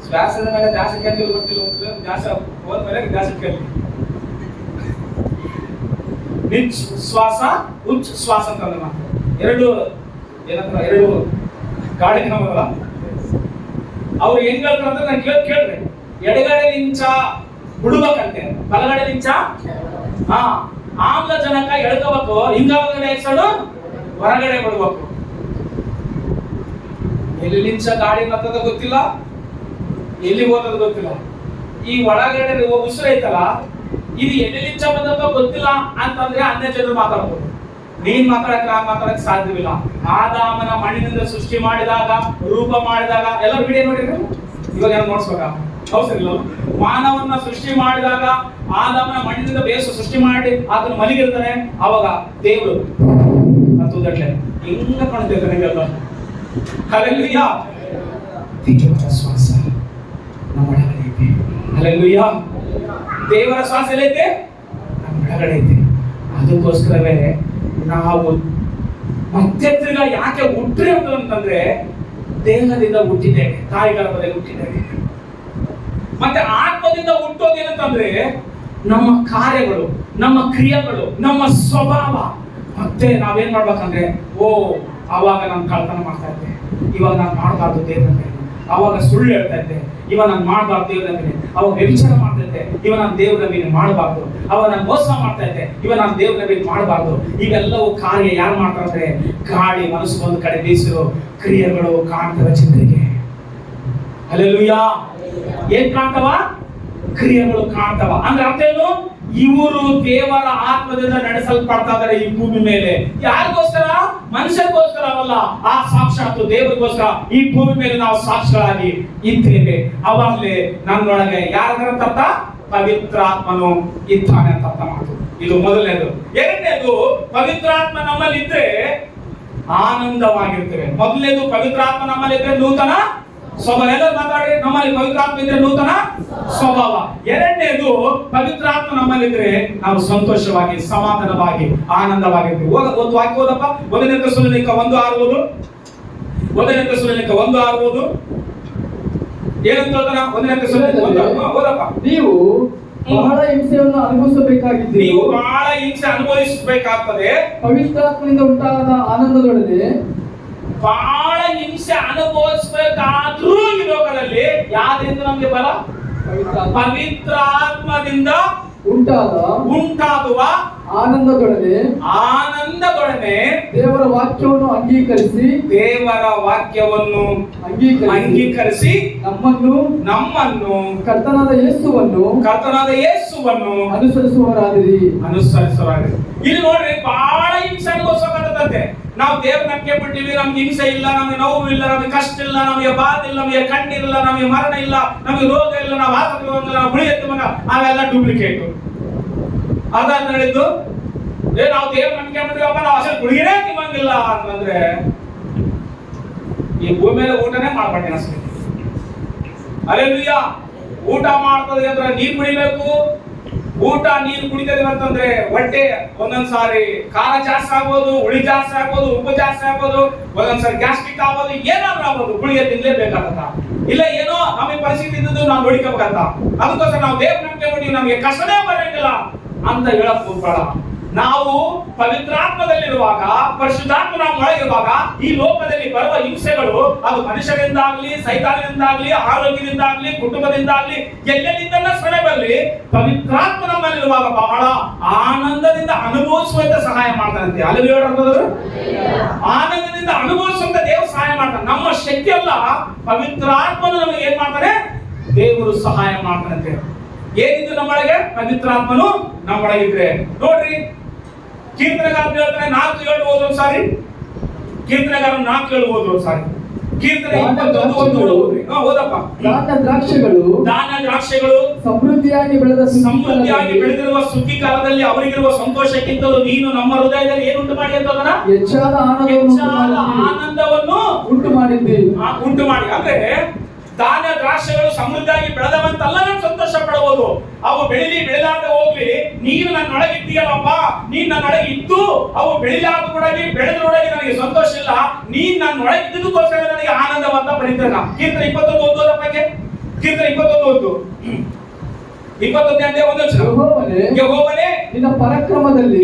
ಶ್ವಾಸದ ಮೇಲೆ ಧ್ಯಾಸಕ್ಕೆ ಅಂತ ಗೊತ್ತಿಲ್ಲ. ಧ್ಯಾಸ ಹೋದ್ಮೇಲೆ ಧ್ಯಾಸ ಕೇಳಿ. ನಿಜ್ ಶ್ವಾಸ ಉಚ್ಚ ಶ್ವಾಸ ಅಂತ ಮಾತು ಎರಡು ಏನಂತ ಎರಡು ಗಾಳಿ ನಮಗಲ್ಲ. ಅವ್ರು ಹೆಂಗ್ ಹೇಳ್ತಾರೆ ಅಂದ್ರೆ ನಾನು ಕೇಳ್ರಿ, ಎಡಗಡೆ ಇಂಚ ಬಿಡ್ಬೇಕಂತೆ, ಬಲಗಡೆ ಇಂಚ ಆಮ್ಲಜನಕ ಎಳ್ಕೋಬೇಕು, ಹಿಂಗಡೆ ಎಕ್ಸಡು ಹೊರಗಡೆ ಬಿಡ್ಬೇಕು. ಎಲ್ಲಿ ನಿಂಚ ಗಾಡಿ ಬರ್ತದ ಗೊತ್ತಿಲ್ಲ, ಎಲ್ಲಿ ಹೋಗೋದು ಗೊತ್ತಿಲ್ಲ. ಈ ಒಳಗಡೆ ಉಸಿರು ಐತಲ್ಲ, ಇದು ಎಲ್ಲಿ ನಿಂಚ ಬಂದದ ಗೊತ್ತಿಲ್ಲ ಅಂತಂದ್ರೆ ಅನ್ಯ ಜನರು ಮಾತಾಡ್ಬೋದು. ನೀನ್ ಮಾತಾಡಕ್ ಸಾಧ್ಯವಿಲ್ಲ. ಆದಾಮನ ಮಣ್ಣಿನಿಂದ ಸೃಷ್ಟಿ ಮಾಡಿದಾಗ, ರೂಪ ಮಾಡಿದಾಗ, ಎಲ್ಲ ವಿಡಿಯೋ ನೋಡಿದ್ರೆ ಇವಾಗ ಏನೋ ನೋಡ್ಸ್ಬೇಕಾ? ಹೌದಿಲ್ಲ, ಮಾನವನ್ನ ಸೃಷ್ಟಿ ಮಾಡಿದಾಗ ಆದಾಮನ ಮಣ್ಣಿನಿಂದ ಬೇಸು ಸೃಷ್ಟಿ ಮಾಡಿ ಅದನ್ನು ಮಲಗಿರ್ತಾನೆ. ಅವಾಗ ದೇವರು ಹತ್ತುದಟ್ಲೆ ಹಿಂಗ ಕಾಣ್ತೈತೆ ನಿಮಗೆಲ್ಲ. ಹಲ್ಲೆಲೂಯಾ. ದೇವರ ಶ್ವಾಸ ನಮ್ಮ ಒಳಗಡೆ ಐತೆ. ಹಲ್ಲೆಲೂಯಾ. ದೇವರ ಶ್ವಾಸ ಎಲ್ಲೈತೆ? ನಮ್ಮ ಒಳಗಡೆ ಐತೆ. ಅದಕ್ಕೋಸ್ಕರವೇ ನಾವು ಮತ್ತೆ ತಿರ್ಗಾ ಯಾಕೆ ಹುಟ್ಟ್ರಿ ಅಂತಂದ್ರೆ ದೇಹದಿಂದ ಹುಟ್ಟಿದ್ದೇವೆ, ತಾಯಿ ಗರ್ಭದಲ್ಲಿ ಹುಟ್ಟಿದ್ದೇವೆ. ಮತ್ತೆ ಆತ್ಮದಿಂದ ಹುಟ್ಟೋದೇನಂತಂದ್ರೆ ನಮ್ಮ ಕಾರ್ಯಗಳು, ನಮ್ಮ ಕ್ರಿಯೆಗಳು, ನಮ್ಮ ಸ್ವಭಾವ. ಮತ್ತೆ ನಾವೇನ್ ಮಾಡ್ಬೇಕಂದ್ರೆ ಅವಾಗ ನಾನು ಕಳ್ತನ ಮಾಡ್ತಾ ಇದ್ದೆ, ಇವಾಗ ನಾನು ಮಾಡಬಾರ್ದು ದೇವ್ರಂತೆ. ಅವಾಗ ಸುಳ್ಳು ಹೇಳ್ತಾ ಇದ್ದೆ, ಇವಾಗ ನಾನು ಮಾಡಬಾರ್ದು ದೇವ್ರಂತೆ. ಅವಾಗ ವ್ಯಭಿಚಾರ ಮಾಡ್ತಾ ಇದ್ದೆ, ಇವಾಗ ನಾನು ದೇವ್ರ ಮೇಲೆ ಮಾಡಬಾರ್ದು. ಅವಾಗ ನಾನು ಮೋಸ ಮಾಡ್ತಾ ಇದ್ದೆ, ಇವಾಗ ನಾನು ದೇವ್ರ ಮೇಲೆ ಮಾಡಬಾರ್ದು. ಇವೆಲ್ಲವೂ ಕಾರ್ಯ ಯಾರು ಮಾಡ್ತಾರೆ? ಗಾಳಿ ಮನಸ್ಸು ಒಂದು ಕಡೆ ಬೀಸಿರೋ ಕ್ರಿಯೆಗಳು ಕಾಣ್ತವೆ ಚಿಂತೆಗೆ. ಹಲ್ಲೆಲೂಯಾ. ಏನ್ ಕಾಣ್ತವ? ಕ್ರಿಯೆಗಳು ಕಾಣ್ತವ. ಅಂದ್ರೆ ಅರ್ಥ ಏನು? ಇವರು ದೇವರ ಆತ್ಮದಿಂದ ನಡೆಸಲ್ಪಡ್ತಾ ಇದ್ದಾರೆ ಈ ಭೂಮಿ ಮೇಲೆ. ಯಾರಿಗೋಸ್ಕರ? ಮನುಷ್ಯರಿಗೋಸ್ಕರ ಅಲ್ಲ, ಆ ಸಾಕ್ಷಾತ್ ದೇವರಿಗೋಸ್ಕರ ಈ ಭೂಮಿ ಮೇಲೆ ನಾವು ಸಾಕ್ಷಿಗಳಾಗಿ ಇದ್ದೇವೆ. ಅವಾಗಲೇ ನನ್ನೊಳಗೆ ಯಾರ ತತ್ತ? ಪವಿತ್ರಾತ್ಮನು ಇದ್ದಾನೆ ಅಂತ ಅರ್ಥ ಮಾಡ್ತು. ಇದು ಮೊದಲನೇದು. ಎರಡನೇದು, ಪವಿತ್ರಾತ್ಮ ನಮ್ಮಲ್ಲಿ ಇದ್ರೆ ಆನಂದವಾಗಿರ್ತೇವೆ. ಮೊದಲನೇದು, ಪವಿತ್ರಾತ್ಮ ನಮ್ಮಲ್ಲಿ ಇದ್ರೆ ನೂತನ ಸ್ವಭಾವ. ಎಲ್ಲ ಮಾತಾಡಿ, ನಮ್ಮಲ್ಲಿ ಪವಿತ್ರಾತ್ಮ ಇದ್ರೆ ನೂತನ ಸ್ವಭಾವ. ಎರಡನೇದು, ಪವಿತ್ರಾತ್ಮ ನಮ್ಮಲ್ಲಿದ್ರೆ ನಾವು ಸಂತೋಷವಾಗಿ, ಸಮಾಧಾನವಾಗಿ, ಆನಂದವಾಗಿರ್ತೀವಿ. ಒಂದು ವಾಕ್ಯ ಓದಪ್ಪ. 1 ಥೆಸಲೋನಿಕ 1:6 1:6 ಏನಂತ ಹೇಳ್ತಾನ? 1 ಥೆಸಲೋನಿಕ 1 ಓದಪ್ಪ. ನೀವು ಬಹಳ ಹಿಂಸೆಯನ್ನು ಅನುಭವಿಸಬೇಕಾಗಿದ್ದೀರಿ. ನೀವು ಬಹಳ ಹಿಂಸೆ ಅನುಭವಿಸಬೇಕಾಗ್ತದೆ. ಪವಿತ್ರಾತ್ಮನಿಂದ ಉಂಟಾದ ಆನಂದದೊಡನೆ ಬಹಳ ಹಿಂಸೆ ಅನುಭವಿಸಬೇಕಾದ್ರೂ ಈ ಲೋಕದಲ್ಲಿ ಯಾವ್ದ್ರಿಂದ ನಮ್ಗೆ ಬಲ? ಪವಿತ್ರಾತ್ಮದಿಂದ ಉಂಟಾಗುವ ಆನಂದದೊಡನೆ ದೇವರ ವಾಕ್ಯವನ್ನು ಅಂಗೀಕರಿಸಿ ನಮ್ಮನ್ನು ಕರ್ತನಾದ ಯೇಸುವನ್ನು ಅನುಸರಿಸುವರಾದಿರಿ. ಇಲ್ಲಿ ನೋಡ್ರಿ, ಬಹಳ ಹಿಂಸೆ ಅನುಭವಿಸಬೇಕಾದಂತೆ. ನಾವು ದೇವ್ರ ನಂಬಿಕೆ ಬಿಟ್ಟಿವಿ, ನಮ್ಗೆ ಹಿಂಸೆ ಇಲ್ಲ, ನಮಗೆ ನೋವು ಇಲ್ಲ, ನಮಗೆ ಕಷ್ಟ ಇಲ್ಲ, ನಮಗೆ ಬಾಧೆ ಇಲ್ಲ, ನಮಗೆ ಕಣ್ಣಿಲ್ಲ, ನಮಗೆ ಮರಣ ಇಲ್ಲ, ನಮಗೆ ರೋಗ ಇಲ್ಲ, ನಾವು ಆಸಕ್ತಿ ಹೋಗಲ್ಲ, ನಾವು ಗುಳಿ ಎತ್ತು ಮಗ, ಅವೆಲ್ಲ ಡೂಪ್ಲಿಕೇಟ್. ಅದಾದ ಹೇಳಿದ್ದು ನಾವು ದೇವ್ರ ನಂಬಿಕೆ ಬಿಟ್ಟಿವಪ್ಪ, ನಾವು ಅಸಲು ಗುಳಿಗೆನೇ ತಿಮ್ಮಂಗಿಲ್ಲ ಅಂತಂದ್ರೆ ಈ ಭೂಮಿ ಮೇಲೆ ಊಟನೇ ಮಾಡ್ಬೇಡಿ ಅಷ್ಟೇ. ಹಲ್ಲೆಲೂಯಾ. ಊಟ ಮಾಡ್ತದೆ ಅಂದ್ರೆ ನೀರು ಕುಡಿಬೇಕು. ಊಟ ನೀರು ಕುಡಿತದೆ ಅಂತಂದ್ರೆ ಹೊಟ್ಟೆ ಒಂದೊಂದ್ಸಾರಿ ಖಾರ ಜಾಸ್ತಿ ಆಗ್ಬೋದು, ಹುಳಿ ಜಾಸ್ತಿ ಆಗ್ಬೋದು, ಉಪ್ಪು ಜಾಸ್ತಿ ಆಗ್ಬೋದು, ಒಂದೊಂದ್ಸಾರಿ ಗ್ಯಾಸ್ಟ್ರಿಕ್ ಆಗ್ಬೋದು, ಏನಾದ್ರೂ ಆಗ್ಬೋದು. ಗುಳಿಗೆ ತಿನ್ಲೇಬೇಕಾಗತ್ತ. ಇಲ್ಲ ಏನೋ ನಮಗೆ ಪರಿಸ್ಥಿತಿ ಇದ್ದು ನಾವು ನೋಡಿಕೋಬೇಕಂತ. ಅದಕ್ಕೋಸ್ಕರ ನಾವು ದೇವ್ರ ನಂಬಿಕೆ ಬಿಟ್ಟಿವಿ, ನಮಗೆ ಕಷ್ಟನೇ ಬರಂಗಿಲ್ಲ ಅಂತ ಹೇಳಕ್ ಹೋಗ್ಬೇಡ. ನಾವು ಪವಿತ್ರಾತ್ಮದಲ್ಲಿರುವಾಗ, ಪರಿಶುದ್ಧಾತ್ಮ ನಮ್ಮ ಒಳಗಿರುವಾಗ ಈ ಲೋಕದಲ್ಲಿ ಬರುವ ಹಿಂಸೆಗಳು, ಅದು ಮನುಷ್ಯರಿಂದಾಗ್ಲಿ, ಸೈತಾನದಿಂದಾಗ್ಲಿ, ಆರೋಗ್ಯದಿಂದಾಗ್ಲಿ, ಕುಟುಂಬದಿಂದಾಗ್ಲಿ, ಎಲ್ಲೆಲ್ಲಿಂದ ಶ್ರಮೆ ಬರಲಿ, ಪವಿತ್ರಾತ್ಮ ನಮ್ಮಲ್ಲಿರುವಾಗ ಬಹಳ ಆನಂದದಿಂದ ಅನುಭವಿಸುವಂತ ಸಹಾಯ ಮಾಡ್ತಾನಂತೆ. ಅಲ್ಲಿ ಹೇಳೋದು ಆನಂದದಿಂದ ಅನುಭವಿಸುವಂತ ದೇವರು ಸಹಾಯ ಮಾಡ್ತಾನೆ. ನಮ್ಮ ಶಕ್ತಿ ಅಲ್ಲ, ಪವಿತ್ರಾತ್ಮನು ನಮಗೆ ಏನ್ ಮಾಡ್ತಾನೆ? ದೇವರು ಸಹಾಯ ಮಾಡ್ತಾನಂತೆ. ಏನಿದ್ದು ನಮ್ಮೊಳಗೆ? ಪವಿತ್ರಾತ್ಮನು ನಮ್ಮೊಳಗಿದ್ರೆ. ನೋಡ್ರಿ, ಕೀರ್ತನೆಗಾರ ಹೇಳ್ತಾನೆ 4:7 ಓದೋದು ಸಾರಿ. ಕೀರ್ತನೆಗಾರ 4:7 ಓದೋದು ಸಾರಿ. ಕೀರ್ತನೆ 21:1 ಓದಪ್ಪ. ಧಾನ್ಯ ದ್ರಾಕ್ಷಿಗಳು ಸಮೃದ್ಧಿಯಾಗಿ ಬೆಳೆದಿರುವ ಸುಗ್ಗಿ ಕಾಲದಲ್ಲಿ ಅವರಿಗಿರುವ ಸಂತೋಷಕ್ಕಿಂತಲೂ ನೀನು ನಮ್ಮ ಹೃದಯದಲ್ಲಿ ಏನುಂಟು ಮಾಡಿ ಅಂತ ಹೆಚ್ಚಾದ ಆನಂದವನ್ನು ಉಂಟು ಮಾಡಿ. ಅಂದ್ರೆ ಧಾನ್ಯ ದ್ರಾಕ್ಷಿಗಳು ಸಮೃದ್ಧಿಯಾಗಿ ಬೆಳೆದವಂತಲ್ಲ ನಾನು ಸಂತೋಷ ಪಡಬಹುದು. ಅವು ಬೆಳಿಲಾರ್ದೆ ಹೋಗ್ಲಿ, ನೀನು ನನ್ನೊಳಗಿದ್ದೀಯಲ್ಲಪ್ಪ, ನೀನ್ ನನ್ನೊಳಗೆ ಇದ್ದು ಅವು ಬೆಳಿಲಾರ್ದೊಳಗೆ ಬೆಳೆದ್ರೊಳಗೆ ನನಗೆ ಸಂತೋಷ ಇಲ್ಲ, ನೀನ್ ನನ್ನೊಳಗೆ ಇದ್ದದಕ್ಕೋಸ್ಕರ ನನಗೆ ಆನಂದವಂತ ಬರೀತೇನೆ. ಕೀರ್ತನೆ 21:1 ಬಗ್ಗೆ. ಕೀರ್ತನೆ 21:1 21ನೇ ಅಧ್ಯಾಯ 1 ವಚನ. ಯೆಹೋವನೇ, ಯೆಹೋವನೇ ನಿನ್ನ ಪರಾಕ್ರಮದಲ್ಲಿ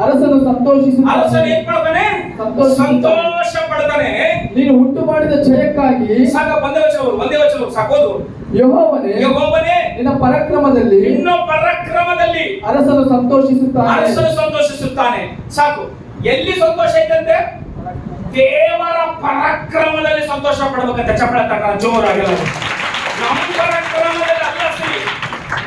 ಅರಸನು ಸಂತೋಷಿಸುತ್ತಾನೆ. ಅರಸನು ಏನ್ ಮಾಡ್ತಾನೆ? ಸಂತೋಷ ಪಡ್ತಾನೆ. ನೀನು ಉಂಟು ಮಾಡಿದ ಜಯಕ್ಕಾಗಿ ಸಾಕ ಒಂದೇ ವಚನ ಸಾಕೋದು. ಯೆಹೋವನೇ, ಯೆಹೋವನೇ, ನಿನ್ನ ಪರಾಕ್ರಮದಲ್ಲಿ ಅರಸನು ಸಂತೋಷಿಸುತ್ತಾನೆ. ಸಾಕು. ಎಲ್ಲಿ ಸಂತೋಷ ಐತಂತೆ? ದೇವರ ಪರಾಕ್ರಮದಲ್ಲಿ ಸಂತೋಷ ಪಡ್ಬೇಕಂತ. ಚಪ್ಪಳ ತಟ್ಟ ಜೋರಾಗಲ್ಲ. ನಮ್ಮ ಪರಾಕ್ರಮದಲ್ಲಿ ಅಲ್ಲ ಸರಿ.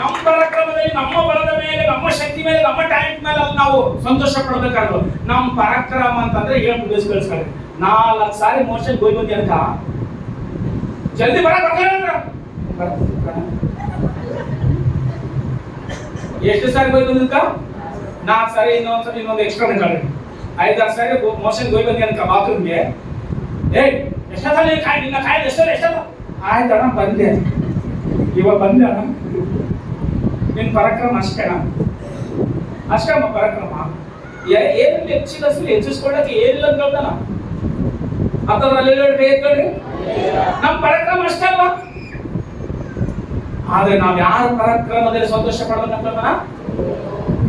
ನಮ್ಮ ಪರಾಕ್ರಮದಲ್ಲಿ, ನಮ್ಮ ಬಲದ ಮೇಲೆ, ನಮ್ಮ ಶಕ್ತಿ ಮೇಲೆ, ನಮ್ಮ ಟ್ಯಾಲೆಂಟ್ ಮೇಲೆ ಅಲ್ಲಿ ನಾವು ಸಂತೋಷ ಪಡ್ಬೇಕಾದ್ರು. ನಮ್ಮ ಪರಾಕ್ರಮ ಅಂತಂದ್ರೆ ಏನು ಕಳಿಸ್ಕೊಳ್ಳಿ. 4 ಸಾರಿ ಮೋಷನ್ ಹೋಗಿ ಬಂದಿ ಅಂತ ಜಲ್ದಿ ಎಷ್ಟು ಸಾರಿ ಹೋಗಿ ಬಂದಿದ್ಕ? 4 ಸಾರಿ, ಇನ್ನೊಂದು ಎಕ್ಸ್ಟ್ರಾ ಕಳ್ರಿ. 5-6 ಸಾರಿ ಮೋಷನ್ ಹೋಗಿ ಬಂದಿ ಅಂತ ಬಾತ್ರೂಮ್ಗೆ. ಎಷ್ಟೊತ್ತಲ್ಲಿ ನಿನ್ನ ಕಾಯ್ದು ಎಷ್ಟೊತ್ತ? ಆಯ್ತಣ್ಣ ಬಂದೆ, ಇವಾಗ ಬಂದೆ ಅಣ್ಣ. ನಿನ್ ಪರಾಕ್ರಮ ಅಷ್ಟೇಣ? ಅಷ್ಟೇ ಪರಾಕ್ರಮ. ಏನಲ್ಲಿ ಹೆಚ್ಚಿಸ್ಕೊಳ್ಳಕ್ಕೆ ಏನಿಲ್ಲ ಅಂತ ಹೇಳ್ತಾನ. ಅದ್ರಲ್ಲಿ ಕೈ ಎತ್ಕೊಳ್ರಿ. ನಮ್ಮ ಪರಾಕ್ರಮ ಅಷ್ಟೇ ಅಲ್ವಾ? ಆದ್ರೆ ನಾವ್ ಯಾರ ಪರಾಕ್ರಮದಲ್ಲಿ ಸಂತೋಷ ಪಡ್ಬೇಕಂತ?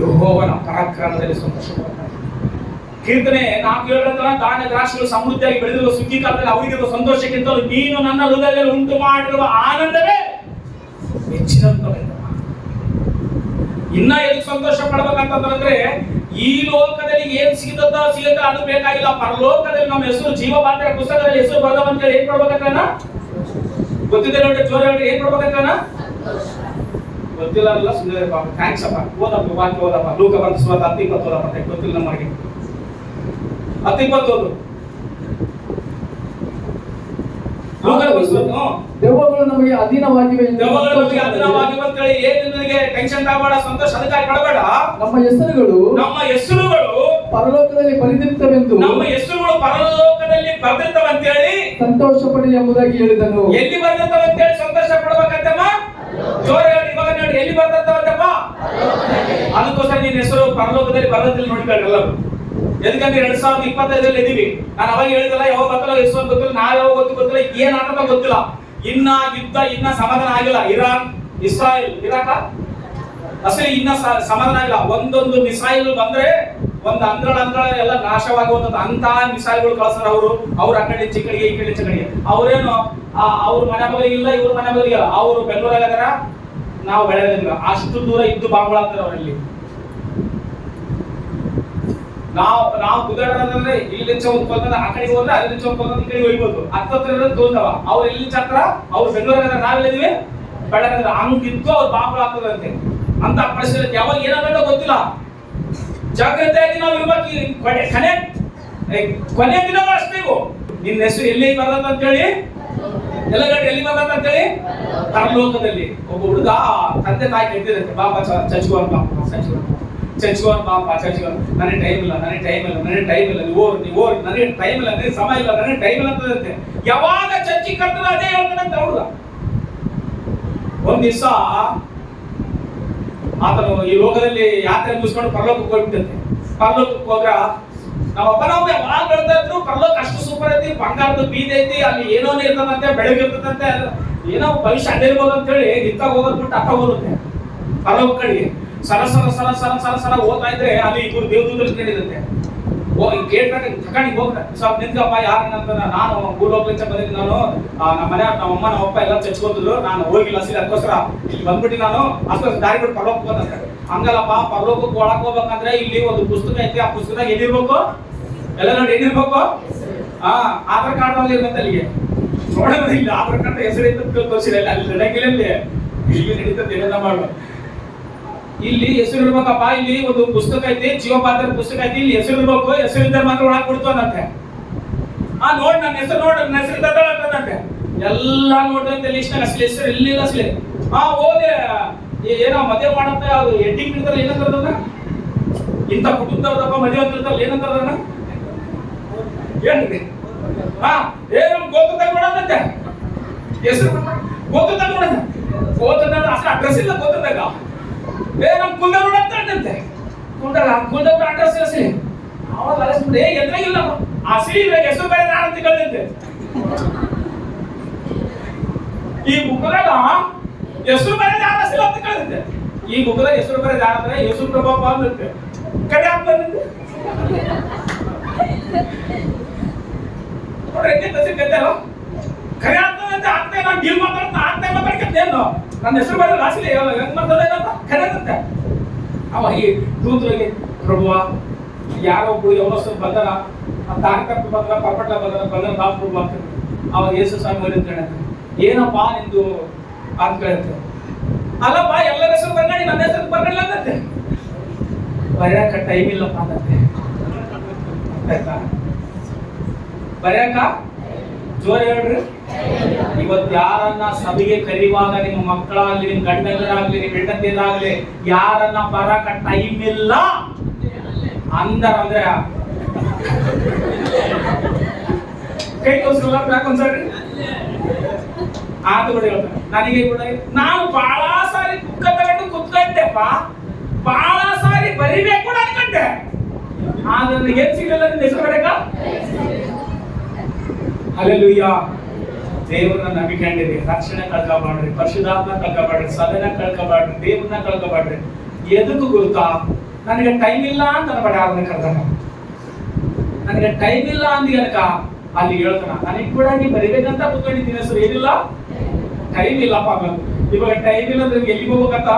ಯೆಹೋವನ ಪರಾಕ್ರಮದಲ್ಲಿ ಸಂತೋಷ ಪಡ್ಬೇಕು. ಕೀರ್ತನೆ 4:7 ಧಾನ್ಯ ದ್ರಾಕ್ಷಿಗಳು ಸಮೃದ್ಧಿಯಾಗಿ ಬೆಳೆದಿರುವ ಸುಗ್ಗಿ ಕಾಲದಲ್ಲಿ ಅವರಿಗಿರುವ ಸಂತೋಷಕ್ಕಿಂತ ನೀನು ನನ್ನ ಹೃದಯದಲ್ಲಿ ಉಂಟು ಮಾಡಿರುವ ಆನಂದವೇ ಹೆಚ್ಚಿನಂತವೇ. ಇನ್ನ ಎಲ್ಲಿ ಸಂತೋಷ ಪಡ್ಬೇಕಂತಂದ್ರೆ, ಈ ಲೋಕದಲ್ಲಿ ಏನ್ ಸಿಗುತ್ತೋ ಅದು ಬೇಕಾಗಿಲ್ಲ. ಪರಲೋಕದಲ್ಲಿ ನಮ್ಮ ಹೆಸರು ಜೀವಬಾಧ್ಯರ ಪುಸ್ತಕದಲ್ಲಿ ಹೆಸರು ಬರೆದವಂತ ಏನ್ ಕೊಡ್ಬೇಕಂತಾನ? ಗೊತ್ತಿದೆ ನೋಡಿ, ಜೋರ ಏನ್ ಕೊಡ್ಬೇಕಂತಾನ? ಗೊತ್ತಿಲ್ಲ ಸುಂದರ ಪಾಪ. ಥ್ಯಾಂಕ್ಸ್ ಅಪ್ಪ. ಓದಪ್ಪ, ವಾಕ್ಯ ಓದಪ್ಪ. ಲೂಕ ಬರೆದ ಸುವಾರ್ತೆ 10:20 ಓದಪ್ಪ. ಗೊತ್ತಿಲ್ಲ ನಮಗೆ. 10:20 ಓದು. ದೆವ್ವಗಳು ನಮಗೆ ಅಧೀನವಾಗಿವೆ ಅಂತ ಹೇಳಿ ಏನು ನಿನಗೆ ಟೆನ್ಷನ್ ತಗೋಬೇಡ, ಸಂತೋಷ ಅದಕ್ಕಾಗಿ ಪಡಬೇಡ. ನಮ್ಮ ಹೆಸರುಗಳು ಪರಲೋಕದಲ್ಲಿ ಬರೆದಿರ್ತವೆಂದು ಅಂತ ಹೇಳಿ ಸಂತೋಷ ಪಡಿ ಎಂಬುದಾಗಿ ಹೇಳಿದನು. ಎಲ್ಲಿ ಬರೆದಿರ್ತವೆ ಅಂತ ಹೇಳಿ ಸಂತೋಷ ಪಡ್ಬೇಕಂತಮ್ಮ? ಜೋರ ಹೇಳಿ ಇವಾಗ ನೋಡಿ, ಎಲ್ಲಿ ಬರೆದಿರ್ತವಂತಪ್ಪ? ಅದಕ್ಕೋಸ್ಕರ ನಿನ್ನ ಹೆಸರು ಪರಲೋಕದಲ್ಲಿ ಬರೆದಿಲ್ಲ. ನೋಡ್ಕೊಳ್ಳಲ್ಲ. ಎದಕ್ಕಂದ್ರೆ 2025 ಇದೀವಿ. ನಾನು ಅವಾಗ ಹೇಳಿದಲ್ಲ, ಯಾವಾಗ ಗೊತ್ತಿಲ್ಲ, ಎಷ್ಟು ಗೊತ್ತಿಲ್ಲ, ನಾವ್ ಯಾವಾಗ ಗೊತ್ತಿಲ್ಲ, ಏನ್ ಆಟ ಗೊತ್ತಿಲ್ಲ. ಇನ್ನ ಯುದ್ಧ ಇನ್ನ ಸಮಾಧಾನ ಆಗಿಲ್ಲ. ಇರಾನ್, ಇಸ್ರಾಯೇಲ್, ಇರಾಕ ಅಸಲಿ ಇನ್ನ ಸಮಾಧಾನ ಆಗಿಲ್ಲ. ಒಂದೊಂದು ಮಿಸೈಲ್ ಬಂದ್ರೆ ಒಂದು ಅಂಗಳ ಎಲ್ಲ ನಾಶವಾಗಿ ಹೋದಂತ ಅಂತ ಮಿಸೈಲ್ಗಳು ಕಳ್ಸಾರ ಅವ್ರು ಆ ಕಡೆ ಚಿಕ್ಕಡಿಗೆ, ಈ ಕಡೆ ಚಿಕ್ಕಡಿಗೆ. ಅವ್ರೇನು ಅವ್ರ ಮನೆ ಬಗಲಿಗಿಲ್ಲ, ಇವ್ರ ಮನೆ ಬಗಲಿಗಿಲ್ಲ. ಅವ್ರು ಬೆಂಗಳೂರಾಗದಾರ, ನಾವು ಬೆಳೆದಿಲ್ಲ. ಅಷ್ಟು ದೂರ ಇದ್ದು ಬಾಂಬ್ಗಳಾಗ್ತಾರೆ ಅವರಲ್ಲಿ. ನಾವು ಕುದಾಡೋದಂದ್ರೆ ಇಲ್ಲಿ ಚೌಕ್ ಆ ಕಡೆ ಹೋದ್ರೆ ಅಲ್ಲಿ ಚೌಕ್ ಈ ಕಡೆ ಹೋಗ್ಬೋದು. ಹತ್ತಿರ ತೋರ್ತಾವ. ಅವ್ರು ಎಲ್ಲಿ ಚಕ್ರ, ಅವ್ರು ಬೆಂಗಳೂರಾಗ ನಾವೆಲ್ಲಿದ್ವಿ ಬೆಳಗಾದ್ರೆ ಹಂಗಿದ್ದು ಅವ್ರು ಬಾಂಬ್ ಆಗ್ತದಂತೆ. ಅಂತ ಪರಿಸ್ಥಿತಿ ಯಾವಾಗ ಏನಾಗೋ ಗೊತ್ತಿಲ್ಲ. ಜಾಗ್ರತೆಯಾಗಿ ನಾವು ಇರ್ಬೇಕು. ಕೊನೆ ದಿನಗಳು ಅಷ್ಟೇ ಇವು. ನಿನ್ನ ಹೆಸರು ಎಲ್ಲಿ ಬರ್ತದ ಅಂತ ಹೇಳಿ, ಎಲ್ಲ ಎಲ್ಲಿ ಬರ್ತದ ಅಂತ ಹೇಳಿ, ಪರಲೋಕದಲ್ಲಿ. ಒಬ್ಬ ಹುಡುಗ ತಂದೆ ತಾಯಿ ಕೆಟ್ಟಿರುತ್ತೆ, ಬಾಬಾ ಚಚ್ಕೋನ್ ಬಾಪ ಚಚ್ಕೋನ್ ಬಾಪ ಚಚ್ಕೋನ್. ನನಗೆ ಟೈಮ್ ಇಲ್ಲ, ನನಗೆ ಟೈಮ್ ಇಲ್ಲ, ನೀವು ನನಗೆ ಟೈಮ್ ಇಲ್ಲ, ನನಗೆ ಸಮಯ ಇಲ್ಲ, ನನಗೆ ಟೈಮ್ ಇಲ್ಲ ಅಂತ ಯಾವಾಗ ಚಚ್ಚಿ ಕರ್ತದ ಅದೇ ಹೇಳ್ತಾನಂತ ಹುಡುಗ. ಒಂದ್ ದಿವಸ ಆತನು ಈ ಲೋಕದಲ್ಲಿ ಯಾತ್ರೆ ಮುಗಿಸ್ಕೊಂಡು ಪರಲೋಕಕ್ಕೆ ಹೋಗ್ಬಿಟ್ಟಂತೆ. ಪರಲೋಕಕ್ಕೆ ಹೋದ್ರ ನಾವಪ್ಪ ನಾವು ಯಾವಾಗ ಹೇಳ್ತಾ ಇದ್ರು, ಪರಲೋಕ ಅಷ್ಟು ಸೂಪರ್ ಐತಿ, ಬಂಗಾರದ ಬೀದಿ ಐತಿ, ಅಲ್ಲಿ ಏನೋ ಇರ್ತದಂತೆ, ಬೆಳಗ್ಗೆ ಇರ್ತದಂತೆ, ಏನೋ ಭವಿಷ್ಯ ಅಡ್ಡ ಇರ್ಬೋದು ಅಂತ ಹೇಳಿ ಇತ್ತಾಗ ಹೋಗೋದ್ ಬಿಟ್ಟು ಅಕ್ಕ ಹೋಗುತ್ತೆ ಪರಲೋಕ ಕಡೆಗೆ. ಸರ ಓದ್ತಾ ಇದ್ರೆ ಅಲ್ಲಿ 2 ದೇವದೂತರು ಕೇಳಿದಂತೆ. ಗೇಟ್ ತಗೊಂಡು ಹೋಗ್ತಾರೆ. ಸ್ವಲ್ಪ ನಿಂತ್ಕಪ್ಪ, ಯಾರಂತ. ನಾನು ಭೂಲೋಕಲಿಂದ ಬಂದಿದ್ದು. ನಾನು ನಮ್ಮ ಮನೆ, ನಮ್ಮಮ್ಮ, ನಮ್ಮಪ್ಪ ಎಲ್ಲ ಚಚ್ಕೋತಿದ್ರು. ನಾನು ಹೋಗಿಲ್ಲ ಸೀರೆ, ಅದಕ್ಕೋಸ್ಕರ ಇಲ್ಲಿ ಬಂದ್ಬಿಟ್ಟು ನಾನು ಅದಕ್ಕೋಸ್ಕರ ದಾರಿ ಬಿಟ್ಟು ಪರಲೋಕಕ್ಕೆ ಬಂದಂತೆ. ಹಂಗಲ್ಲಪ್ಪ, ಪರಲೋಕಕ್ಕೆ ಒಳಕ್ ಹೋಗ್ಬೇಕಂದ್ರೆ ಇಲ್ಲಿ ಒಂದು ಪುಸ್ತಕ ಐತಿ. ಆ ಪುಸ್ತಕದಾಗ ಏನಿರ್ಬೇಕು? ಎಲ್ಲ ನೋಡಿ ಏನಿರ್ಬೇಕು? ಆಧಾರ್ ಕಾರ್ಡ್ ಅಲ್ಲಿ ಇರ್ಬೇಕು. ಅಲ್ಲಿಗೆ ನೋಡೋದು ಇಲ್ಲ ಆಧಾರ್ ಕಾರ್ಡ್ ಹೆಸರು ತೋರಿಸಿಲ್ಲ. ಅಲ್ಲಿ ನಡೆಯಂಗಿಲ್ಲ, ಇಲ್ಲಿ ನಡೀತದೆ ಏನೆಲ್ಲ ಮಾಡುವ. ಇಲ್ಲಿ ಹೆಸರು ಇರ್ಬೇಕಪ್ಪ. ಇಲ್ಲಿ ಒಂದು ಪುಸ್ತಕ ಐತಿ, ಜೀವಪಾತ್ರ ಪುಸ್ತಕ ಐತಿ, ಇಲ್ಲಿ ಹೆಸರು ಇರ್ಬೇಕು. ಹೆಸರು ಇದ್ದರೆ ಮಾತ್ರ ಒಳಗೆ ಬಿಡ್ತು ಅನ್ನಂತೆ. ನೋಡ್ ನನ್ನ ಹೆಸರು, ನೋಡ್ ನನ್ನ ಹೆಸರು ಇದ್ದಂತೆ. ಎಲ್ಲ ನೋಡಿದಂತೆ ಲಿಸ್ಟ್ ಅಸಲಿ ಹೆಸರು ಎಲ್ಲಿಲ್ಲ ಅಸಲಿ. ಹೋದೆ ಏನೋ ಮದುವೆ ಮಾಡಂತ ಎಡ್ಡಿಂಗ್ ಇರ್ತಾರೆ. ಏನಂತಾರ ಇಂಥ ಕುಟುಂಬದವ್ರಪ್ಪ ಮದುವೆ ಅಂತಿರ್ತಾರಲ್ಲ, ಏನಂತಾರ ಹೇಳ್ರಿ. ನಮ್ ಗೋತದಾಗ ನೋಡಂತೆ ಹೆಸರು, ಗೋತದಾಗ ನೋಡ, ಗೋತದಾಗ ಅಷ್ಟು ಅಡ್ರೆಸ್ ಇಲ್ಲ. ಗೋತದಾಗ ನಮ್ ಕುಂದ ನೋಡಂತೆ. ಕುಂದ ಅಡ್ರೆಸ್ ಹಸಿ ಅವಾಗ ಅಲಸ್ಬಿಟ್ಟು ಎದ್ರಾಗಿಲ್ಲ. ಹಸಿ ಹೆಸರು ಬೇರೆ ಅಂತ ಕೇಳಿದಂತೆ. ಈ ಬುಕ್ದಾಗ ಹೆಸರು ಬರೆದ ಯಾರ ಹೆಸರು ಅಂತ ಕೇಳುತ್ತೆ. ಈ ಬುಕ್ದಾಗ ಹೆಸರು ಬರೆದ ಯಾರಂದ್ರೆ ಯೇಸು ಪ್ರಭು ಅಂತೆ ಕರೆ ಆಗ್ತದೆ ನೋಡ್ರಿ ಹೆಂಗೆ ಕರೆ ಆಗ್ತದೆ ಆಗ್ತೇ ನಾನು ಡೀಲ್ ಮಾತಾಡ್ತಾ ಆಗ್ತಾ ಮಾತಾಡ್ಕೇನು ನನ್ನ ಹೆಸರು ಬರೆದ ರಾಶಿಲಿ ಹೆಂಗ್ ಮಾಡ್ತದೆ ಅಂತ ಕರೆ ಆಗತ್ತೆ. ಅವ ಈ ದೂತರಿಗೆ ಪ್ರಭುವ ಯಾರೊಬ್ರು ಯವನಸ್ಸು ಬಂದರ ತಾರಕಪ್ಪ ಬಂದ್ರ ಪರ್ಪಟ ಬಂದ್ರ ಬಾಪು ಅಂತ ಅವಾಗ ಯೇಸು ಸ್ವಾಮಿ ಹೇಳಿದ್ರೆ ಏನಪ್ಪಾ ನಿಂದು ಅಂತ ಕೇಳುತ್ತೆ. ಅಲ್ಲಪ್ಪ ಎಲ್ಲರ ಹೆಸರು ಬರ್ಗಡಿ ನನ್ನ ಹೆಸರು ಬರ್ಗಡಿ ಅಂತೆ ಬರ್ಯಾಕ ಟೈಮ್ ಇಲ್ಲಪ್ಪ ಅಂತೆ. ಬರ್ಯಾಕ ಜೋರ್ ಹೇಳ್ರಿ. ಇವತ್ತು ಯಾರನ್ನ ಸಭೆಗೆ ಕರೆಯುವಾಗ ನಿಮ್ಮ ಮಕ್ಕಳಾಗ್ಲಿ ನಿಮ್ ಗಂಡಂದರಾಗ್ಲಿ ನಿಮ್ ಹೆಂಡತಿಯರಾಗ್ಲಿ ಯಾರನ್ನ ಬರಾಕ ಟೈಮ್ ಇಲ್ಲ ಅಂದರಂದ್ರೆ ಕೈ ತೋರಿಸಲ್ಲ ಯಾಕೊಂದ್ಸರಿ ಆತ ಕೂಡ ಹೇಳ್ತಾನೆ ನನಗೆ ಕೂಡ ನಾನು ಬಹಳ ಸಾರಿ ಬುಕ್ಕ ತಗೊಂಡು ಕುತ್ಕೊಂಡೆಪ್ಪ ಬಹಳ ಸಾರಿ ಬರಿಬೇಕು ಕೂಡ ಅನ್ಕೊಂಡೆ ಆದ್ರೆ ಏನ್ ಸಿಗಲಿಲ್ಲ ನಿನ್ನ ಹೆಸರು ಬರಕ. ಹಲ್ಲೆಲೂಯಾ. ದೇವರನ್ನ ನಂಬಿಕೊಂಡಿರಿ, ರಕ್ಷಣೆ ಕಳ್ಕೊಬೇಡ್ರಿ, ಪರಿಶುದ್ಧಾತ್ಮ ಕಳ್ಕೊಬೇಡ್ರಿ, ಸದನ ಕಳ್ಕೊಬೇಡ್ರಿ, ದೇವ್ರನ್ನ ಕಳ್ಕೊಬೇಡ್ರಿ. ಎದಕ್ಕೂ ಗೊತ್ತಾ ನನಗೆ ಟೈಮ್ ಇಲ್ಲ ಅಂತ ಅನ್ಬೇಡ. ಅದನ್ನ ಕರ್ತಾನ ನನಗೆ ಟೈಮ್ ಇಲ್ಲ ಅಂದಿಗನಕ ಅಲ್ಲಿ ಹೇಳ್ತಾನ ನನಗೆ ಕೂಡ ನೀ ಬರಿಬೇಕಂತ ಕುತ್ಕೊಂಡಿದ್ದೀನಿ ಹೆಸರು ಏನಿಲ್ಲ ಟೈಮ್ ಇಲ್ಲಪ್ಪ. ಇವಾಗ ಟೈಮ್ ಇಲ್ಲ ಅಂದ್ರೆ ಎಲ್ಲಿಗೆ ಹೋಗ್ಬೇಕಂತ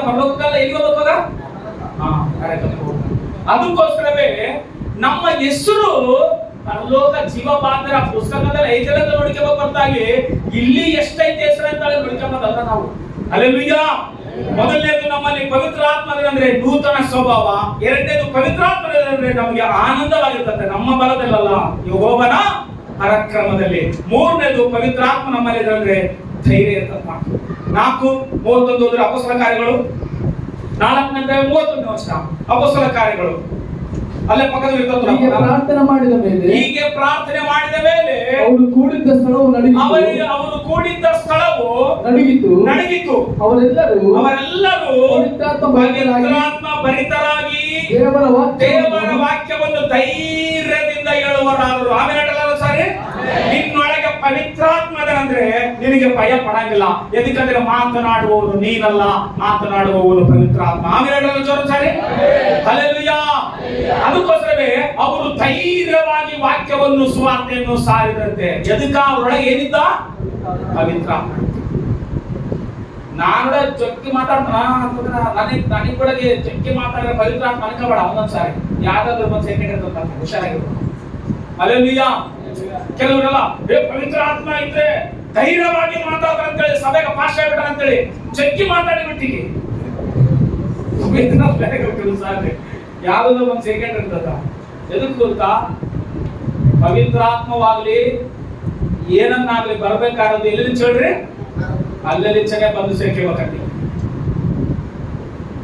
ಪರಲೋಕಕ್ಕಲ್ಲ ಎಲ್ಲಿಗೆ ಹೋಗ್ಬೇಕಾಗ ಅದಕ್ಕೋಸ್ಕರವೇ ನಮ್ಮ ಹೆಸರು ಪರಲೋಕ ಜೀವಬಾಂಧರ ಪುಸ್ತಕದಲ್ಲಿ ಐದೆಲ್ಲ ನೋಡ್ಕೋಬೇಕು ಹೊರತಾಗಿ ಇಲ್ಲಿ ಎಷ್ಟೈತೆ ಹೆಸರು ಅಂತ ನೋಡ್ಕೊಂಬದಲ್ಲ ನಾವು. ಹಲ್ಲೆಲೂಯಾ. ಮೊದಲನೇದು ನಮ್ಮಲ್ಲಿ ಪವಿತ್ರಾತ್ಮ ಅಂದ್ರೆ ನೂತನ ಸ್ವಭಾವ, ಎರಡನೇದು ಪವಿತ್ರಾತ್ಮ ಅಂದ್ರೆ ನಮಗೆ ಆನಂದವಾಗಿರ್ತದೆ ನಮ್ಮ ಬಲದಲ್ಲ ಯೆಹೋವನ ಪರಾಕ್ರಮದಲ್ಲಿ, ಮೂರನೇದು ಪವಿತ್ರಾತ್ಮ ನಮ್ಮಲ್ಲಿ ಅಂದ್ರೆ ಧೈರ್ಯ ಇರ್ತದೆ. 4:31 ಹೋದ್ರೆ ಅಪೊಸ್ತಲ ಕಾರ್ಯಗಳು 4:31 ವರ್ಷ ಅಪೊಸ್ತಲ ಕಾರ್ಯಗಳು ಅಲ್ಲೇ ಪಕ್ಕದಲ್ಲಿ ಹೀಗೆ ಪ್ರಾರ್ಥನೆ ಮಾಡಿದ ಮೇಲೆ ಅವರು ಕೂಡಿದ್ದ ಸ್ಥಳವು ನಡುಗಿತು. ಅವರೆಲ್ಲರೂ ಪವಿತ್ರಾತ್ಮ ಭರಿತರಾಗಿ ದೇವರ ವಾಕ್ಯವನ್ನು ಧೈರ್ಯದಿಂದ ಹೇಳುವರಾದರು. ಆಮೇಲೆ ಸಾರಿ ನಿನ್ನೊಳಗೆ ಪವಿತ್ರಾತ್ಮದ ಅಂದ್ರೆ ನಿನಗೆ ಭಯ ಪಡಂಗಿಲ್ಲ. ಎದಕ್ಕಂದ್ರೆ ಮಾತನಾಡುವವನು ನೀನಲ್ಲ, ಮಾತನಾಡುವವನು ಪವಿತ್ರಾತ್ಮ. ಆಮೇಲೆ ಜೋರು ಸಾರಿ ಹಲ್ಲೆಲೂಯಾ. ಅದಕ್ಕೋಸ್ಕರವೇ ಅವರು ಧೈರ್ಯವಾಗಿ ವಾಕ್ಯವನ್ನು ಸುವಾರ್ತೆಯನ್ನು ಸಾರಿದಂತೆ. ಎದಕ್ಕ ಅವರೊಳಗೆ ಏನಿದ್ದ ಪವಿತ್ರಾತ್ಮ. ನಾನು ಜೊಕ್ಕಿ ಮಾತಾಡ್ತಾನ ಅಂತಂದ್ರೆ ನನಗೆ ಒಳಗೆ ಜೊಕ್ಕಿ ಮಾತಾಡಿದ್ರೆ ಪವಿತ್ರಾತ್ಮ ಅನ್ಕೋಬೇಡ. ಒಂದೊಂದ್ಸಾರಿ ಯಾವ್ದಾದ್ರು ಒಂದು ಸೆಕೆಂಡ್ ಇರ್ತಂತ ಹುಷಾರಾಗಿರ್ಬೇಕು. ಹಲ್ಲೆಲೂಯಾ. ಕೆಲವರೆಲ್ಲ ಪವಿತ್ರ ಆತ್ಮ ಇದ್ರೆ ಧೈರ್ಯವಾಗಿ ಮಾತಾಡ್ತಾರೆ ಅಂತೇಳಿ ಸಭೆಗೆ ಪಾಸ್ ಆಗ್ಬಿಟ್ಟಾರ ಅಂತೇಳಿ ಜಗ್ಗಿ ಮಾತಾಡಿ ಬಿಟ್ಟಿಗೆ ಯಾವ್ದೋ ಒಂದ್ ಸೆಕೆಂಡ್ ಇರ್ತದ. ಎದಕ್ ಗೊತ್ತಾ ಪವಿತ್ರಾತ್ಮವಾಗ್ಲಿ ಏನನ್ನಾಗ್ಲಿ ಬರ್ಬೇಕಾದ್ರೆ ಎಲ್ಲಿ ಹೇಳ್ರಿ ಅಲ್ಲಲ್ಲಿಂಚನೆ ಬಂದು ಸೇರ್ಕೋಬೇಕಂತ.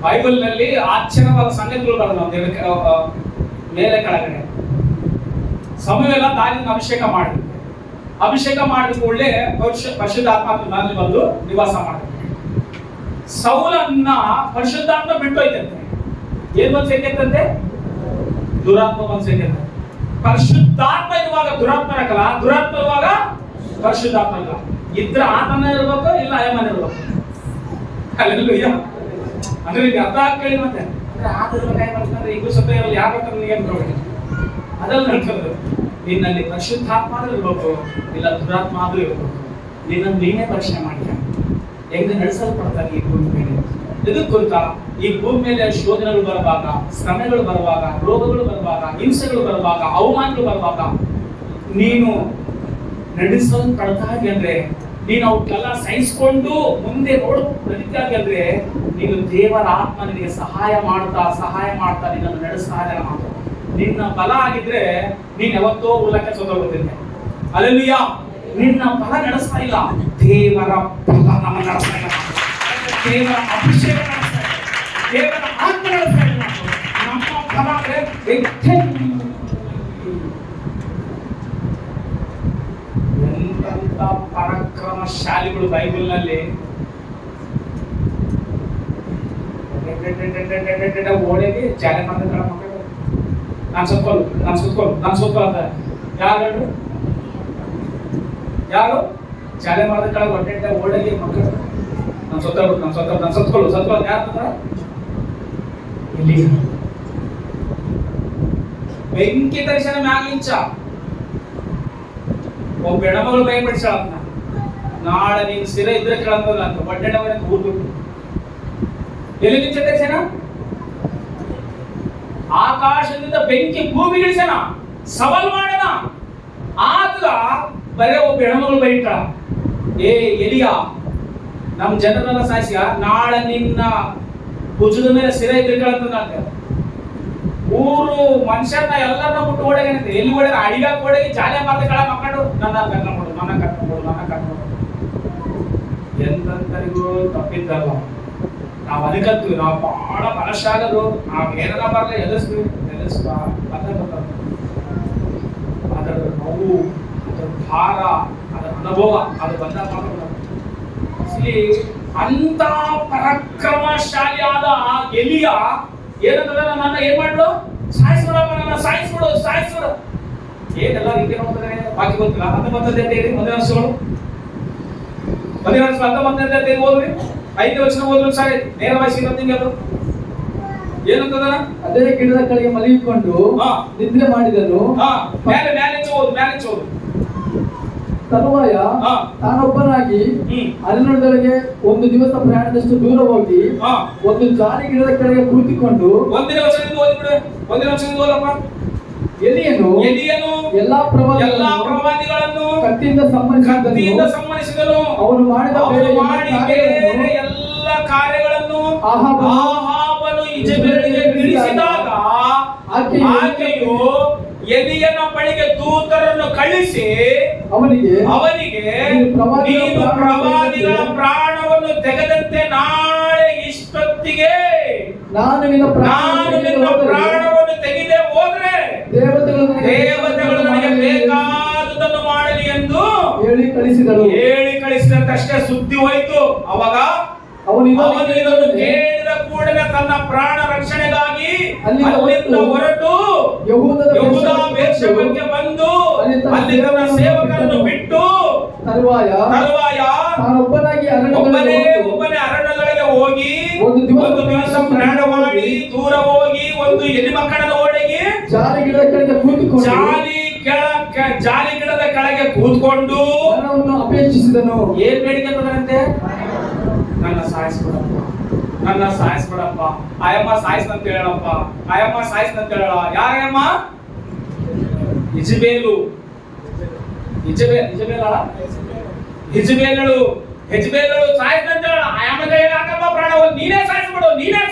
ಬೈಬಲ್ ನಲ್ಲಿ ಆಶ್ಚರ್ಯವಾದ ಸಂಗತಿಗಳು ಬರೋದು ಮೇಲೆ ಕೆಳಗಡೆ. ಸಮಯವೆಲ್ಲ ದಾರಿನ ಅಭಿಷೇಕ ಮಾಡಿದ ಕೂಡಲೇ ಪರಿಶುದ್ಧಾತ್ಮ ನಲ್ಲಿ ಬಂದು ನಿವಾಸ ಮಾಡಿದ್ರು. ಸೌಲನ್ನ ಪರಿಶುದ್ಧಾತ್ಮ ಬಿಟ್ಟೋಯ್ತಂತೆ. ಏನ್ ಬಂದ್ ಸೇರ್ಕಂತೆ? ದುರಾತ್ಮ ಬಂದ್ ಸೇರ್ಕಂತೆ. ಪರಿಶುದ್ಧಾತ್ಮ ಇರುವಾಗ ದುರಾತ್ಮ ಇರಕಲ್ಲ, ದುರಾತ್ಮ ಇರುವಾಗ ಪರಿಶುದ್ಧಾತ್ಮ ಇಲ್ಲ. ಇದ್ರ ಆತನ ಇರ್ಬೇಕು, ಇಲ್ಲ ಅಯಮನ ಇರ್ಬೇಕು. ಹಲ್ಲೆಲೂಯಾ. ಅಂದ್ರೆ ಈಗ ಅರ್ಥ ಆಗ್ತೇಳಿ ಮತ್ತೆ ಆತಂದ್ರೆ ಈಗ ಸ್ವಲ್ಪ ಯಾರ ಅದೆಲ್ಲ ನಡ್ಕೊಂಡು ನಿನ್ನಲ್ಲಿ ಪರಿಶುದ್ಧಾತ್ಮ ಆದ್ರೂ ಇರ್ಬೇಕು, ಇಲ್ಲ ದುರಾತ್ಮ ಆದ್ರೂ ಇರ್ಬೇಕು. ನಿನ್ನನ್ನು ನೀನೇ ಪರೀಕ್ಷೆ ಮಾಡಿದ ಹೆಂಗ ನಡೆಸಲ್ಪಡ್ತಾರೆ ಈ ಭೂಮಿ ಮೇಲೆ. ಇದಕ್ಕೆ ಗೊತ್ತಾ ಈ ಭೂಮಿ ಮೇಲೆ ಶೋಧನೆಗಳು ಬರುವಾಗ, ಶ್ರಮೆಗಳು ಬರುವಾಗ, ರೋಗಗಳು ಬರುವಾಗ, ಹಿಂಸೆಗಳು ಬರುವಾಗ, ಅವಮಾನಗಳು ಬರುವಾಗ ನೀನು ನಡೆಸಲ್ಪಡ್ತಾಗಿ ಅಂದ್ರೆ ನೀನು ಅವಕ್ಕೆಲ್ಲ ಸಹಿಸ್ಕೊಂಡು ಮುಂದೆ ನಡೀತಾಗಿ ಅಂದ್ರೆ ನೀನು ದೇವರ ಆತ್ಮ ನಿನಗೆ ಸಹಾಯ ಮಾಡ್ತಾ ನಿನ್ನನ್ನು ನಡೆಸ್ತಾ ಇದ್ದಾನೆ. ಮಾತು ನಿನ್ನ ಬಲ ಆಗಿದ್ರೆ ನೀನ್ ಯಾವತ್ತೋ ಉಲ್ಲಕ್ಕೆ ಸೋತೋಗುತ್ತಿದ್ದೆ. ಹಲ್ಲೆಲೂಯಾ. ನಿನ್ನ ಬಲ ನಡೆಸ್ತಾ ಇಲ್ಲ, ದೇವರ ಬಲ ನಮ್ಮ ನಡೆಸ್ತಾ ಇಲ್ಲ. ದೇವರ ಅಭಿಷೇಕ ನಡೆಸ್ತಾ ಇಲ್ಲ, ದೇವರ ಆತ್ಮ ನಡೆಸ್ತಾ ಇಲ್ಲ. ನಮ್ಮ ಬಲ ಎಂತ ಪರಾಕ್ರಮಶಾಲಿಗಳು ಬೈಬಲ್ ನಲ್ಲಿ ಓಡೇಗಿ ಚಾಲೆ ಮಾಡ್ತಾರೆ ಮಕ್ಕಳು. ನಾನು ಸುತ್ಕೊಳ್ಳು ಅಂತ ಯಾರು? ಶಾಲೆ ಮಾಡಿದ ಕೆಳಗೆ ಹೊಟ್ಟೆ ಓಡಲ್ಲಿ ಮಕ್ಕಳು ನಾನು ಸತ್ಕೊಳ್ಳು ಯಾರು ಇಲ್ಲಿ ಬೆಂಕಿ ತರಿಸನ ಮ್ಯಾಗಿಂಚ ಒಬ್ಬ ಹೆಣ್ಮಗಳು ಭಯ ಬಿಡ್ಸಾಳ ನಾಳೆ ನೀನು ಸಿರ ಇದ್ರೆ ಕೇಳಂತಲ್ಲ ಅಂತ ಹೊಟ್ಟೆವರ ಊರ್ಬಿಟ್ಟು ಎಲ್ಲಿ ನಿಂಚ ತರಿಸನ ಆಕಾಶದಿಂದ ಬೆಂಕಿ ಭೂಮಿಗಿಳಿಸನ ಸವಾಲ್ ಮಾಡನ ಆದ್ರ ಬರೇ ಒಬ್ಬ ಹೆಣ್ಮಗಳು ಬೈತಾಳ ಏ ಎಲಿಯ ನಮ್ ಜನರನ್ನ ಸಾಯಿಸಿಯ ನಾಳೆ ನಿನ್ನ ಭುಜದ ಮೇಲೆ ಸಿರ ಇದ್ರೆ ಕೇಳಂತ ಊರು ಮನುಷ್ಯನ ಎಲ್ಲರನ್ನ ಬಿಟ್ಟು ಓಡಾಗಂತೆ ಎಲ್ಲಿ ಓಡಾಗ ಅಡಿಗಾಕ ಓಡಾಗಿ ಜಾಲೆ ಮಾತ ಕಳ ಮಕ್ಕಳು ನನ್ನ ಕರ್ಕೊಂಡು ಎಂತರಿಗೂ ತಪ್ಪಿದ್ದಲ್ಲ ನಾವು ಅದಕ್ಕಂತೀವಿ ನಾವು ಬಹಳ ಮನಸ್ಸಾಗದು ನಾವು ಏನಾರ ಬರಲ್ಲ ಎದುರಿಸ್ಬ ಅದರ ನೋವು ಅದರ ಭಾರ ಅದರ ಅನುಭವ ಅದು ಬಂದಾಗ ಅಂತ ಪರಾಕ್ರಮಶಾಲಿಯಾದ ಎಲಿಯ ಏನಂತಂದ್ರೆ ನನ್ನ ಏನ್ ಮಾಡ್ಲು ಸಾಯಿಸ್ಬಿಡಪ್ಪ ನನ್ನ ಸಾಯಿಸ್ಬಿಡು ಏನೆಲ್ಲ ರೀತಿ ನೋಡ್ತಾರೆ ಬಾಕಿ ಗೊತ್ತಿಲ್ಲ 19ನೇ ತೇದಿ ಮೊದಲ ವರ್ಷಗಳು 19ನೇ ತೇದಿ ಓದ್ರಿ 5ನೇ ವರ್ಷ ಓದ್ರು ಸಾರಿ ನೇರವಾಗಿ ಸಿಗಂತಿಂಗ್ ಅದು ಏನಂತದ ಅದೇ ಗಿಡದ ಕೆಳಗೆ ಮಲಗಿಕೊಂಡು ನಿದ್ರೆ ಮಾಡಿದನು ಮೇಲೆ ಓದು ತರುವಾಯ ತಾನೊಬ್ಬನಾಗಿ ಅರಣ್ಯದೊಳಗೆ ಒಂದು ದಿವಸ ಪ್ರಯಾಣದಷ್ಟು ದೂರ ಹೋಗಿ ಒಂದು ಜಾಲಿ ಗಿಡದ ಕೆಳಗೆ ಕುಳಿತುಕೊಂಡು ಒಂದಿನ ವರ್ಷದಿಂದ ಓದಪ್ಪ ಎಲಿಯನು ಎಲ್ಲಾ ಪ್ರವಾದಿಗಳನ್ನು ಕತ್ತಿಯಿಂದ ಸಂಬಂಧಿಸಿದನು ಅವನು ಮಾಡಿದ ಬೇರೆ ಎಲ್ಲ ಕಾರ್ಯಗಳನ್ನು ಆಹಾಬನು ಈಜೆಬೆಲಿಗೆ ತಿಳಿಸಿದಾಗ ಆಕೆಯು ಎಲಿಯನ ಬಳಿಗೆ ದೂತರನ್ನು ಕಳಿಸಿ ಅವನಿಗೆ ನೀನು ಪ್ರವಾದಿಗಳ ಪ್ರಾಣವನ್ನು ತೆಗೆದಂತೆ ನಾಳೆ ಇಷ್ಟೊತ್ತಿಗೆ ನಾನು ನಿನ್ನ ಪ್ರಾಣವನ್ನು ತೆಗೆದೇ ಹೋದ್ರೆ ದೇವತೆಗಳು ನನಗೆ ಬೇಕಾದುದನ್ನು ಮಾಡಲಿ ಎಂದು ಹೇಳಿ ಕಳಿಸಿದಂತಷ್ಟೇ ಸುದ್ದಿ ಹೋಯ್ತು. ಅವಾಗ ಅವನು ಇದನ್ನು ಕೇಳಿದ ಕೂಡಲೇ ತನ್ನ ಪ್ರಾಣ ರಕ್ಷಣೆಗಾಗಿ ಅಲ್ಲಿಂದ ಹೊರಟು ಯೆಹೂದ ಬೇರ್ಷೆಬಕ್ಕೆ ಬಂದು ಅಲ್ಲಿ ತನ್ನ ಸೇವಕರನ್ನು ಬಿಟ್ಟು ತರುವಾಯ ಒಬ್ಬನೇ ಅರಣ್ಯದೊಳಗೆ ಹೋಗಿ ಒಂದು ದಿವಸ ಪ್ರಯಾಣ ಮಾಡಿ ದೂರ ಹೋಗಿ ಒಂದು ಎಲಿ ಮಕ್ಕಳನ್ನ ಓಡಗಿ ಜಾಲಿ ಗಿಡದ ಕೆಳಗೆ ಕೂತ್ಕೊಂಡು ಅಪೇಕ್ಷಿಸಿದನು. ಏನ್ ಬೇಡಿಕೆ ನನ್ನ ಸಾಯಿಸ್ಬಿಡಪ್ಪ ಆಯಮ್ಮ ಸಾಯಿಸ್ನಂತ ಹೇಳಪ್ಪ ಯಾರಮ್ಮ ಹಿಜ್ಬೇಲಳು ಸಾಯಿಸ್ನಂತ ಹೇಳ ಆಯಮ್ಮ ಕೈಗೆ ಹಾಕಪ್ಪ ಪ್ರಾಣವನ್ನು ನೀನೇ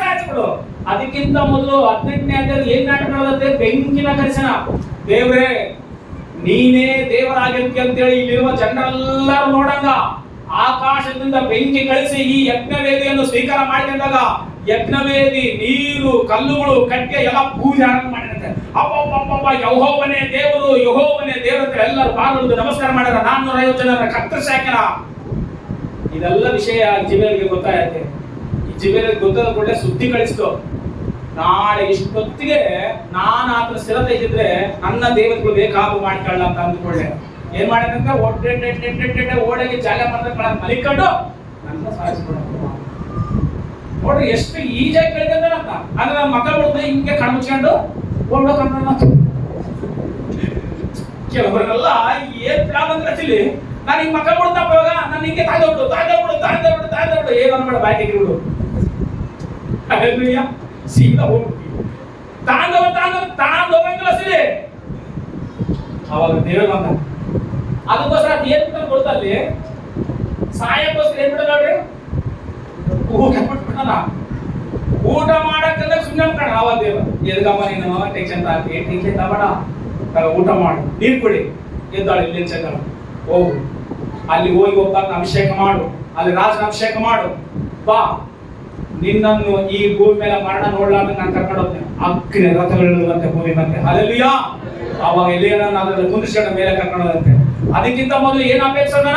ಸಾಯಿಸ್ಬಿಡು. ಅದಕ್ಕಿಂತ ಮೊದಲು 18ನೇ ಅಧ್ಯಾಯದಲ್ಲಿ ಏನ್ ನಾಟಕ ನಡೆದತ್ತೆ? ಬೆಂಕಿನ ಕರ್ಸನ. ದೇವ್ರೇ ನೀನೇ ದೇವರಾಗಿರ್ತಿ ಅಂತೇಳಿ ಇಲ್ಲಿರುವ ಜನರೆಲ್ಲರೂ ನೋಡಂಗ ಆಕಾಶದಿಂದ ಬೆಂಕಿ ಕಳಿಸಿ ಈ ಯಜ್ಞವೇದಿಯನ್ನು ಸ್ವೀಕಾರ ಮಾಡಿಕೊಂಡಾಗ ಯಜ್ಞವೇದಿ ನೀರು ಕಲ್ಲುಗಳು ಕಟ್ಟೆ ಎಲ್ಲ ಪೂಜೆ ಆರಂಭ ಮಾಡಿದಂತೆ. ಅಬ್ಬಬ್ಬಬ್ಬ ಯೆಹೋವನೇ ದೇವರು ಅಂತ ಎಲ್ಲರೂ ಬಾಗಿಲು ನಮಸ್ಕಾರ ಮಾಡ್ಯಾರ. 450 ಜನರ ಕತ್ತರಿಸಿ ಹಾಕ್ಯಾರ. ಇದೆಲ್ಲ ವಿಷಯ ಇಜ್ಬೇಲಿಗೆ ಗೊತ್ತಾಗತ್ತೆ. ಇಜ್ಬೇಲಿಗೆ ಗೊತ್ತಾದ ಕೂಡಲೇ ಸುದ್ದಿ ಕಳಿಸ್ತು, ನಾಳೆ ಇಷ್ಟೊತ್ತಿಗೆ ನಾನು ಆತನ ಸ್ಥಿರ ತೆಗೆದಿದ್ರೆ ನನ್ನ ದೇವತೆಗಳು ಬೇಕಾಗು ಮಾಡಿಕೊಳ್ಳ ಅಂತ ಅಂದ್ಕೊಳ್ಳೆ. ಏನ್ ಮಾಡಿದಂತ ಓಡಾಗಿ ಜಾಗ ಮಾಡ್ದ ಮಲಿಕೊಂಡು ನನ್ನ ಸಾಯಿಸ್ಬಿಡ. ನೋಡ್ರಿ ಎಷ್ಟು ಈಜಾಗಿ ಕೇಳಿದಂತ ಅಂದ್ರೆ ನನ್ನ ಮಕ್ಕಳು ಬಿಡ್ತಾರೆ ಹಿಂಗೆ ಕಣ್ಮುಚ್ಕೊಂಡು ಓಡ್ಬೇಕಂತ. ಕೆಲವರೆಲ್ಲ ಏನ್ ಪ್ಲಾನ್ ಅಂದ್ರೆ ಆಕ್ಚುಲಿ ನಾನು ಹಿಂಗ್ ಮಕ್ಕಳು ಬಿಡ್ತಪ್ಪ ಇವಾಗ ನಾನು ಹಿಂಗೆ ತಾಂದಬಿಡು ಏನ್ ಅನ್ಬೇಡ ಬಾಯ್ಗೆ ಬಿಡು ಸೀದಾ ಹೋಗ್ಬಿಟ್ಟು ತಾಂದೋಗಂಗಿಲ್ಲ ಸಿರಿ. ಅವಾಗ ದೇವ್ರ ಬಂದ ಅದಕ್ಕೋಸ್ಕರ ಏನ್ ಕೊಡ್ತಲ್ಲಿ ಸಾಯಕ್ಕೋಸ್ಕರ ಏನ್ ಬಿಡ ನೋಡ್ರಿ ಊಟ ಬಿಟ್ಬಿಟ್ಟ. ಊಟ ಮಾಡಕ್ಕಂದ್ರೆ ಸುಮ್ಮನೆ ಕಣ ಅವ ದೇವ ಎದ್ಗಮ್ಮ ನೀನು ಟೆನ್ಷನ್ ತಗಬೇಡ ಊಟ ಮಾಡು ನೀರು ಕುಡಿ ಎದ್ದಾಳು ಇಲ್ಲಿ ಚೆಕ್ಕ ಹೋಗು ಅಲ್ಲಿ ಹೋಗಿ ಒಬ್ಬನ ಅಭಿಷೇಕ ಮಾಡು ಅಲ್ಲಿ ರಾಜನ ಅಭಿಷೇಕ ಮಾಡು ಬಾ ನಿನ್ನನ್ನು ಈ ಭೂಮಿ ಮೇಲೆ ಮರಣ ನೋಡ್ಲಾರ್ದ ನಾನು ಕರ್ಕೊಂಡು ಹೋಗ್ತೇನೆ. ಅಗ್ನಿ ರಥಗಳಿರುವಂತೆ ಭೂಮಿ ಮತ್ತೆ ಅಲ್ಲೆಲ್ಲೂಯಾ. ಅವಾಗ ಎಲ್ಲಿಯನ್ನ ಅದರಲ್ಲಿ ಕುಂದಿಸ್ಕೊಂಡ ಮೇಲೆ ಕರ್ಕೊಂಡು ಹೋದಂತೆ. ಅದಕ್ಕಿಂತ ಮೊದಲು ಏನ್ ಅಪೇಕ್ಷನ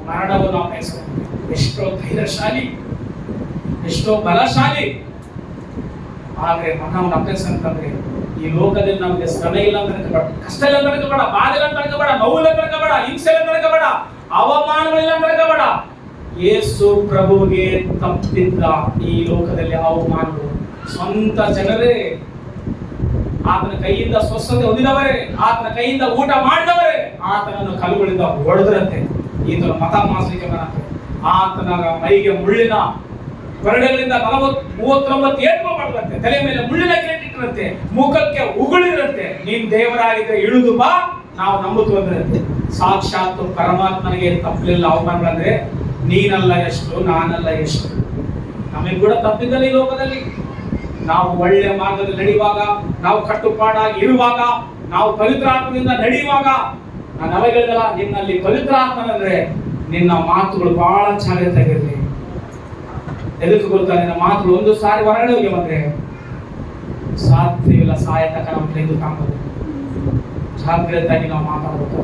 ಮರಣವನ್ನು ಅಪೇಕ್ಷ. ಎಷ್ಟೋ ಧೈರ್ಯಶಾಲಿ ಎಷ್ಟೋ ಬಲಶಾಲಿ. ಆದ್ರೆ ಮರಣವನ್ನು ಅಪೇಕ್ಷ ಅಂತಂದ್ರೆ ಈ ಲೋಕದಲ್ಲಿ ನಮಗೆ ಶ್ರಮೆ ಇಲ್ಲ ಅಂತ ಅನ್ಕೋಬೇಡ, ಕಷ್ಟ ಇಲ್ಲ ಅಂತ ಅನ್ಕೋಬೇಡ, ಬಾಧೆ ಅಂತ ಅನ್ಕೋಬೇಡ, ನೋವು ಇಲ್ಲ ಅಂತ ಅನ್ಕೋಬೇಡ, ಹಿಂಸೆ ಇಲ್ಲ ಅಂತ ಅನ್ಕೋಬೇಡ. ಅವಮಾನಗಳಿಲ್ಲ ಅಂದ್ರೆ ಬೇಡ. ಯೇಸು ಪ್ರಭುವಿಗೆ ತಪ್ಪಿದ್ದ ಈ ಲೋಕದಲ್ಲಿ ಅವಮಾನಗಳು. ಸ್ವಂತ ಜನರೇ, ಆತನ ಕೈಯಿಂದ ಸ್ವಸ್ಥತೆ ಹೊಂದಿದವರೇ, ಆತನ ಕೈಯಿಂದ ಊಟ ಮಾಡಿದವರೇ ಆತನನ್ನು ಕಲ್ಲುಗಳಿಂದ ಹೊಡೆದ್ರಂತೆ. ಈತನ ಮತ ಮಾಸಲಿಕ್ಕೆ ಬರುತ್ತೆ. ಆತನ ಮೈಗೆ ಮುಳ್ಳಿನ ಕೊರಡೆಗಳಿಂದ 39 ಏಟುಗಳು ಮಾಡಿದಂತೆ, ತಲೆ ಮೇಲೆ ಮುಳ್ಳಿನ ಕಿರೀಟಿಟ್ಟರಂತೆ, ಮುಖಕ್ಕೆ ಉಗುಳಿದ್ರಂತೆ. ನೀನ್ ದೇವರಾಗಿದ್ದರೆ ಇಳಿದು ಬಾ, ನಾವು ನಂಬುತ್ತೇವೆ ಅಂದ್ರಂತೆ. ಸಾಕ್ಷಾತ್ ಪರಮಾತ್ಮನಿಗೆ ತಪ್ಪಲಿಲ್ಲ ಅವಮಾನಗಳಂದ್ರೆ ನೀನಲ್ಲ ಎಷ್ಟು, ನಾನಲ್ಲ ಎಷ್ಟು. ನಮಗೆ ಕೂಡ ತಪ್ಪಿದ್ದಲ್ಲಿ ಈ ಲೋಕದಲ್ಲಿ ನಾವು ಒಳ್ಳೆ ಮಾರ್ಗದಲ್ಲಿ ನಡೆಯುವಾಗ, ನಾವು ಕಟ್ಟುಪಾಡಾಗಿ ಇರುವಾಗ, ನಾವು ಪವಿತ್ರಾತ್ಮದಿಂದ ನಡೆಯುವಾಗ, ನಾನು ಅವಾಗ ಹೇಳಿದಲ್ಲ, ನಿನ್ನಲ್ಲಿ ಪವಿತ್ರಾತ್ಮನಂದ್ರೆ ನಿನ್ನ ಮಾತುಗಳು ಬಹಳ ಜಾಗ್ರತೆಯಾಗಿರಲಿ. ಎದಕ್ಕೆ ಗೊತ್ತಾ? ನಿನ್ನ ಮಾತುಗಳು ಒಂದು ಸಾರಿ ಹೊರಗಡೆ ಹೋಗಿ ಬಂದ್ರೆ ಸಾಧ್ಯವಿಲ್ಲ, ಸಾಯತಕ್ಕ ನಮ್ಮ ಎಂದು ಕಾಣಬಹುದು. ಜಾಗ್ರತೆಯಾಗಿ ನಾವು ಮಾತಾಡಬೇಕು.